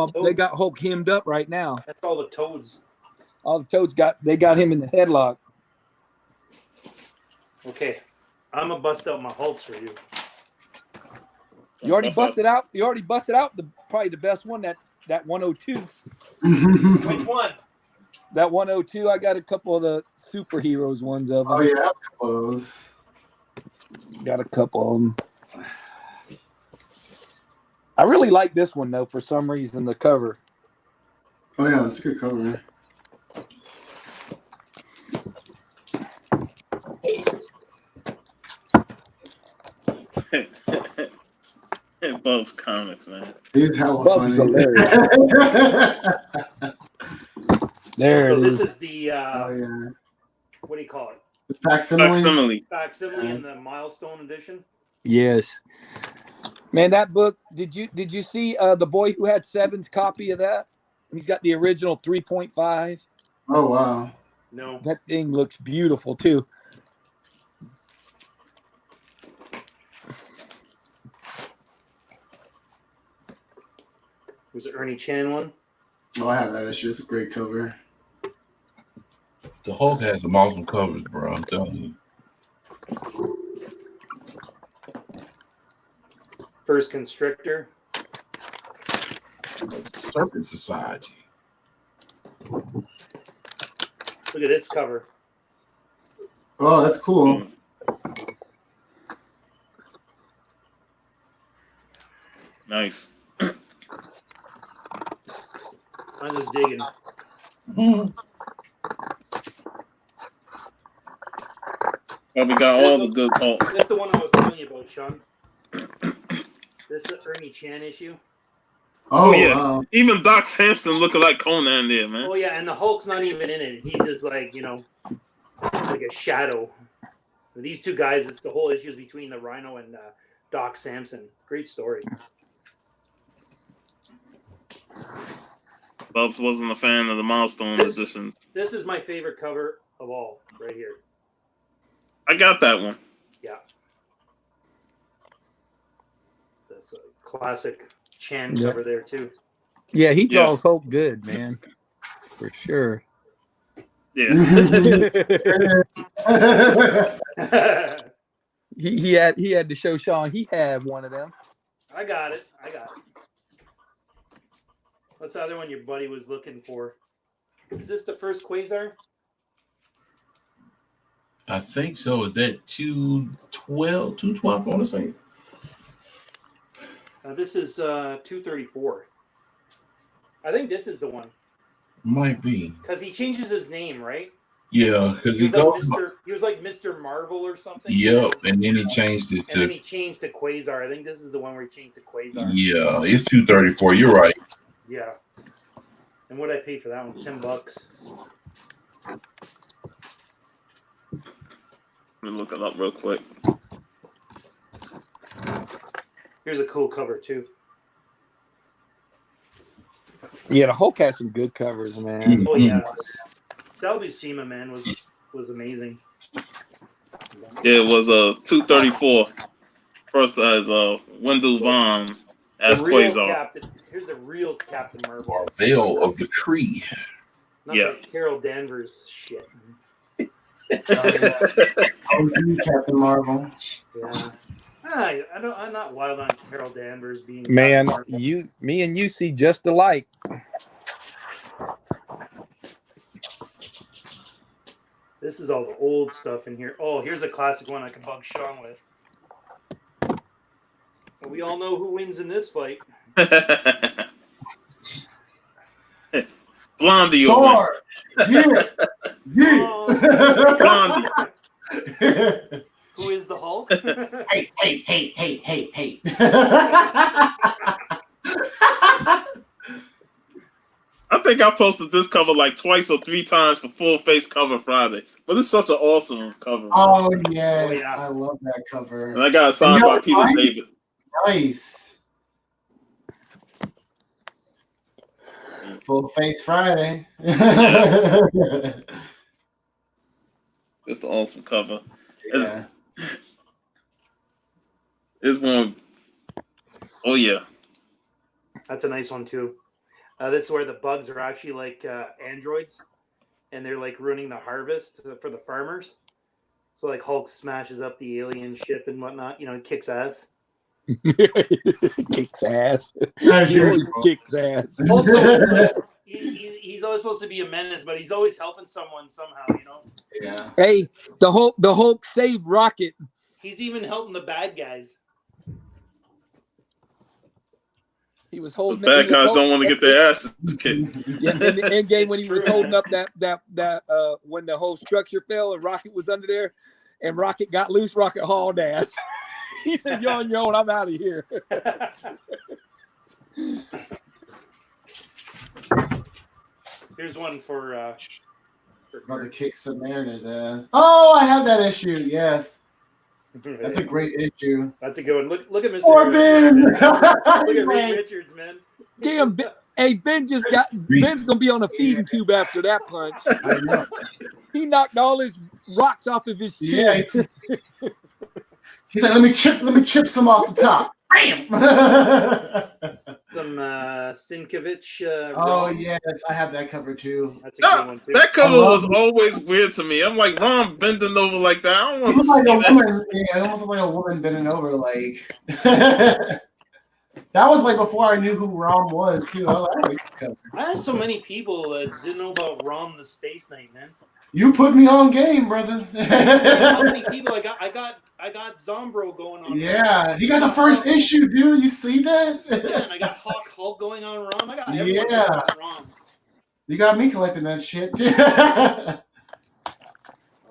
Hulk hemmed up right now. That's all the Toads. All the Toads got him in the headlock. Okay, I'm gonna bust out my Hulks for you. You already busted out. Probably the best one, that 102. Which one? That 102. I got a couple of the superheroes ones of them. Oh yeah, close. Got a couple of them. I really like this one though. For some reason, the cover. Oh yeah, it's a good cover. Bub's comics, man. He's hella Bub's funny. There it is. This is the what do you call it? The facsimile. Facsimile in the Milestone edition. Yes. Man, that book. Did you see the boy who had Seven's copy of that? He's got the original 3.5. Oh wow. No. That thing looks beautiful too. There's an Ernie Chan one. Oh, I have that issue. It's a great cover. The Hulk has some awesome covers, bro. I'm telling you. First Constrictor. Serpent Society. Look at this cover. Oh, that's cool. Nice. I'm just digging. Well, we got all the good Hulks. That's the one I was telling you about, Sean. This is Ernie Chan issue. Oh, yeah. Even Doc Samson looking like Conan there, man. Oh yeah, and the Hulk's not even in it. He's just like, you know, like a shadow. These two guys, it's the whole issues between the Rhino and Doc Samson. Great story. Bubs wasn't a fan of the milestone editions. This is my favorite cover of all, right here. I got that one. Yeah. That's a classic Chan cover there, too. Yeah, he draws Hulk good, man. For sure. Yeah. he had to show Sean he had one of them. I got it. What's the other one your buddy was looking for? Is this the first Quasar? I think so. Is that 212, I want to say? This is 234. I think this is the one. Might be. Because he changes his name, right? Yeah, because he was like Mr. Marvel or something. Yep, and then he changed it And then he changed to Quasar. I think this is the one where he changed to Quasar. Yeah, it's 234. You're right. Yeah. And what did I pay for that one? $10. Let me look it up real quick. Here's a cool cover too. Yeah, the Hulk has some good covers, man. Oh yeah, Sal Buscema, man, was amazing. Yeah, it was 234. First as Wendell Vaughn as Quasar. Here's the real Captain Marvel. Veil of the Tree. Not like Carol Danvers shit. Captain Marvel. Yeah. I'm not wild on Carol Danvers being. Man, me and you see just alike. This is all the old stuff in here. Oh, here's a classic one I can bug Sean with. Well, we all know who wins in this fight. Blondie. Thor. Yeah. Blondie. Who is the Hulk? Hey. I think I posted this cover like twice or three times for Full Face Cover Friday, but it's such an awesome cover. Oh yeah, I love that cover. And I got it signed by Peter David. Nice. Full Face Friday. Just an awesome cover. Yeah. It's one. Oh yeah. That's a nice one too. This is where the bugs are actually like androids, and they're like ruining the harvest for the farmers. So like Hulk smashes up the alien ship and whatnot. You know, kicks ass. Kicks ass. He always kicks ass. He's always supposed to be a menace, but he's always helping someone somehow. You know. Yeah. Hey, the Hulk saved Rocket. He's even helping the bad guys. He was Those holding. bad guys don't want to get their asses kicked. Yeah, in the end game when he was holding up that when the whole structure fell and Rocket was under there, and Rocket got loose, Rocket hauled ass. He said, "You're on your own. I'm out of here." Here's one for About to kick Submariner's ass. Oh, I have that issue. Yes. That's a great issue. That's a good one. Look at Mr. Corbin. Look at Reed Richards, man. Damn, hey, Ben's gonna be on a feeding tube after that punch. I know. He knocked all his rocks off of his chin. Yeah. He's like, let me chip some off the top. Bam. Some Sinkovich. Oh Rom. yes, I have that cover too. That's a good one too. That cover I love was always weird to me. I'm like, Ron bending over like that. I don't want He to looked see like a that. woman. Yeah, it almost looked like a woman bending over. Like that was like before I knew who Rom was too. I was like, I like this cover. I had so many people that didn't know about Rom the Space Knight, man. You put me on game, brother. How many people I got Zombro going on. Yeah, he got the first issue, dude. You see that? Yeah, and I got Hulk going on Rom. I got everyone Yeah. going on Rom. You got me collecting that shit.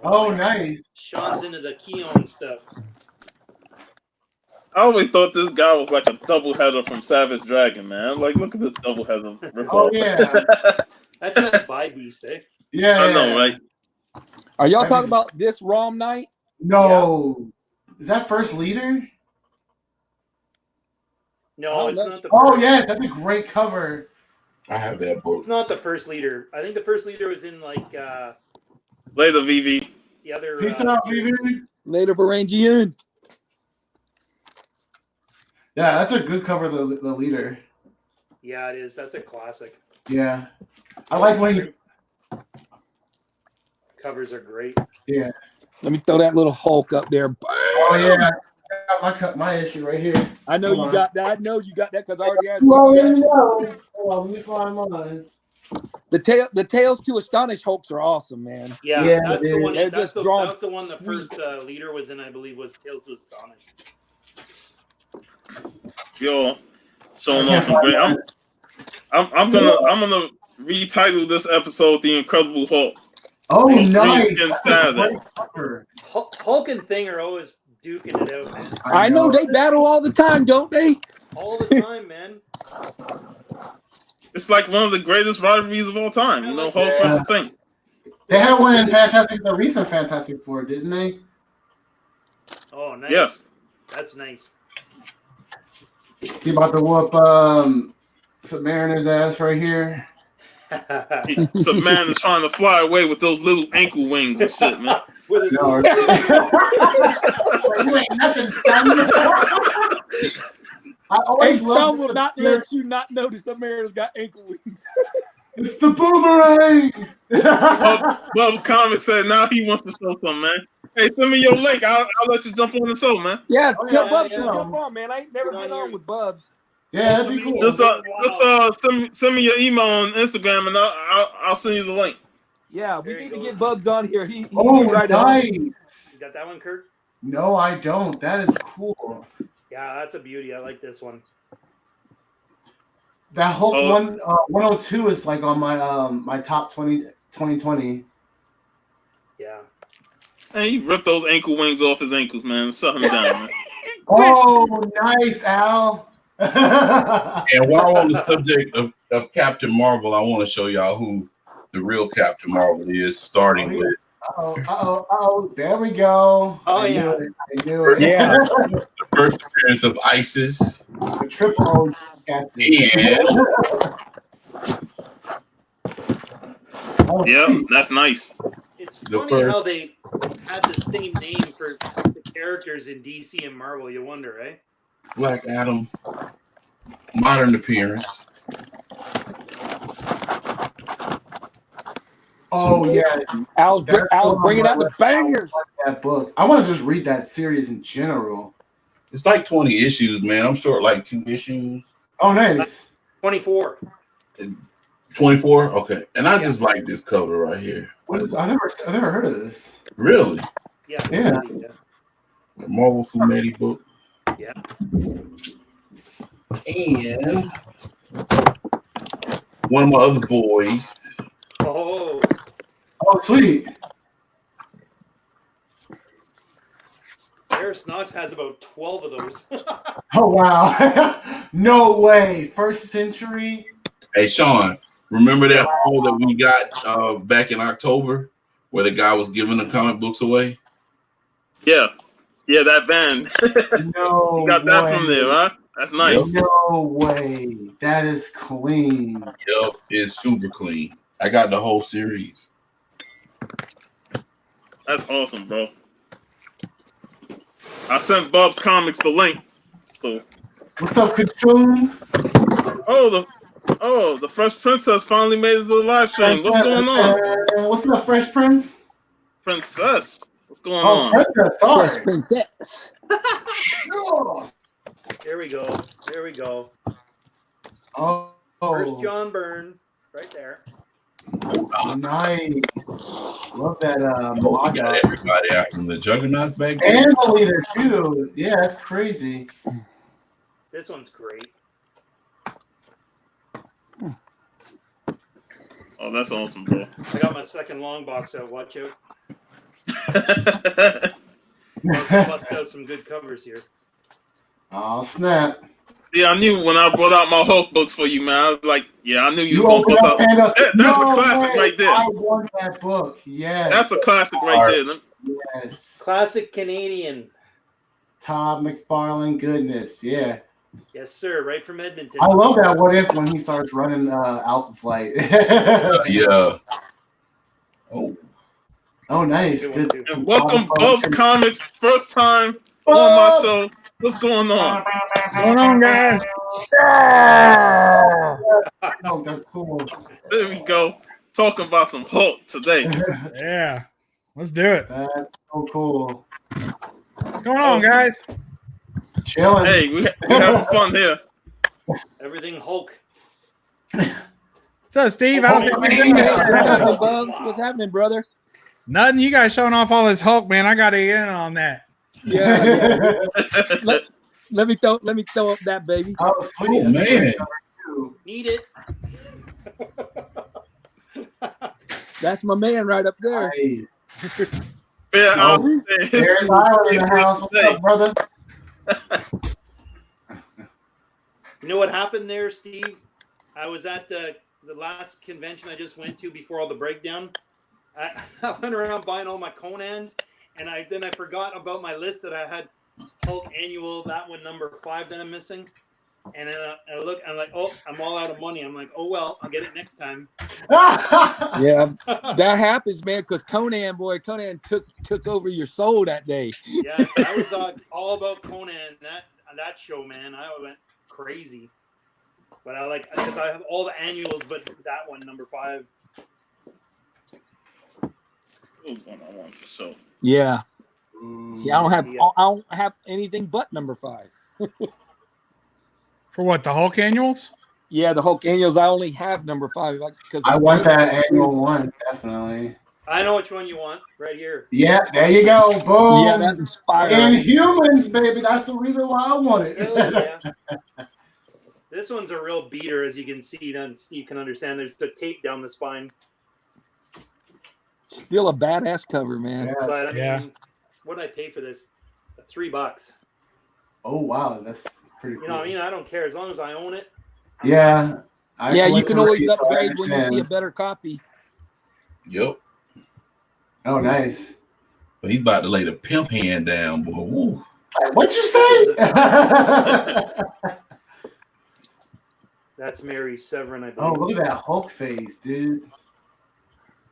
Oh, nice. Sean's into the Keon stuff. I always thought this guy was like a double header from Savage Dragon, man. Like, look at this double header. Oh yeah, That's not by Beast, eh? yeah. I know, right? Are y'all I talking just- about this ROM night? No, is that first leader? No, it's not the. Oh first. yeah, that's a great cover. I have that book. It's not the first leader. I think the first leader was in like Later, VV. the other. Peace out, series. baby. Later, Varangian. Yeah, that's a good cover. The leader. Yeah, it is. That's a classic. Yeah, I like when you. Covers are great. Yeah. Let me throw that little Hulk up there. Oh yeah, I got my issue right here. I know Hold you on. got that. I know you got that because I already had You already know. Hold on, let me find mine. the Tales to Astonish Hulks are awesome, man. Yeah, Yeah, that's the dude. one. They're That's just the, drawn that's the one the sweet. first leader was in, I believe, was Tales to Astonish. Yo, showing off some great. I'm gonna retitle this episode "The Incredible Hulk." Oh, nice. Greenskin Saturday. Great cover. Hulk and Thing are always duking it out, man. I know they battle all the time, don't they? All the time, man. It's like one of the greatest rivalries of all time. You know, Hulk versus Thing. They had one in the recent Fantastic Four, didn't they? Oh, nice. Yeah. That's nice. He about to whoop Submariner's ass right here. Some man is trying to fly away with those little ankle wings and shit, man. With his No. You ain't nothing, son. I Hey, always Sean love will not let you not notice that Mary's got ankle wings. It's the boomerang. Bub's comment said now he wants to show something, man. Hey, send me your link. I'll let you jump on the show, man. Yeah, Oh, tell yeah, Bubs yeah. to jump on, man. I ain't never Get been on on here. with Bubs. Yeah, that'd be cool. Just send me your email on Instagram and I'll send you the link. Yeah, we There you need to go. get Bubs on here. He Oh, right nice. You got that one, Kurt? No, I don't. That is cool. Yeah, that's a beauty. I like this one. That Hulk Oh. 102 is like on my my top 2020. Yeah. Hey, he ripped those ankle wings off his ankles, man. Shut him down, man. Oh, nice, Al. And while on the subject of Captain Marvel, I want to show y'all who the real Captain Marvel is, starting with Oh, there we go. Oh, I knew yeah. it. I knew it. Yeah. the first appearance of Isis. The triple O captain. And Oh, Yeah, sweet. that's nice. It's The funny first- how they had the same name for the characters in DC and Marvel. You wonder, eh? Black Adam, modern appearance. Oh, yes. Al's That's bringing out the bangers. That book. I want to just read that series in general. It's like 20 issues, man. I'm short like 2 issues. Oh, nice. 24. 24? Okay. And I just like this cover right here. I never heard of this. Really? Yeah. Yeah. The Marvel Fumetti book. Yeah. And one of my other boys. Oh, Oh, sweet. Harris Knox has about 12 of those. Oh, wow. No way. First century. Hey, Sean, remember that haul that we got back in October where the guy was giving the comic books away? Yeah. Yeah, that band. No You got that way. from there, huh? That's nice. No way. That is clean. Yep, it's super clean. I got the whole series. That's awesome, bro. I sent Bub's Comics the link. So What's up, Katoon? the Fresh Princess finally made it to the live stream. What's going on? What's up, Fresh Prince? Princess, what's going Oh, on? Princess, sorry. Fresh Princess. Sure. There we go. There we go. Oh, First John Byrne, right there. nice. Love that We mod. got everybody out from the Juggernauts back there. And the leader too. Yeah, that's crazy. This one's great. Oh, that's awesome, bro. I got my second long box out. Watch out. I'll bust out some good covers here. Oh snap! Yeah, I knew when I brought out my Hulk books for you, man. I was like, yeah, I knew you was gonna opened bust up out. Panda. That's No a classic way. right there. I won that book. Yes. That's a classic right there. Yes. Classic Canadian. Todd McFarlane goodness. Yeah. Yes, sir. Right from Edmonton. I love that what if when he starts running Alpha Flight. Yeah. Oh. Oh, nice. Good one, Good. And welcome, Bubs Comics, first time on my show. What's going on? What's going on, guys? Oh, that's cool. There we go. Talking about some Hulk today. Yeah, let's do it. That's so cool. What's going on, guys? Chilling. Hey, we having fun here. Everything Hulk. So, Steve, I don't think What's you're happening, Bubs? What's happening, brother? nothing. You guys showing off all this Hulk, man. I got to get in on that. Yeah. Let me throw up that baby. Oh, sweet. Oh, man. Need it. That's my man right up there. Nice. Yeah, Oh, There's Island in the house. What's up, brother? You know what happened there, Steve? I was at the last convention I just went to before all the breakdown. I went around buying all my Conans, and I forgot about my list that I had Hulk Annual, that one number 5 that I'm missing. And then I look, I'm like, oh, I'm all out of money. I'm like, oh well, I'll get it next time. Yeah, that happens, man. Because Conan took over your soul that day. Yeah, I was all about Conan that show, man. I went crazy. But I like because I have all the annuals, but that one number 5. So Yeah. See, I don't have anything but number 5. For what, the Hulk annuals? Yeah, the Hulk annuals. I only have number 5 because I want that annual one, definitely. I know which one you want, right here. Yeah, there you go. Boom. Yeah, that inspired. Inhumans, baby. That's the reason why I want it. Hell yeah. This one's a real beater, as you can see. Steve can understand. There's the tape down the spine. Still a badass cover, man. Yes. But I mean, Yeah. what did I pay for this? $3. Oh wow, that's pretty cool. You know what I mean? I don't care as long as I own it. Yeah. Yeah, you collect can to always read, so I upgrade when you see a understand. better copy. Yep. Oh, nice. But he's about to lay the pimp hand down, boy. Woo. What'd you say? That's Mary Severin, I Oh, believe. look at that Hulk face, dude.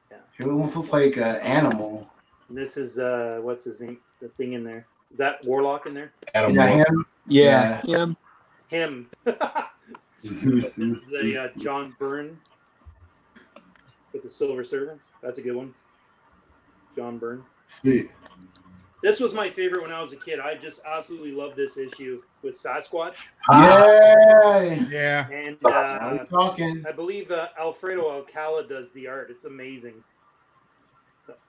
Yeah. He almost looks like an animal. And this is what's his name? The thing in there. Is that Warlock in there? Adam Is that Warlock. him? Yeah, him. Him. This is the John Byrne with the Silver Servant. That's a good one. John Byrne. Sweet. This was my favorite when I was a kid. I just absolutely love this issue with Sasquatch. Yeah. Yeah. And That's what I'm talking. I believe Alfredo Alcala does the art. It's amazing.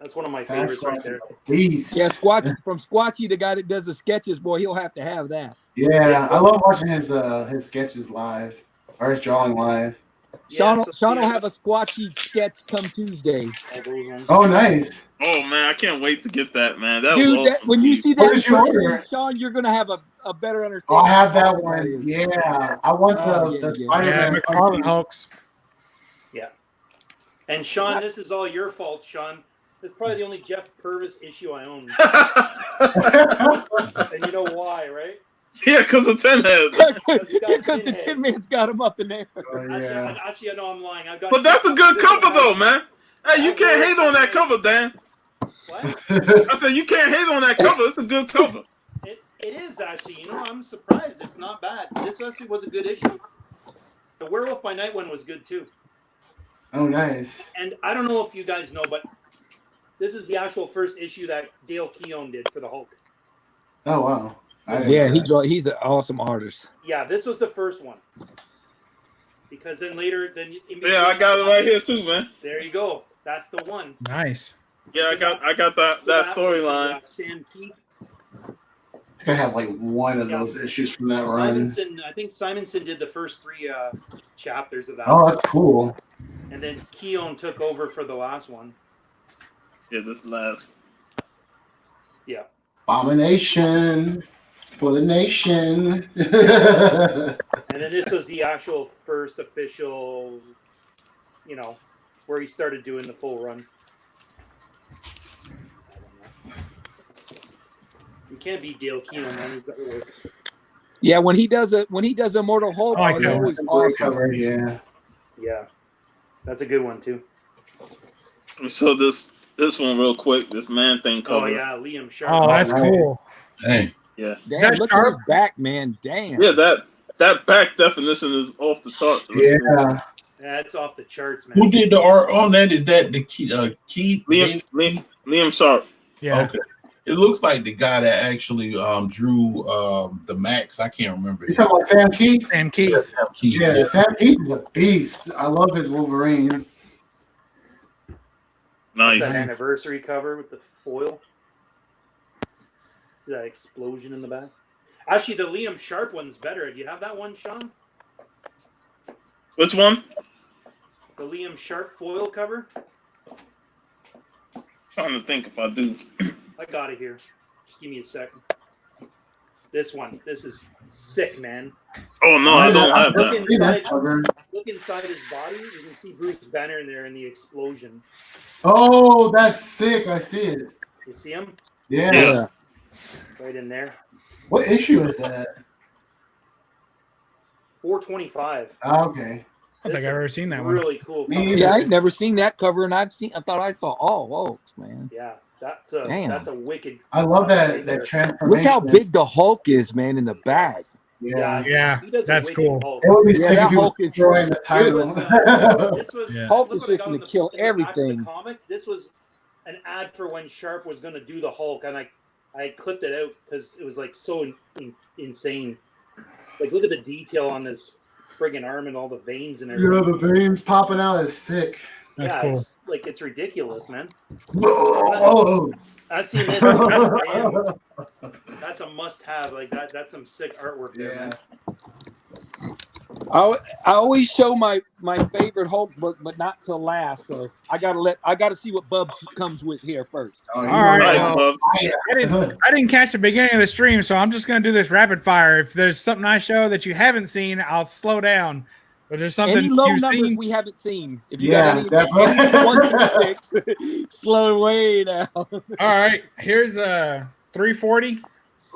That's one of my favorites right there. Beast. Yeah, from Squatchy, the guy that does the sketches, boy, he'll have to have that. Yeah, I love watching his sketches live or his drawing live. Sean, Yeah, so Sean will Steve- have a Squatchy sketch come Tuesday. all those ones. Oh, nice. oh man, I can't wait to get that, man. That Dude, was awesome. when you see What that in did you person, order? Sean, you're going to have a better understanding. I'll have of that how awesome one. is. Yeah, I want Oh, the yeah. Yeah, Spider-Man. McFarlane Hulks. And Sean, this is all your fault, Sean. This is probably the only Jeff Purvis issue I own. And you know why, right? yeah, because of Tin Head. Because the Tin Man's got him up in there. Oh, yeah. Actually, I know I'm lying. I've got. But that's a good cover though, man. Hey, you can't hate on that cover, Dan. What? I said you can't hate on that cover. It's a good cover. It is actually. You know, I'm surprised. It's not bad. This actually was a good issue. The Werewolf by Night one was good too. Oh, nice. And I don't know if you guys know, but this is the actual first issue that Dale Keown did for the Hulk. Oh, wow. Yeah, he's an awesome artist. Yeah, this was the first one. Because then later, Yeah, I got it right here too, man. There you go. That's the one. Nice. Yeah, I got that storyline. Sam Keith. I think I have like one of those issues from that run. Simonson, I think Simonson did the first 3 chapters of that. Oh, that's cool. And then Keown took over for the last one. Yeah, this last. Yeah. Abomination for the nation. And then this was the actual first official, where he started doing the full run. You can't beat Dale Keown, man. He's got work. Yeah, when he does Immortal Hulk, I like it's that. always awesome. Cover, yeah. Yeah, that's a good one too. So this one real quick. This Man Thing cover. Oh yeah, Liam Sharp. Oh, that's cool. Hey, Yeah. Damn, look at his back, man. Damn. Yeah, that back definition is off the charts. Yeah. That's off the charts, man. who did the art on that? Is that the Keith? Liam Sharp. Yeah. Okay. It looks like the guy that actually drew the Max. I can't remember. You talking about Sam Keith? Sam Keith. Yeah, Sam Keith. Yeah, Sam Keith is a beast. I love his Wolverine. Nice. That's that anniversary cover with the foil. See that explosion in the back? Actually, the Liam Sharp one's better. Do you have that one, Sean? Which one? The Liam Sharp foil cover? Trying to think if I do. I got it here. Just give me a second. This one. This is sick, man. Oh no, I don't have Look that. inside his body. You can see Bruce Banner in there in the explosion. Oh, that's sick. I see it. You see him? Yeah. Right in there. What issue is that? 425. Okay. I don't think I've ever seen that one. Really cool. Cover. Yeah, I ain't never seen that cover, and I thought I saw all Hulks, man. Yeah, that's Damn. a wicked. I love that there. transformation. Look how big the Hulk is, man, in the back. Yeah. Yeah, He does a that's wicked cool. Hulk. It would be Yeah, sick that if you were Hulk is- destroying the title. This was Yeah. Hulk look is what I got fixing on to kill the back of the everything. comic. This was an ad for when Sharp was going to do the Hulk, and I clipped it out because it was like so insane. Like, look at the detail on this friggin' arm and all the veins and everything. Yeah, the veins popping out is sick. That's yeah, cool. it's ridiculous, man. Oh. I've seen this. Damn, that's a must-have. Like that's some sick artwork there, man. I always show my favorite Hulk book, but not till last. So I gotta see what Bubs comes with here first. Oh, All right. Right, well, Bubs. I didn't catch the beginning of the stream, so I'm just going to do this rapid fire. If there's something I show that you haven't seen, I'll slow down. But there's something Any low you've numbers seen. we haven't seen. If you Yeah, got definitely. any 1 through 6, slow way down. All right, here's 340.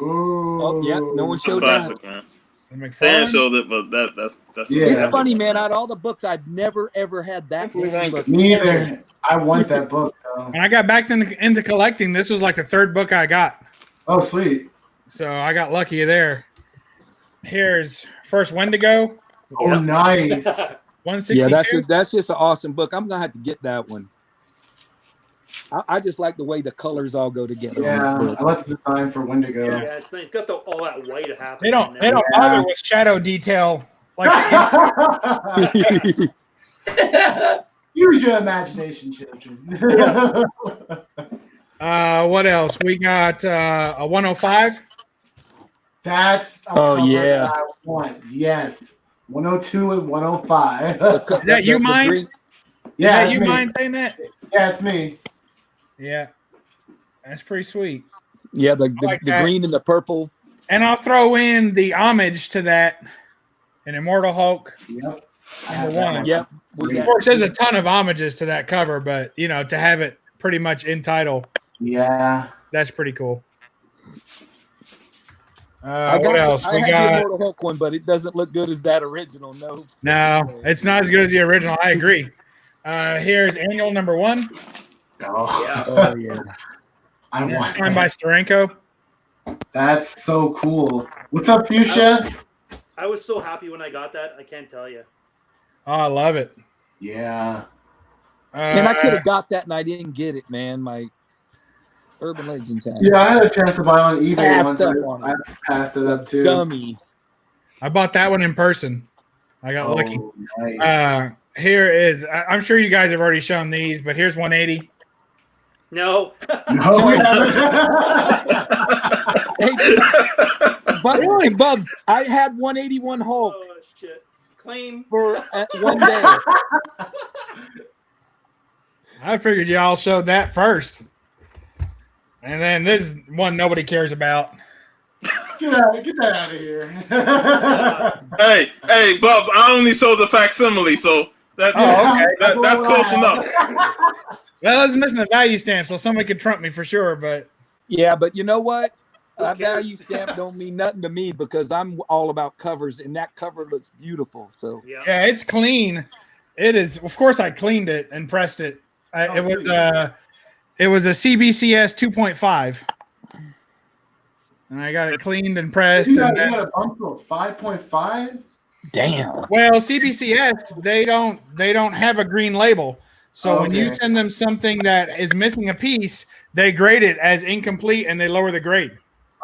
Ooh. Oh yeah, no one It's showed that. classic, man. Dan McFarlane. showed it, but that's Yeah. It's funny, man. Out of all the books, I'd never ever had that book. Me either. I want that book, though. When I got back into collecting, this was like the third book I got. Oh, sweet. So I got lucky there. Here's first Wendigo, Oh, nice. 162. Yeah, that's just an awesome book. I'm gonna have to get that one. I just like the way the colors all go together. Yeah, on the book. I like the design for Wendigo. Yeah, it's nice. It's got all that white happening. They don't in there. bother with shadow detail like Use your imagination, children. what else? We got a 105. That's a Oh, cover yeah. that I want. Yes. 102 and 105. Is that you, mine? green- Yeah, Is that it's you me. mind saying that? Yeah, it's me. Yeah. That's pretty sweet. Yeah, the like that. green and the purple. And I'll throw in the homage to that in Immortal Hulk. Yep. Number one. Yep. Of course, there's a ton of homages to that cover, but to have it pretty much in title, Yeah. that's pretty cool. I What else? I We had the got Immortal Hulk one, but it doesn't look good as that original. no, it's not as good as the original. I agree. Here's annual number 1. Oh, Oh yeah. I want Signed by that. Steranko. That's so cool. What's up, Fuchsia? I was so happy when I got that. I can't tell you. Oh, I love it. Yeah. And I could have got that and I didn't get it, man. My Urban Legends had it. Yeah, I had a chance to buy on eBay Passed once. up and on I it. passed it up too. Dummy. I bought that one in person. I got lucky. Nice. Here is. I'm sure you guys have already shown these, but here's 180. No. No, we Hey, Bubs, I had 181 Hulk Oh shit. Claim. for one day. I figured y'all showed that first. And then this one nobody cares about. Get that out of here. Hey, Bubs, I only sold the facsimile, so that's close enough. Well, I was missing the value stamp, so somebody could trump me for sure. But Yeah, but you know what? Who That cares? value stamp don't mean nothing to me because I'm all about covers, and that cover looks beautiful. So Yeah. yeah, it's clean. It is. Of course, I cleaned it and pressed it. It was a CBCS 2.5, and I got it cleaned and pressed. You got and then- a bump to a 5.5? damn. well, CBCS they don't have a green label, so when you Okay. send them something that is missing a piece, they grade it as incomplete and they lower the grade.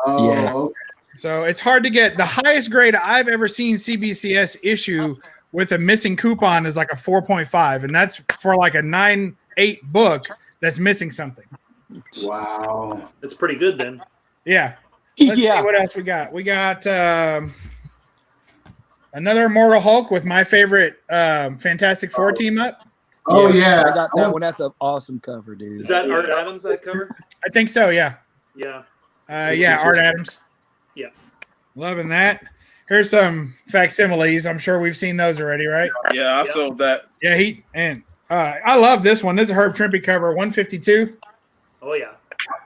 Oh, Yeah. okay. So it's hard to get the highest grade I've ever seen CBCS issue with a missing coupon is like a 4.5, and that's for like a 9.8 book that's missing something. Wow. That's pretty good then. Yeah. Let's Yeah. see what else we got. We got another Immortal Hulk with my favorite Fantastic Four team up. Oh, yeah. I got that one. That's an awesome cover, dude. Is that Art Adams that cover? I think so. Yeah. Yeah. Yeah. Art Adams. Yeah. Loving that. Here's some facsimiles. I'm sure we've seen those already, right? Yeah, I sold that. Yeah. I love this one. This is a Herb Trimpe cover, 152. Oh yeah.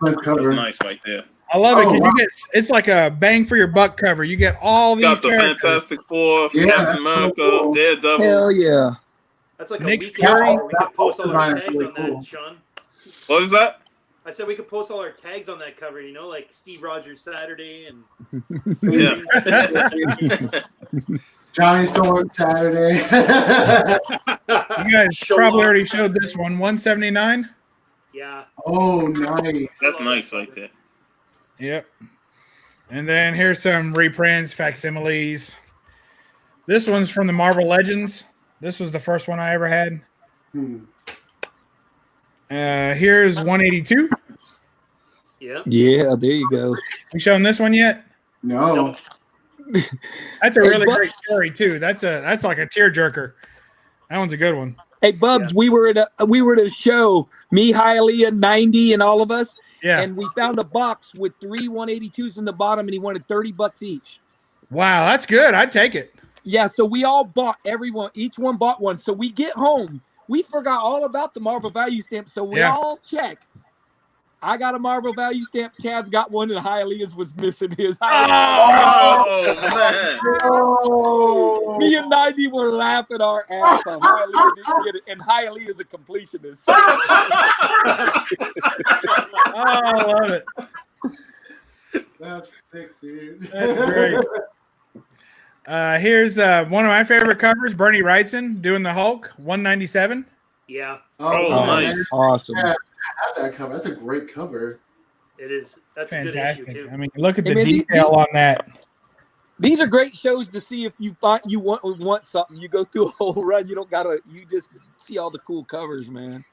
Nice That's cover. nice right there. I love it Oh, because wow. it's like a bang for your buck cover. You get all these Got the characters. Fantastic Four, Yeah, Captain that's America, so cool. Daredevil. Hell yeah. That's like Nick a weekend Fury. where we could post all our That's tags really on that, cool. Sean. What is that? I said we could post all our tags on that cover, you know, like Steve Rogers Saturday and Yeah. Johnny Storm Saturday. You guys Show probably off. already showed this one, 179. yeah. Oh, nice. That's nice right there. Yep. And then here's some reprints, facsimiles. This one's from the Marvel Legends. This was the first one I ever had. Hmm. Here's 182. Yeah. Yeah, there you go. You shown this one yet? No. That's a Hey, really what? great story too. That's like a tearjerker. That one's a good one. Hey, Bubs, Yeah. we were at a show, me, Hialeah, 90, and all of us, Yeah. and we found a box with 3 182s in the bottom, and he wanted $30 each. Wow, that's good. I'd take it. Yeah, so we all bought each one bought one. So we get home, we forgot all about the Marvel value stamp. So we Yeah. all check. I got a Marvel value stamp. Chad's got one, and Hialeah's was missing his. Oh, man. Oh. Me and 90 were laughing our ass off. Hialeah didn't get it, and Hialeah is a completionist. Oh, I love it. That's sick, dude. That's great. Here's one of my favorite covers, Bernie Wrightson doing the Hulk, 197. Yeah. Oh, nice. That's awesome. Yeah, I have that cover. That's a great cover. It is. That's a good Fantastic. issue too. I mean, look at Hey, the man, detail on that. These are great shows to see if you want something. You go through a whole run. You don't gotta. You just see all the cool covers, man.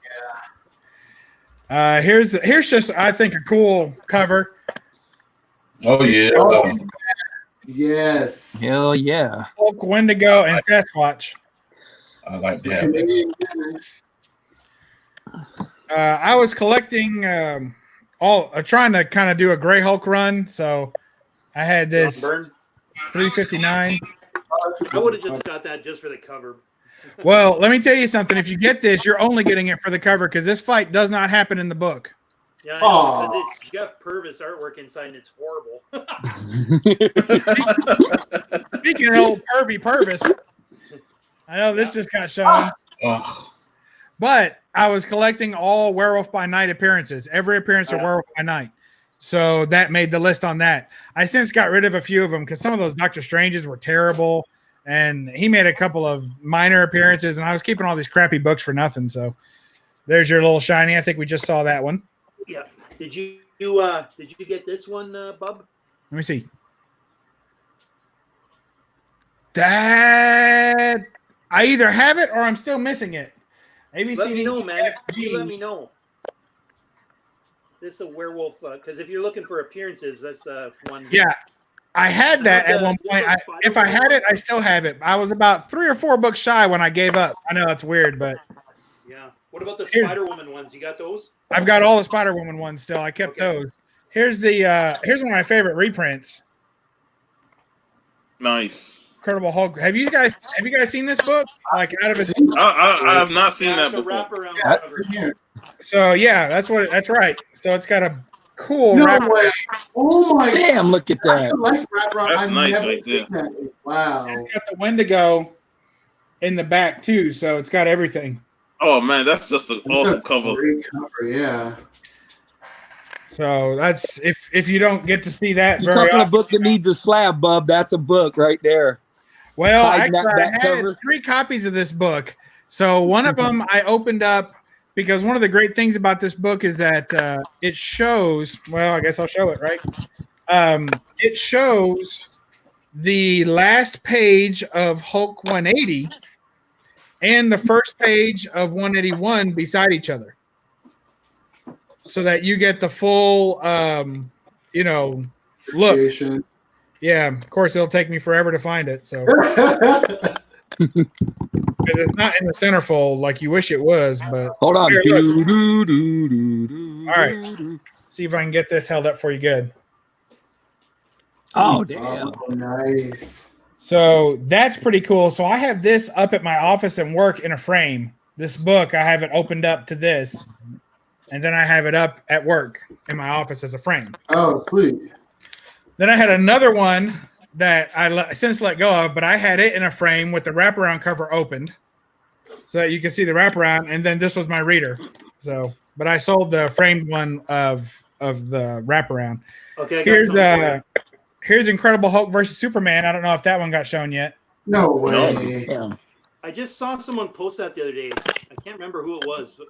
Here's just I think a cool cover. Oh yeah. Oh. Yes. Hell yeah. Hulk, Wendigo, and Sasquatch. I like to have that. I was collecting trying to kind of do a Gray Hulk run, so I had this John Byrne. 359. I would have just got that just for the cover. Well, let me tell you something. If you get this, you're only getting it for the cover because this fight does not happen in the book. Yeah, I know, because it's Jeff Purvis artwork inside, and it's horrible. Speaking of old Pervy Purvis, I know this just got shown, Oh, but I was collecting all Werewolf by Night appearances, every appearance of Werewolf by Night. So that made the list on that. I since got rid of a few of them because some of those Doctor Stranges were terrible. and he made a couple of minor appearances, and I was keeping all these crappy books for nothing. So there's your little shiny. I think we just saw that one. Yeah. Did you get this one, Bub? Let me see. That I either have it or I'm still missing it. ABC. Let me know, man. You let me know. This is a werewolf because if you're looking for appearances, that's one. Yeah, I had that at one point. If I had it, I still have it. I was about 3 or 4 books shy when I gave up. I know that's weird, but yeah. What about the Spider Woman ones? You got those? I've got all the Spider Woman ones still. I kept those. Here's here's one of my favorite reprints. Nice. Incredible Hulk. Have you guys seen this book? Like out of its I have not seen that before. So yeah, that's right. So it's got a cool No wrap. way. Oh my Damn, look at that. I like wraparound. That's I've nice never right seen there. that. Wow. It's got the Wendigo in the back too, so it's got everything. Oh man, that's just an awesome cover. Great cover, yeah. So that's if you don't get to see that You're very talking a often. book that needs a slab, Bub. That's a book right there. Well, Hiding actually, that I had cover. 3 copies of this book. So one of them I opened up because one of the great things about this book is that it shows. Well, I guess I'll show it, right? It shows the last page of Hulk 180 and the first page of 181 beside each other, so that you get the full, look. Creation. Yeah, of course, it'll take me forever to find it. So because it's not in the centerfold like you wish it was. But Hold on. Here, look. All All right. See if I can get this held up for you good. Oh, damn. Oh, nice. So that's pretty cool. So I have this up at my office and work in a frame. This book, I have it opened up to this, and then I have it up at work in my office as a frame. Oh, sweet. Then I had another one that I since let go of, but I had it in a frame with the wraparound cover opened, so that you can see the wraparound. And then this was my reader. So, but I sold the framed one of the wraparound. Okay. Here's Incredible Hulk versus Superman. I don't know if that one got shown yet. No way. Damn. I just saw someone post that the other day. I can't remember who it was, but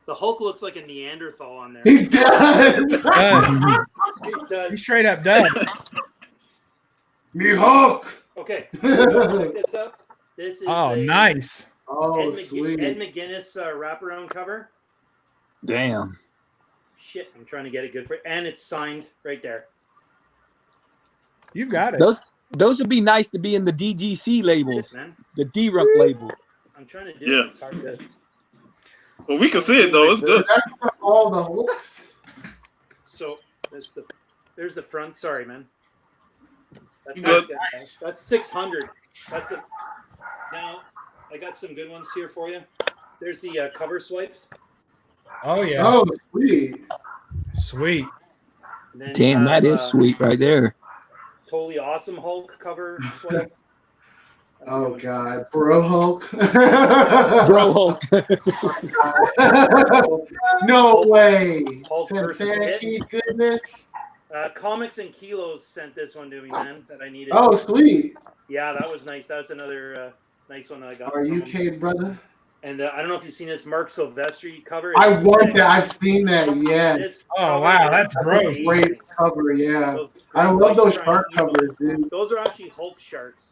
the Hulk looks like a Neanderthal on there. He does. He He does. straight up does. Me Hulk. Okay. Look this up. This is Oh, a nice. Oh, Ed sweet. McGuinness wraparound cover. Damn. Shit, I'm trying to get it good for, and it's signed right there. You've got it. Those would be nice to be in the DGC labels, Shit, man. the D-Rump label. I'm trying to do Yeah. it. It's hard to. Well, we can see it though. It's good. That's for all the hooks. So there's the front. Sorry, man. That's Good. That's 600. That's the. Now I got some good ones here for you. There's the cover swipes. Oh yeah. Oh, sweet. Sweet. And then Damn, you that have, is sweet right there. Totally awesome Hulk cover swipe. Oh God, Bro Hulk. Bro Hulk. No way. Hulk versus Santana, goodness. Comics and Kilos sent this one to me, man, that I needed. Oh, sweet. Yeah, that was nice. That's another nice one that I got. Are you from okay, him. brother? And I don't know if you've seen this Mark Silvestri cover. I It's want sick. that. I've seen that. Yes. This Oh, cover wow, is that's gross. amazing. Great cover. Yeah. Those- I love those trying shark to keep covers, dude. Those are actually Hulk sharks.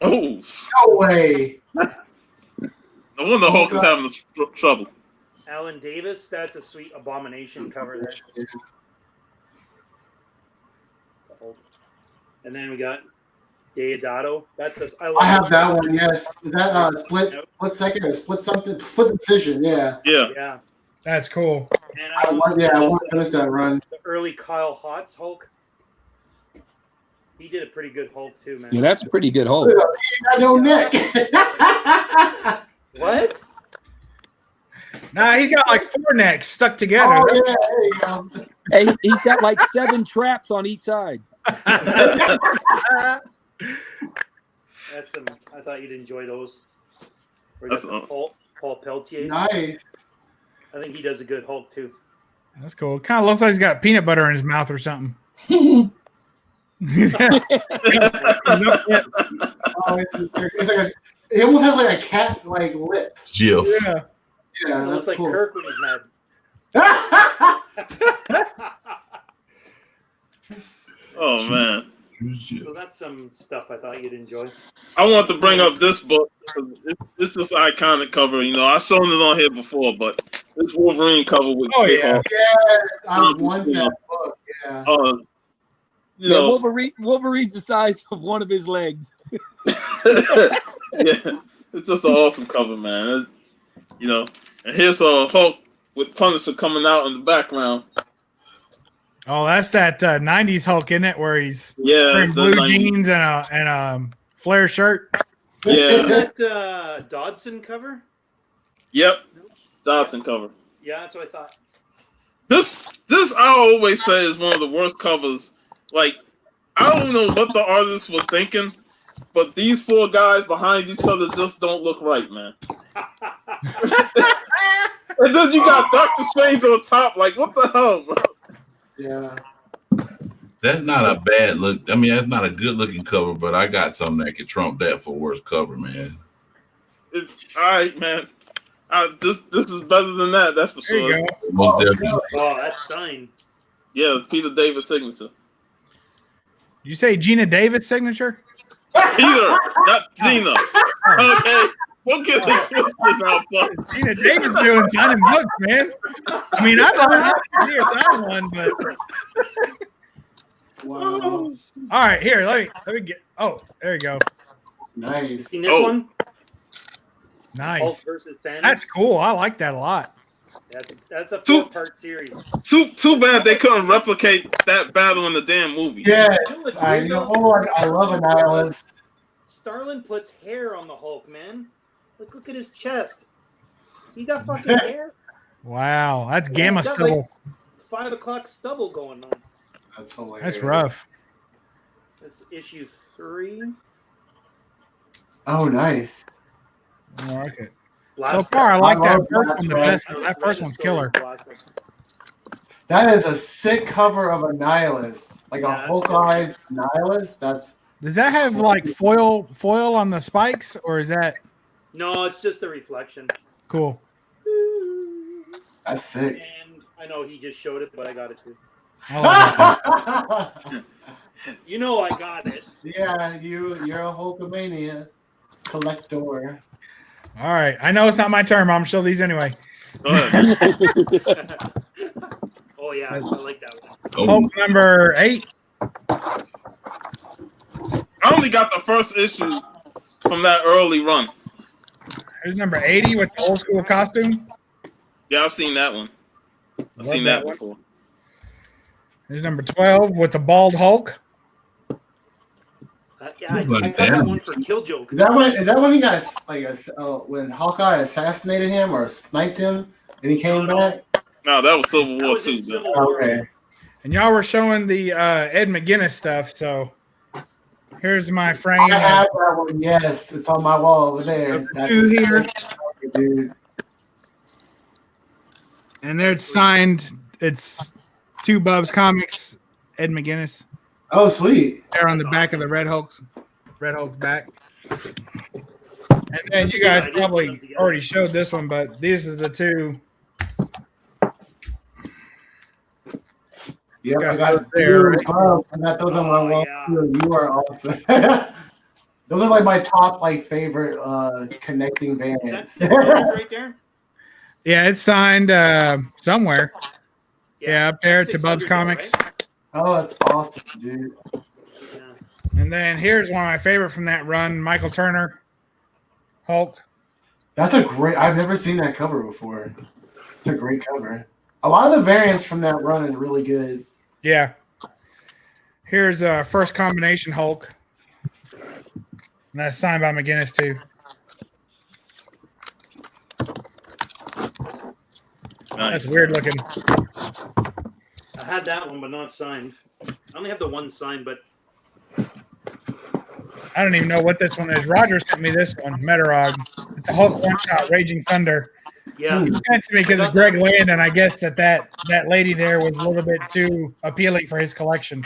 Oh, No way. no wonder Hulk is having trouble. Alan Davis, that's a sweet Abomination cover there. The Hulk. And then we got Deodato. That's a, love I have this that cover. one. Yes. Is that split second? Split something? Split decision. Yeah. Yeah. Yeah. That's cool. And I want to finish that run. the early Kyle Hotz Hulk. He did a pretty good Hulk too, man. Yeah, that's a pretty good Hulk. He got no neck. What? Nah, he got like 4 necks stuck together. Oh, yeah, there you go. Hey, he's got like 7 traps on each side. That's some. I thought you'd enjoy those. We That's got Paul Peltier. Nice. I think he does a good Hulk too. That's cool. Kind of looks like he's got peanut butter in his mouth or something. It almost has like a cat like lip. GIF. Yeah. Yeah, It looks that's like cool. Kirk when he's mad. Oh man, So that's some stuff I thought you'd enjoy. I want to bring up this book. It's just an iconic cover. You know, I've shown it on here before, but this Wolverine cover with Oh, Big yeah. Hawk. Yes, I want that book. Yeah. You Yeah, know, Wolverine's the size of one of his legs. yeah, it's just an awesome cover, man. You know, and here's a Hulk with Punisher coming out in the background. Oh, that's that 90s Hulk, isn't it? Where he's Yeah, wearing it's the blue 90s. jeans and a flare shirt. Yeah, That Dodson cover? yep, Dodson cover. Yeah, that's what I thought. This I always say is one of the worst covers. Like, I don't know what the artist was thinking, but these four guys behind each other just don't look right, man. And then you got Doctor Strange on top. Like, what the hell, bro? Yeah. That's not a bad look. I mean, that's not a good looking cover, but I got something that could trump that for worst cover, man. All right, man. This is better than that. That's for There sure. you go. Most definitely. Oh, that's signed. Yeah, Peter David's signature. You say Gina Davis signature? Peter, not Gina. Okay, don't get it twisted now, bud. Gina Davis doing signing books, man. I mean, I'd love to see her sign one, but Wow. all right, here, let me get. Oh, there you go. Nice. Seen this Oh. one? Hulk Nice. versus Thanos. That's cool. I like that a lot. That's a Two- 4-part series. Too bad they couldn't replicate that battle in the damn movie. Yes, What's I weird know. though- I love a nihilist. Starlin puts hair on the Hulk, man. Look at his chest. He got fucking hair. Wow, that's Yeah, gamma he's got, stubble. 5 o'clock stubble going on. That's hilarious. That's rough. This is issue 3. Oh, nice. I like it. So Last far, I like that love first that one the one. best. That first one's killer. That is a sick cover of a nihilist, like Yeah, a that's Hulk-eyes nihilist. That's Does that have like foil on the spikes, or is that No, it's just a reflection. cool? sick. And I know he just showed it, but I got it too. I like that. You know I got it. Yeah, you're a Hulkamania collector. All right, I know it's not my turn, but I'm show these anyway. Go ahead. Oh yeah, I like that one. Oh, Hulk number 8. I only got the first issue from that early run. Here's number 80 with the old school costume. Yeah, I've seen that one. I've Love seen that that one. before. Here's number 12 with the bald Hulk. Yeah, I Like got that damn. one for Killjoke. Is that when he got when Hawkeye assassinated him or sniped him and he came back? No, that was Civil That War was in 2. Civil though. War. Okay. And y'all were showing the Ed McGuinness stuff, so here's my frame. I have that one. Yes, it's on my wall over there. Number That's 2 a here. sick cover, dude. And there's signed. It's 2 Bubs Comics, Ed McGuinness. Oh, sweet. There on the back of the Red Hulk's back. And then you guys probably already showed this one, but these are the 2. Yep, Got I got those there, two. right? Oh, I got those on my wall yeah. too. You are awesome. Those are like my top favorite connecting Is that variants. right there? Yeah, it's signed somewhere. Yeah, up there to Bubs 600 though, Comics. right? Oh, that's awesome, dude. Yeah. And then here's one of my favorite from that run, Michael Turner, Hulk. That's a great. I've never seen that cover before. It's a great cover. A lot of the variants from that run is really good. Yeah. Here's first combination Hulk. And that's signed by McGuinness too. Nice. That's weird looking. I had that one, but not signed. I only have the one signed, but I don't even know what this one is. Roger sent me this one, Metarog. It's a Hulk one shot, Raging Thunder. yeah. He sent it to me because it's Greg Land, and I guess that lady there was a little bit too appealing for his collection.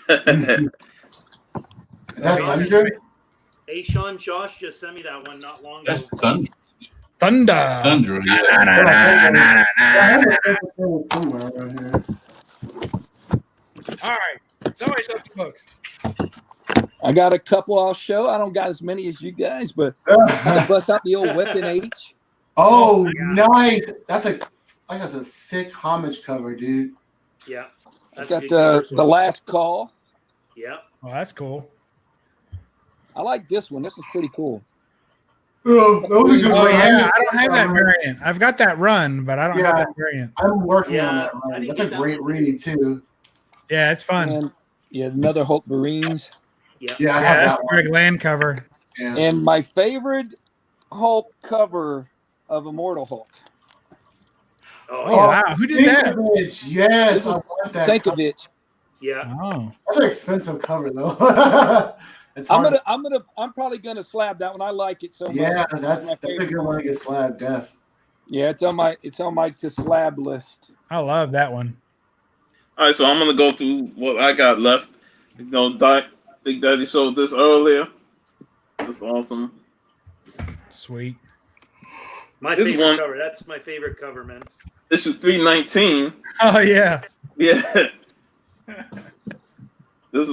Is that Thunder? Hey, Sean, Josh just sent me that one not long ago. That's Thunder. Thunder. Yeah. I have a favorite thing somewhere around here. All right. Somebody show the books. I got a couple I'll show. I don't got as many as you guys, but I can bust out the old Weapon H. Oh, nice. That's a sick homage cover, dude. Yeah. I That's got a good cover. the Last Call. Yeah. Well, that's cool. I like this one. This is pretty cool. Oh, that was a good Oh one. yeah, I don't have that variant. I've got that run, but I don't have that variant. I'm working on Yeah, that. I Right? didn't That's a get that great one. read too. Yeah, it's fun. And yeah, another Hulk Marines. Yeah. Yeah, I Yeah, have that's that the one. Greg Land cover. Yeah. And my favorite Hulk cover of Immortal Hulk. Oh, Oh yeah. wow, who did that? Sinkovich, yes, This I is want that cover. Sankovic. Yeah. Oh, That's an expensive cover though. It's I'm hard. probably gonna slab that one. I like it so much. Yeah, It's that's my a favorite good one one. to get slabbed. Def. Yeah, it's on my to slab list. I love that one. All right, so I'm gonna go through what I got left. You know, Big Daddy showed this earlier. Just awesome. Sweet. My This favorite one- cover. That's my favorite cover, man. Issue 319. Oh yeah. Yeah. This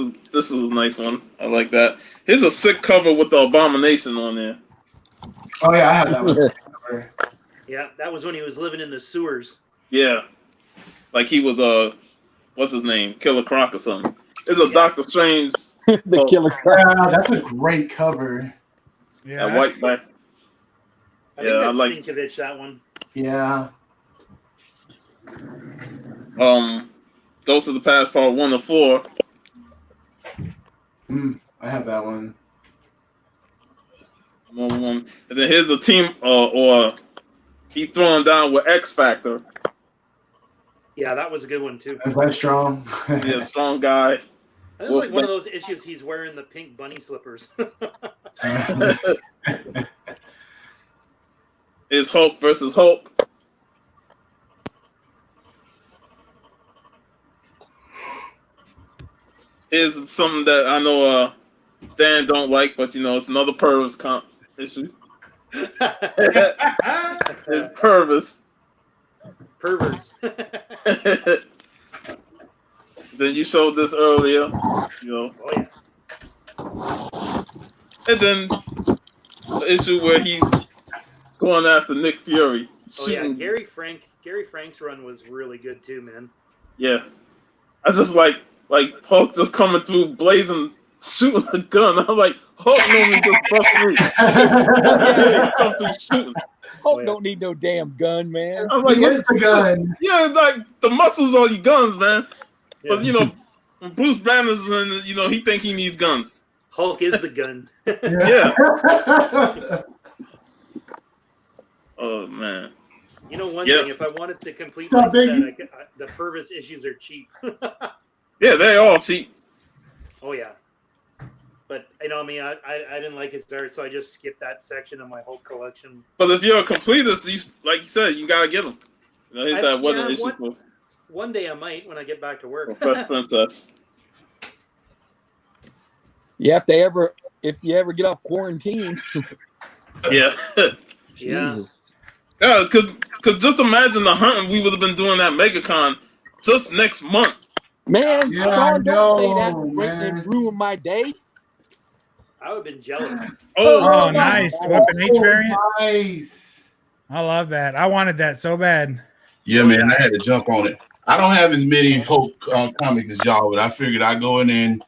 is a nice one. I like that. Here's a sick cover with the Abomination on there. Oh yeah, I have that one. Yeah, that was when he was living in the sewers. Yeah. Like he was what's his name? Killer Croc or something. It's a Doctor Strange. The Killer Croc. Yeah, that's a great cover. Yeah. A white back. I Yeah, think I that's like- Sinkovich, that one. Yeah. Ghost of the Past Part 1 to 4. I have that one. One. And then here's a team or he throwing down with X Factor. Yeah, that was a good one too. Is that strong? Yeah, strong guy. That's like one of those issues he's wearing the pink bunny slippers. It's Hulk versus Hulk. Here's something that I know Dan don't like, but you know it's another Purvis issue. It's Purvis. Perverts. Then you showed this earlier, you know. Oh yeah. And then the issue where he's going after Nick Fury. Oh yeah. Shooting. Gary Frank's run was really good too, man. Yeah. I just like Hulk just coming through blazing, shooting a gun. I'm like, Hulk normally just bust through. He come through shooting. Hulk don't need no damn gun, man. I'm like, He is the gun. yeah, it's like the muscles are your guns, man. Yeah. But you know, when Bruce Banner's when you know he think he needs guns. Hulk is the gun. Yeah. Oh man. You know one Yeah. thing, if I wanted to complete Stop, my set, baby. the Purvis issues are cheap. Yeah, they all cheap. Oh yeah. But you know, I mean, I didn't like his art, so I just skipped that section of my whole collection. But if you're a completist, you like you said, you gotta get them. You know, here's that weather issue for One day I might when I get back to work. Fresh Princess. If you ever get off quarantine. Yeah. Yeah. Jesus. Yeah, cause just imagine the hunting we would have been doing at MegaCon just next month. Man, Yeah, Sean, don't say that I know, and man. ruin my day. I would have been jealous. Oh, Oh, nice. Weapon H variant. Nice. I love that. I wanted that so bad. Yeah, man, I had to jump on it. I don't have as many Hulk comics as y'all, but I figured I'd go in there and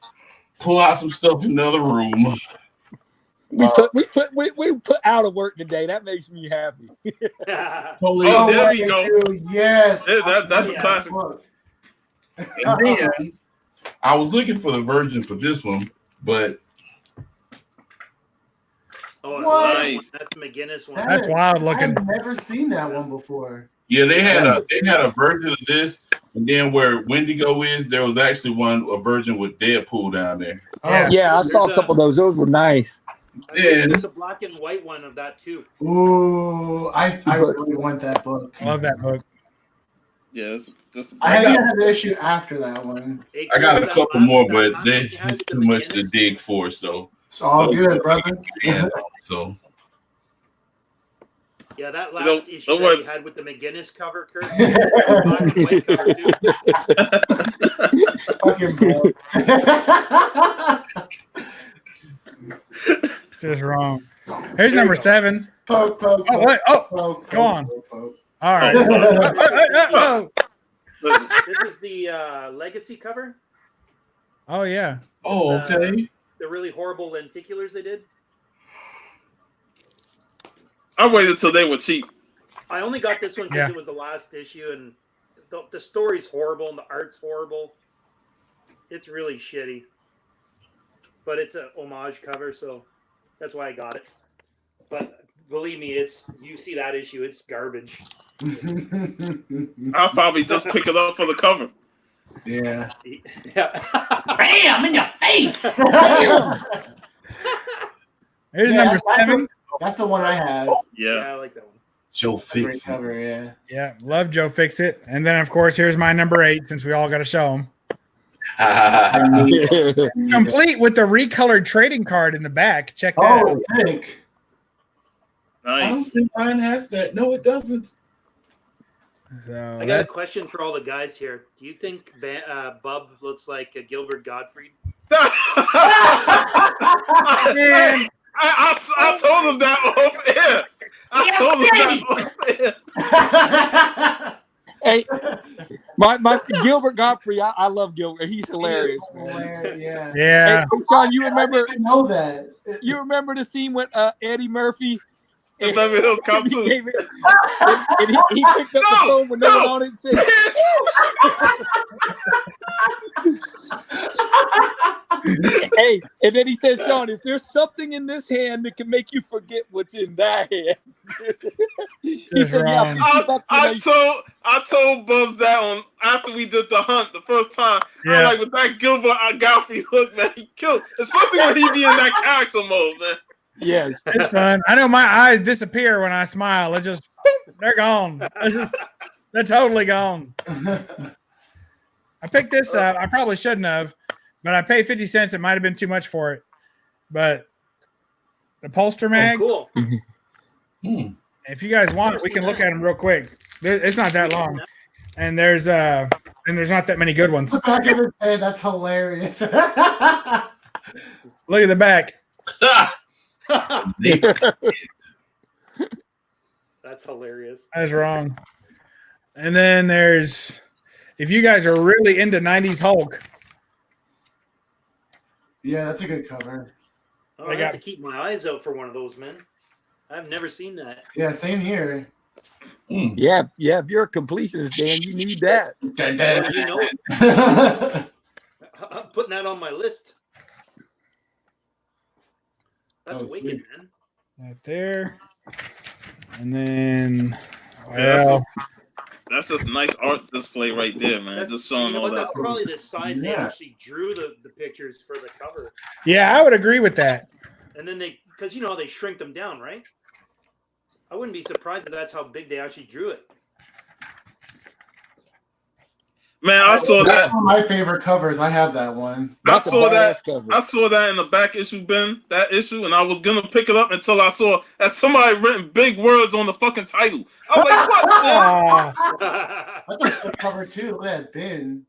pull out some stuff in the other room. We put out of work today. That makes me happy. Totally. Oh, Oh, there what we they go. do, yes. Yeah, that's a Yeah. classic. And then I was looking for the version for this one, but Oh, What? Nice. That's McGinnis one. That's wild looking. I've never seen that one before. yeah, they had a version of this, and then where Wendigo is, there was actually a version with Deadpool down there. Yeah. Yeah, I saw a There's couple of those. Those were nice. There's a black and white one of that too. Ooh, I really want that book. I love that book. Yeah, it's just. I think I had the issue after that one. I got a couple more, but there's just too much to dig for. So it's all good, brother. So. Yeah, that last issue that you had with the McGinnis cover, Kurt. Black and white cover too. Just wrong. Here's number 7. Poke, poke, oh, what? Oh, poke, go on. poke, poke. All right. This is the Legacy cover. Oh yeah. Oh, okay. The really horrible lenticulars they did. I waited till they were cheap. I only got this one because it was the last issue, and the story's horrible and the art's horrible. It's really shitty. But it's a homage cover, so that's why I got it. But believe me, you see that issue, it's garbage. I'll probably just pick it up for the cover. Yeah. Bam in your face. Here's number 7. That's the one I have. Yeah, I like that one. Joe Great Fix. cover, yeah. Yeah, love Joe Fixit. And then of course here's my number 8, since we all got to show him. Complete with the recolored trading card in the back. Check that out. Sick. I don't nice. think mine has that. No, it doesn't. So I got a question for all the guys here. Do you think Bub looks like Gilbert Gottfried? I told him that off air. I told him that off air. Hey, my Gilbert Godfrey, I love Gilbert. He's hilarious, man. Yeah. Yeah. Hey, Sean, you remember? I didn't know that. You remember the scene with Eddie Murphy? The Beverly Hills Cop and 2. he picked up the phone when no one on it and said, "Hey," and then he says, "Sean, is there something in this hand that can make you forget what's in that hand?" He said, "Yeah." I told Bubs that on after we did the hunt the first time. Yeah. I'm like, with that Gilbert Godfrey look, man, he killed. Especially when he be in that character mode, man. Yes, It's fun. I know my eyes disappear when I smile. It just boop, they're gone. They're totally gone. I picked this up. I probably shouldn't have, but I paid 50 cents. It might have been too much for it. But the Polster mag, Cool. if you guys want it, we can look at them real quick. It's not that long. And there's not that many good ones. Look back at the day, that's hilarious. Look at the back. That's hilarious. That's wrong. And then there's, if you guys are really into 90s Hulk, Yeah, that's a good cover. Oh, I have to keep my eyes out for one of those, man. I've never seen that. Yeah, same here. yeah. If you're a completionist, Dan, you need that. You know it. I'm putting that on my list. That's wicked, man. right there. And then, Yeah, that's just nice art display right there, man. Just showing all that. That's probably the size they actually drew the pictures for the cover. yeah, I would agree with that. And then because they shrink them down, right? I wouldn't be surprised if that's how big they actually drew it. Man, I saw That's that. one of my favorite covers. I have that one. I saw that in the back issue bin, that issue, and I was gonna pick it up until I saw that somebody written big words on the fucking title. I was like, what? That's a good cover too. Look at that bin.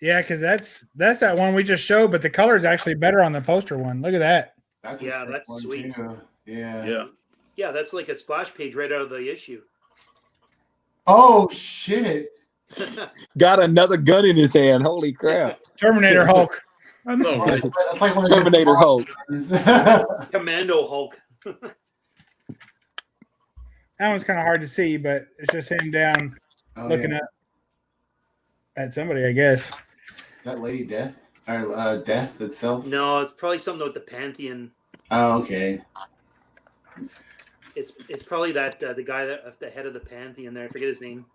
Yeah, because that's that one we just showed, but the color is actually better on the poster one. Look at that. That's that's sweet. Too. Yeah. Yeah. Yeah, that's like a splash page right out of the issue. Oh shit. Got another gun in his hand. Holy crap. Terminator Hulk. I know, right? That's like one of Terminator Hulk. Commando Hulk. That one's kind of hard to see, but it's just him down looking at somebody, I guess. Is that Lady Death? Or Death itself? No, it's probably something with the Pantheon. Oh, okay. It's probably that the guy at the head of the Pantheon there. I forget his name.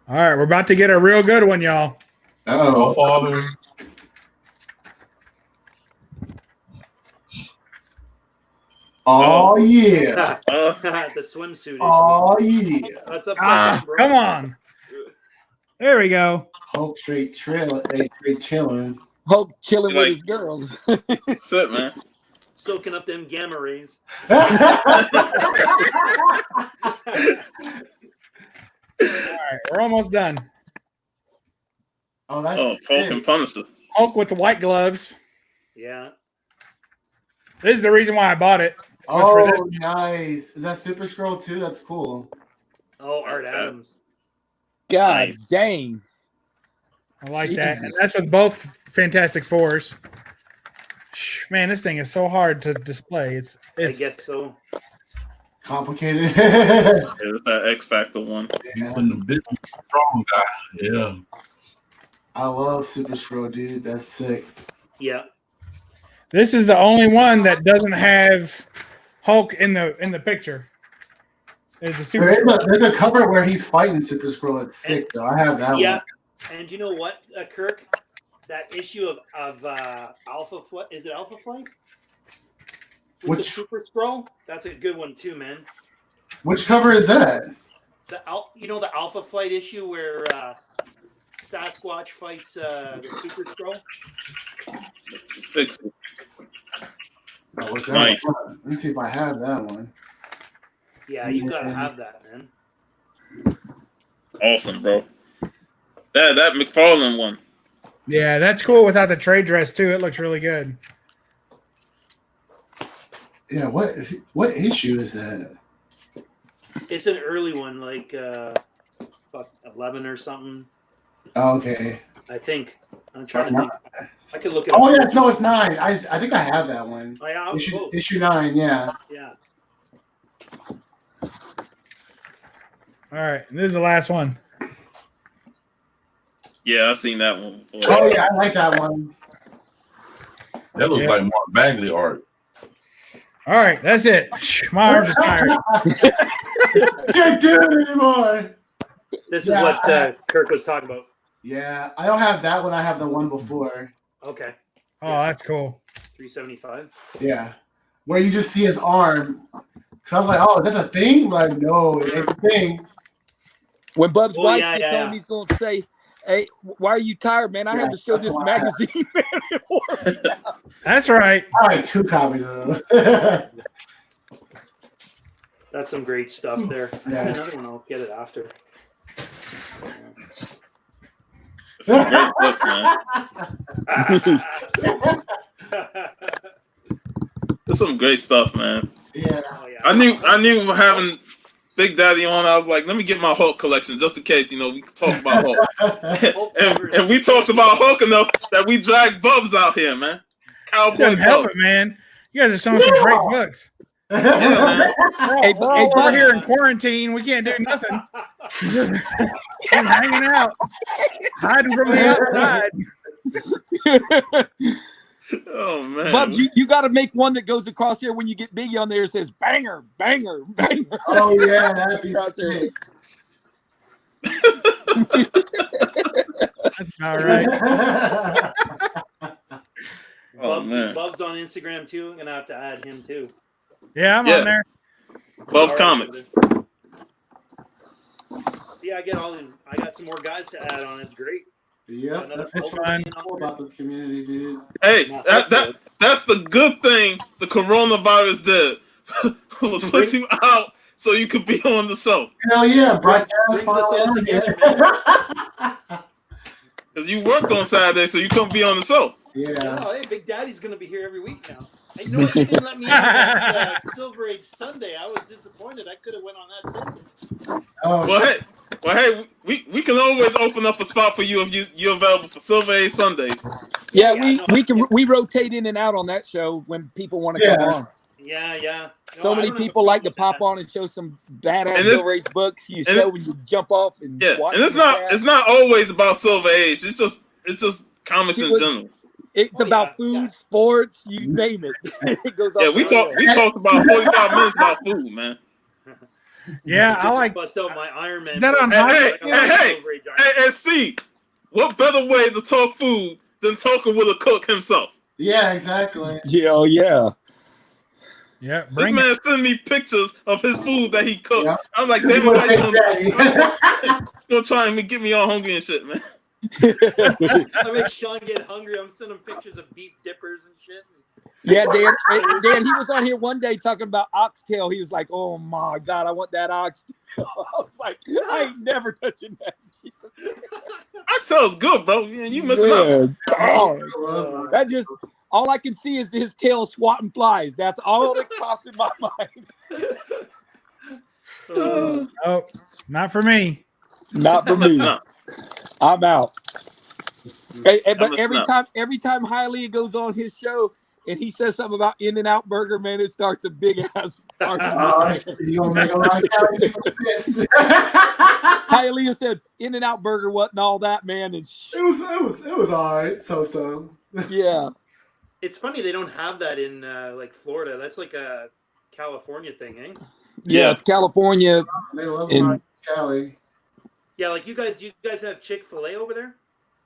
All right, we're about to get a real good one, y'all. Oh, Father. Oh yeah. The swimsuit issue. Oh yeah. That's upside down, bro. Come on. There we go. Hulk straight chilling. Hulk chilling with Like- his girls. That's it, man. Soaking up them gamma rays. All right, we're almost done. Oh, that's Oh, Falcon it. Punisher. Hulk with the white gloves. Yeah. This is the reason why I bought it. Oh, for this. nice. Is that Super Scroll too? That's cool. Oh, Art Adams. God Nice. dang. I like that. And Jesus. that's with both Fantastic Fours. Man, this thing is so hard to display. It's I guess so. Complicated. Yeah, it's that X Factor one. He's in the big strong guy. Yeah. I love Super Scroll, dude. That's sick. Yeah. this is the only one that doesn't have Hulk in the picture. There's a super There's a cover where he's fighting Super Scroll. That's sick, though. I have that Yeah. one. And you know what, Kirk? That issue of Alpha Flight, is it Alpha Flight? With the Which- Super Scroll? That's a good one too, man. Which cover is that? The the Alpha Flight issue where Sasquatch fights the Super Scroll? Fix it. Oh, what's that Nice. one? Let me see if I have that one. Yeah, you gotta have that, man. Awesome, bro. That McFarlane one. Yeah, that's cool without the trade dress too. It looks really good. Yeah, what issue is that? It's an early one, like about 11 or something. Oh, okay. I think. I'm trying to think. I could look at Oh yeah, no, it's 9. I think I have that one. Oh, yeah, I was close. Issue 9, yeah. Yeah. All right, this is the last one. Yeah, I seen that one before. Oh yeah, I like that one. That looks like Mark Bagley art. All right, that's it. My arms are tired. Can't do it anymore. This is Yeah, what Kirk was talking about. Yeah, I don't have that one. I have the one before. Okay. Oh, that's cool. 375. Yeah, where you just see his arm. Cause I was like, oh, that's a thing. Like, no, it ain't a thing. When Bub's Oh, wife yeah, gets yeah, home, yeah. he's going to say, "Hey, why are you tired, man? I Yeah, had to show that's this why I have- magazine." That's right. I like 2 copies of those. That's some great stuff there. Yeah. Another one, I'll get it after. It's a great book, man. There's some great stuff, man. Yeah. Oh, yeah. I knew having Big Daddy on, I was like, let me get my Hulk collection just in case, we could talk about Hulk. and we talked about Hulk enough that we dragged Bubs out here, man. Cowboy Doesn't help Bubs. it, man. You guys are showing some great books. Yeah, man. Hey, We're all over here in quarantine. We can't do nothing. Just hanging out, hiding from the outside. Oh, man. Bubs, you got to make one that goes across here when you get Biggie on there. It says banger, banger, banger. Oh yeah, that'd be Across there. sick. That's all right. Oh, man. Bub's on Instagram too. I'm gonna have to add him too. Yeah, I'm Yeah. on there. Bub's All right, Comics. brother. Yeah, I got some more guys to add on. It's great. Yeah, That's what's fun. cool about this community, dude. Hey, that's the good thing the coronavirus did. Was put you out so you could be on the show. Hell yeah, broadcast Brings us all final together, Because you worked on Saturday, so you couldn't be on the show. Yeah. Oh, hey, Big Daddy's gonna be here every week now. Hey, you know what? You didn't let me in that Silver Age Sunday. I was disappointed. I could have went on that too. Oh, Well, hey, we can always open up a spot for you if you're available for Silver Age Sundays. Yeah, Yeah, we rotate in and out on that show when people want to Yeah. come on. Yeah, yeah. No, So I many don't have a people like to problem pop with on and show some badass And this- Silver Age books. You and show it- when you jump off and Yeah, watch and it's the not cast. it's not always about Silver Age. It's just comics It in was- general. It's Oh, about yeah, food, yeah. sports, you name it. It goes Yeah, off we the talked about 45 minutes about food, man. Yeah, that. I like. Bust out my Iron Man. Is that on books. Hot? Hey, I got my hey, Silver Age Iron Hey, Man. and see, what better way to talk food than talking with a cook himself? yeah, exactly. Yeah, oh, yeah. Yeah, This bring it. man sent me pictures of his food that he cooked. Yeah. I'm like, David, why you gonna try and get me all hungry and shit, man? I make Sean get hungry. I'm sending pictures of beef dippers and shit. Yeah, Dan, he was on here one day talking about oxtail. He was like, "Oh my God, I want that oxtail." I was like, "I ain't never touching that." Oxtail's good, bro. You missing out. Oh, that just all I can see is his tail swatting flies. That's all that pops in my mind. Oh, not for me. Not for me. I'm out. But missing out. every time Hialeah goes on his show and he says something about In-N-Out Burger, man, it starts a big ass argument. You gonna make a lot of people pissed. Hialeah said In-N-Out Burger wasn't all that, man, and It was all right. So. yeah. It's funny they don't have that in like Florida. That's like a California thing, eh? Yeah, it's California. They love in Cali. Yeah, like do you guys have Chick-fil-A over there?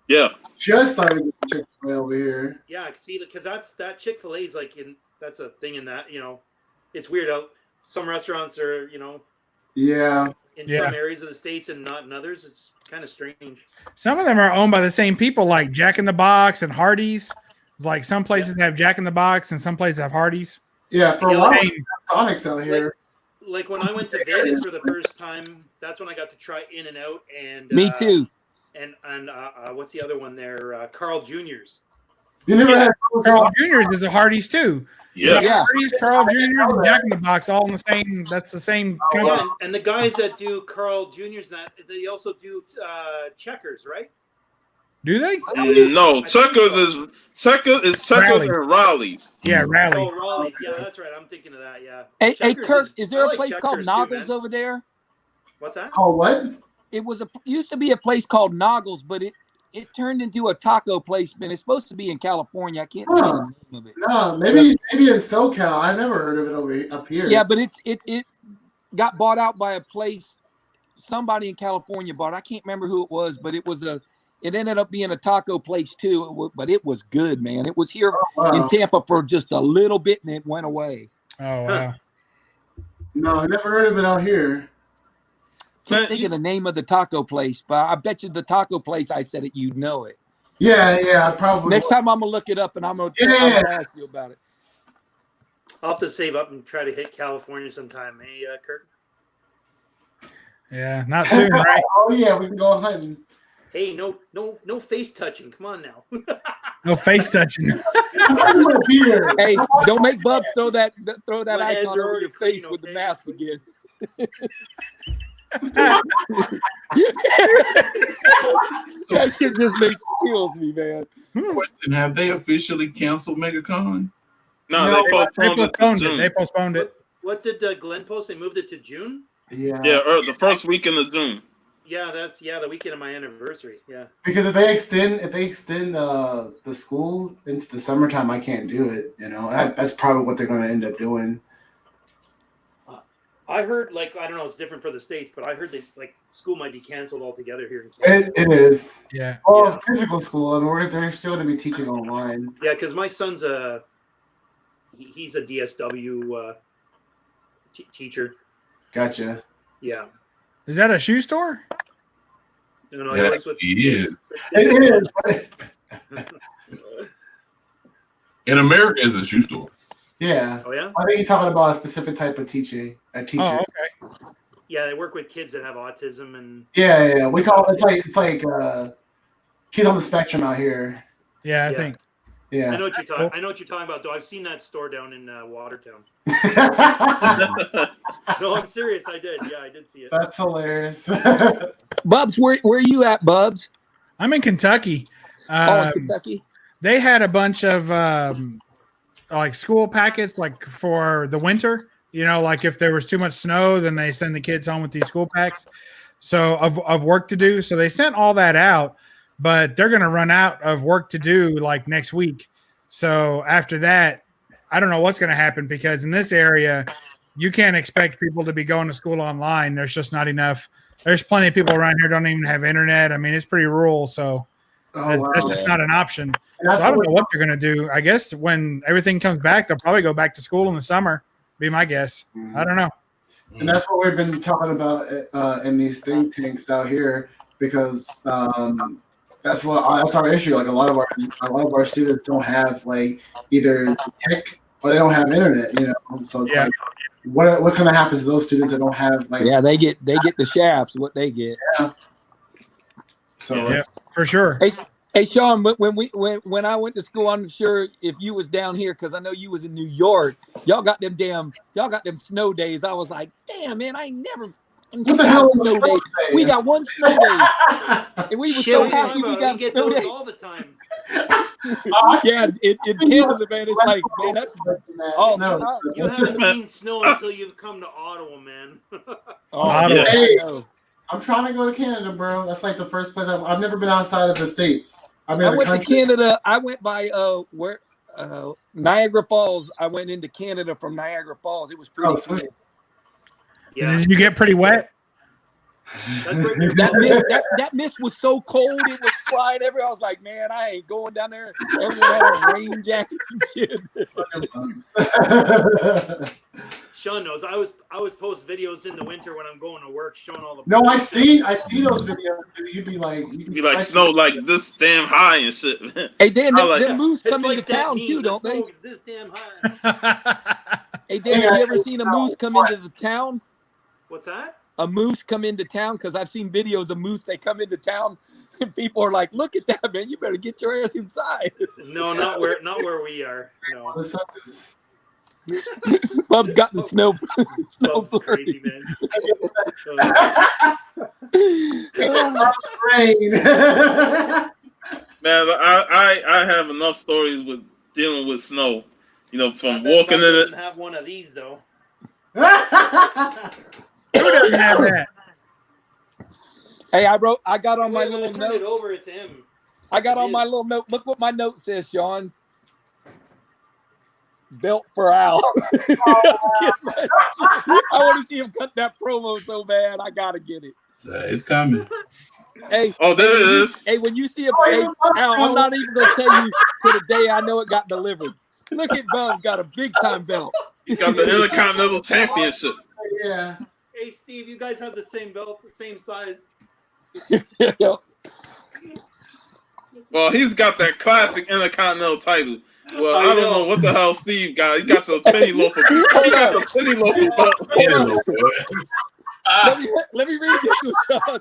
Yeah. Just started with Chick-fil-A over here. Yeah, I see because that Chick-fil-A is like that's a thing in that, it's weird how some restaurants are, Yeah. in some areas of the States and not in others. It's kind of strange. Some of them are owned by the same people, like Jack in the Box and Hardee's. Like some places have Jack in the Box and some places have Hardee's. Yeah, for a while, Sonic's out here. Like when I went to Vegas for the first time, that's when I got to try In-N-Out and Me too. And what's the other one there? Carl Jr.'s. You never had Carl Jr.'s is a Hardee's too. Yeah. Hardee's, Carl Jr.'s, and Jack in the Box all in the same. That's the same. Yeah, and the guys that do Carl Jr.'s, they also do Checkers, right? Do they? No, Checkers is and Rallies. Yeah, Rallies. Oh, Raleigh's. Yeah, that's right. I'm thinking of that. Yeah. Hey, Checkers Kirk, is there I a like place called Checkers too, Noggles man. over there? What's that? Oh, what? It used to be a place called Noggles, but it turned into a taco place, and it's supposed to be in California. I can't remember the name of it. No, maybe in SoCal. I've never heard of it up here. Yeah, but it got bought out by a place. Somebody in California bought. I can't remember who it was, but it ended up being a taco place too. But it was good, man. It was here in Tampa for just a little bit, and it went away. Oh wow. No, I never heard of it out here. Can't think of the name of the taco place, but I bet you the taco place I said it, you'd know it. Yeah, probably. Next time I'm gonna look it up and I'm gonna ask you about it. I'll have to save up and try to hit California sometime, Kirk? Yeah, not soon, right? Oh yeah, we can go hunting. Hey, no face touching. Come on now. No face touching. Hey, don't make Bubs throw that My hands icon are over already your face clean, with the okay? mask again. That shit just kills me, man. Question: have they officially canceled MegaCon? No, they postponed it. to it. June. They postponed it. What did Glenn post? They moved it to June? Yeah. Yeah, the first weekend of June. Yeah, that's the weekend of my anniversary. Yeah. Because if they extend the school into the summertime, I can't do it. That's probably what they're going to end up doing. I heard, I don't know, it's different for the States, but I heard that school might be canceled altogether here in Canada. It is. Yeah. Well, physical school, and they're still going to be teaching online. Yeah, because my son's he's a DSW teacher. Gotcha. Yeah. Is that a shoe store? No, Yeah, that's what it is. It is. In America, it's a shoe store. Yeah. Oh yeah. I think he's talking about a specific type of teacher. Oh, okay. Yeah, they work with kids that have autism and. Yeah. We call it. It's like kids on the spectrum out here. Yeah, I think. Yeah. I know what you're talking about, though. I've seen that store down in Watertown. No, I'm serious. I did. Yeah, I did see it. That's hilarious. Bubs, where are you at, Bubs? I'm in Kentucky. Kentucky. They had a bunch of school packets for the winter. If there was too much snow, then they send the kids home with these school packs. So of work to do. So they sent all that out, but they're going to run out of work to do next week. So after that, I don't know what's going to happen because in this area, you can't expect people to be going to school online. There's just not enough. There's plenty of people around here don't even have internet. I mean, it's pretty rural, so that's just not an option. So I don't know what they're going to do. I guess when everything comes back, they'll probably go back to school in the summer. Be my guess. I don't know. And that's what we've been talking about in these think tanks out here, because that's our issue. Like a lot of our students don't have like either tech or they don't have internet. You know, so it's like, what kind of happens to those students that don't have like? Yeah, they get the shafts. What they get. Yeah. So Yeah, for sure. Hey Sean, when I went to school, I'm sure if you was down here, because I know you was in New York, y'all got them snow days. I was like, damn man, I ain't never. What the hell is snow snow days? day? We got one snow day, and we were Shit, so what are you happy talking we about? got We get snow those day. all the time. Yeah, in Canada, man, it's like, man, that's oh, No. You haven't seen snow until you've come to Ottawa, man. Ottawa. yeah, Hey. I know. I'm trying to go to Canada, bro. That's like the first place I've never been outside of the States. I've been I in the went to country. Canada. I went by Niagara Falls. I went into Canada from Niagara Falls. It was pretty Oh, cool. sweet. Yeah. Did you get pretty wet? That's right there. That mist was so cold, it was flying everywhere. I was like, man, I ain't going down there. Everyone had on rain jackets and shit. Sean knows. I was post videos in the winter when I'm going to work, showing all the. No, I see those videos. You'd be like, Be like snow like this damn high and shit. Man. Hey, Dan, I like them that. moose It's come like into that town meme, too, the don't they? snow is this damn high. Hey, Dan, have you ever seen a moose come into the town? What's that? A moose come into town? Because I've seen videos of moose. They come into town, and people are like, "Look at that, man! You better get your ass inside." No, not where we are. No. This is- Bub's got the snow. Bub's crazy, man. rain. Man, I have enough stories with dealing with snow. You know, from walking in it. Have one of these though. Who doesn't have that? Hey, I got on my Wait, little turn it note. over. It's him. I got on It my is. little note. Look what my note says, Sean. Belt for Al. I want to see him cut that promo so bad. I gotta get it. It's coming. Hey, Oh, there it is. hey, when you see a hey, Al, I'm not even gonna tell you to the day I know it got delivered. Look at Bub's got a big time belt. He got the Intercontinental Championship. Yeah. Hey, Steve, you guys have the same belt, the same size. Well, he's got that classic Intercontinental title. Well, I don't know. know what the hell Steve got. He got the penny loafer. He got the penny loafer belt. Let me read this one, Sean.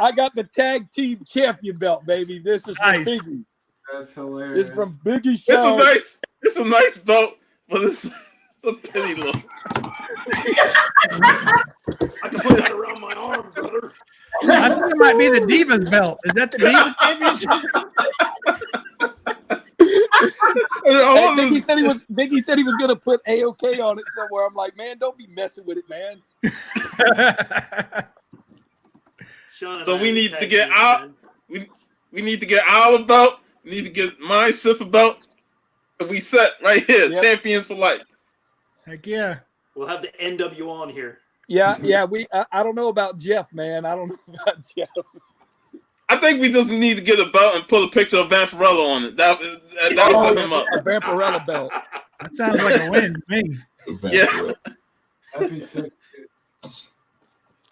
I got the tag team champion belt, baby. This is from Nice. Biggie. That's hilarious. This is from Biggie It's a Sean. nice. It's a nice belt, but it's a penny loafer. I can put that around my arm, brother. I think it might be the Divas belt. Is that the Divas championship? Biggie said he was gonna put AOK on it somewhere. I'm like, man, don't be messing with it, man. Sean and So I we are need tag to get team, out. man. We need to get our belt. We need to get my Siffer belt. And we set right here, Yep. champions for life. Heck yeah. We'll have the NW on here. Yeah. I don't know about Jeff, man. I don't know about Jeff. I think we just need to get a belt and put a picture of Vampirella on it. That will set him up. A Vampirella belt. That sounds like a win to me. Yeah. That'd be sick.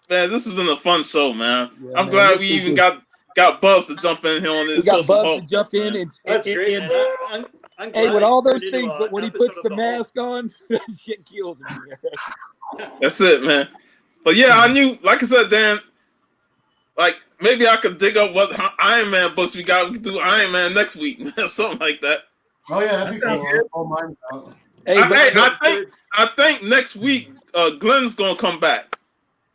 Man, this has been a fun show, man. Yeah, I'm man, glad this we is even good. got Bubs to jump in here on We this. got show some Bubs hope, to jump in man. and That's great, and- man. I'm hey, glad with all it those turned into things, a but when he episode puts of the Hulk. mask on, that shit kills me. That's it, man. But yeah, I knew, like I said, Dan, like maybe I could dig up what Iron Man books we got. We could do Iron Man next week, man, something like that. Oh yeah, that'd be That cool. sounds Oh mine out. Hey, I think next week Glenn's gonna come back.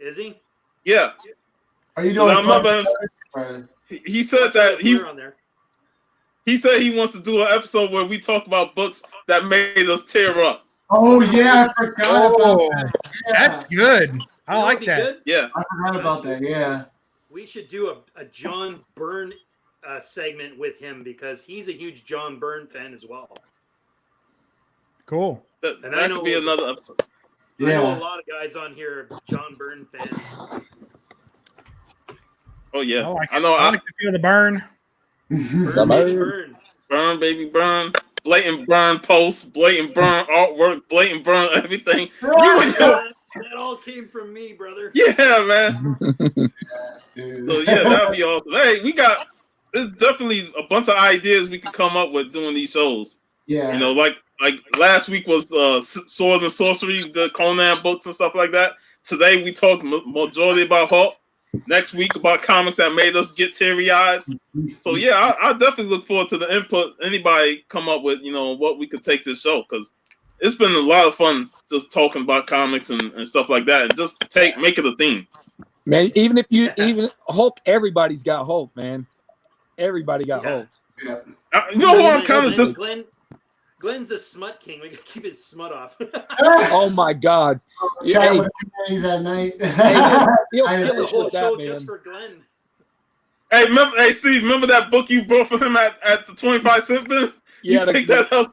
Is he? Yeah, Are you doing? I remember him. Right. He said that We're on there. he said he wants to do an episode where we talk about books that made us tear up. Oh yeah, I forgot about Oh, that. Yeah. that's good. I You know like what'd be that. good? Yeah, I forgot about that. Yeah. We should do a John Byrne segment with him because he's a huge John Byrne fan as well. Cool. that And I could know- be another episode. I know Yeah. a lot of guys on here are John Byrne fans. Oh yeah, I like I know. I like to feel the burn. Byrne, baby, Byrne. Burn, baby, burn. blatant burn posts, blatant burn artwork, blatant burn everything. That all came from me, brother. Yeah, man. So yeah, that'd be awesome. Hey, there's definitely a bunch of ideas we could come up with doing these shows. Yeah. You know, like last week was Swords and Sorcery, the Conan books and stuff like that. Today we talked majority about Hulk. Next week about comics that made us get teary-eyed. So yeah, I definitely look forward to the input. Anybody come up with, what we could take this show, because it's been a lot of fun just talking about comics and stuff like that, and just make it a theme. Man, even Hulk, everybody's got Hulk, man. Everybody got Hulk. Yeah. You know who I'm kind of just. Glenn's the smut king. We gotta keep his smut off. Oh my God! Chat with He's at night. He'll It's a whole with that, show man. just for Glenn. Hey, Steve, remember that book you brought for him at the 25-cent bin? Yeah, you picked that up.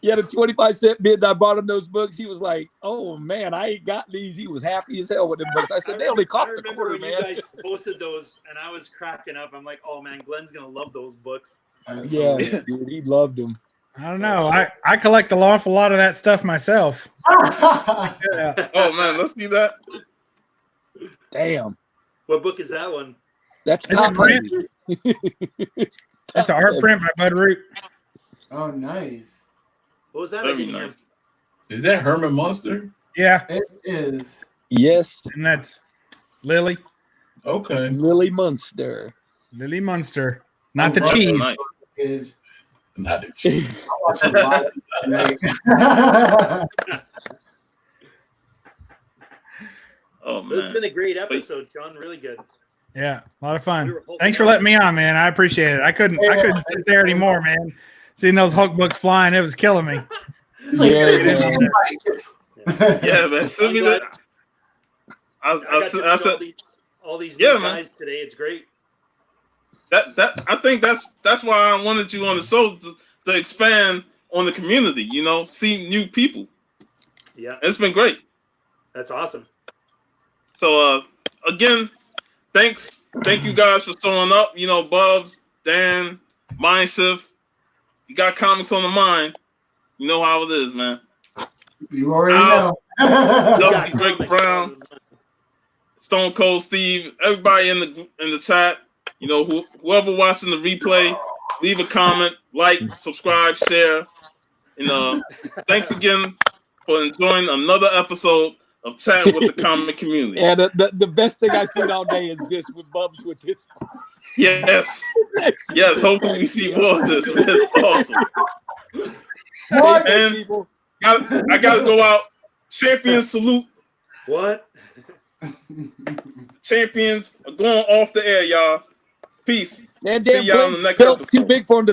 Yeah, the 25-cent bid. I bought him those books. He was like, "Oh man, I ain't got these." He was happy as hell with them books. I said, "They only cost I a remember quarter, when man." you guys posted those, and I was cracking up. I'm like, "Oh man, Glenn's gonna love those books." Yeah, dude, he loved them. I don't know. I collect an awful lot of that stuff myself. Yeah. Oh man, let's see that. Damn, What book is that one? that's Is it top print? That's an art print by Bud Root. Oh, nice. What was that? I Very didn't hear. nice. Is that Herman Munster? Yeah, It is. Yes, and that's Lily Okay. Lily Munster. Munster, not the Oh, that's cheese. Nice. Is. Not the cheese. I watched a lot of tonight. Oh But it's man. been a great episode, Sean. Really good. Yeah, a lot of fun. We were hoping Thanks for that- letting me on, man. I appreciate it. I couldn't sit there anymore, man. Seeing those Hulk books flying, it was killing me. It's like, Yeah, sit man. down. Yeah, man. Send me that. I got to I meet said all these Yeah, new man. guys today. It's great. that. I think that's why I wanted you on the show to expand on the community. See new people. Yeah, It's been great. that's awesome. So again, thank you guys for showing up. Bubs, Dan, Mindshift. You got comics on the mind. You know how it is, man. You already Ow. know. Dusty Yeah, Drake comics. Brown, Stone Cold Steve, everybody in the chat. Whoever watching the replay, leave a comment, like, subscribe, share. Thanks again for enjoying another episode of Chatting with the Comic Community. And the best thing I've seen all day is this with Bubs with this. Yes. Yes, hopefully we see more of this. It's awesome. What? And People. I gotta go out. Champion salute. What? Champions are going off the air, y'all. Peace. Man, See damn y'all in the Glenn's next belt's too episode. big for him to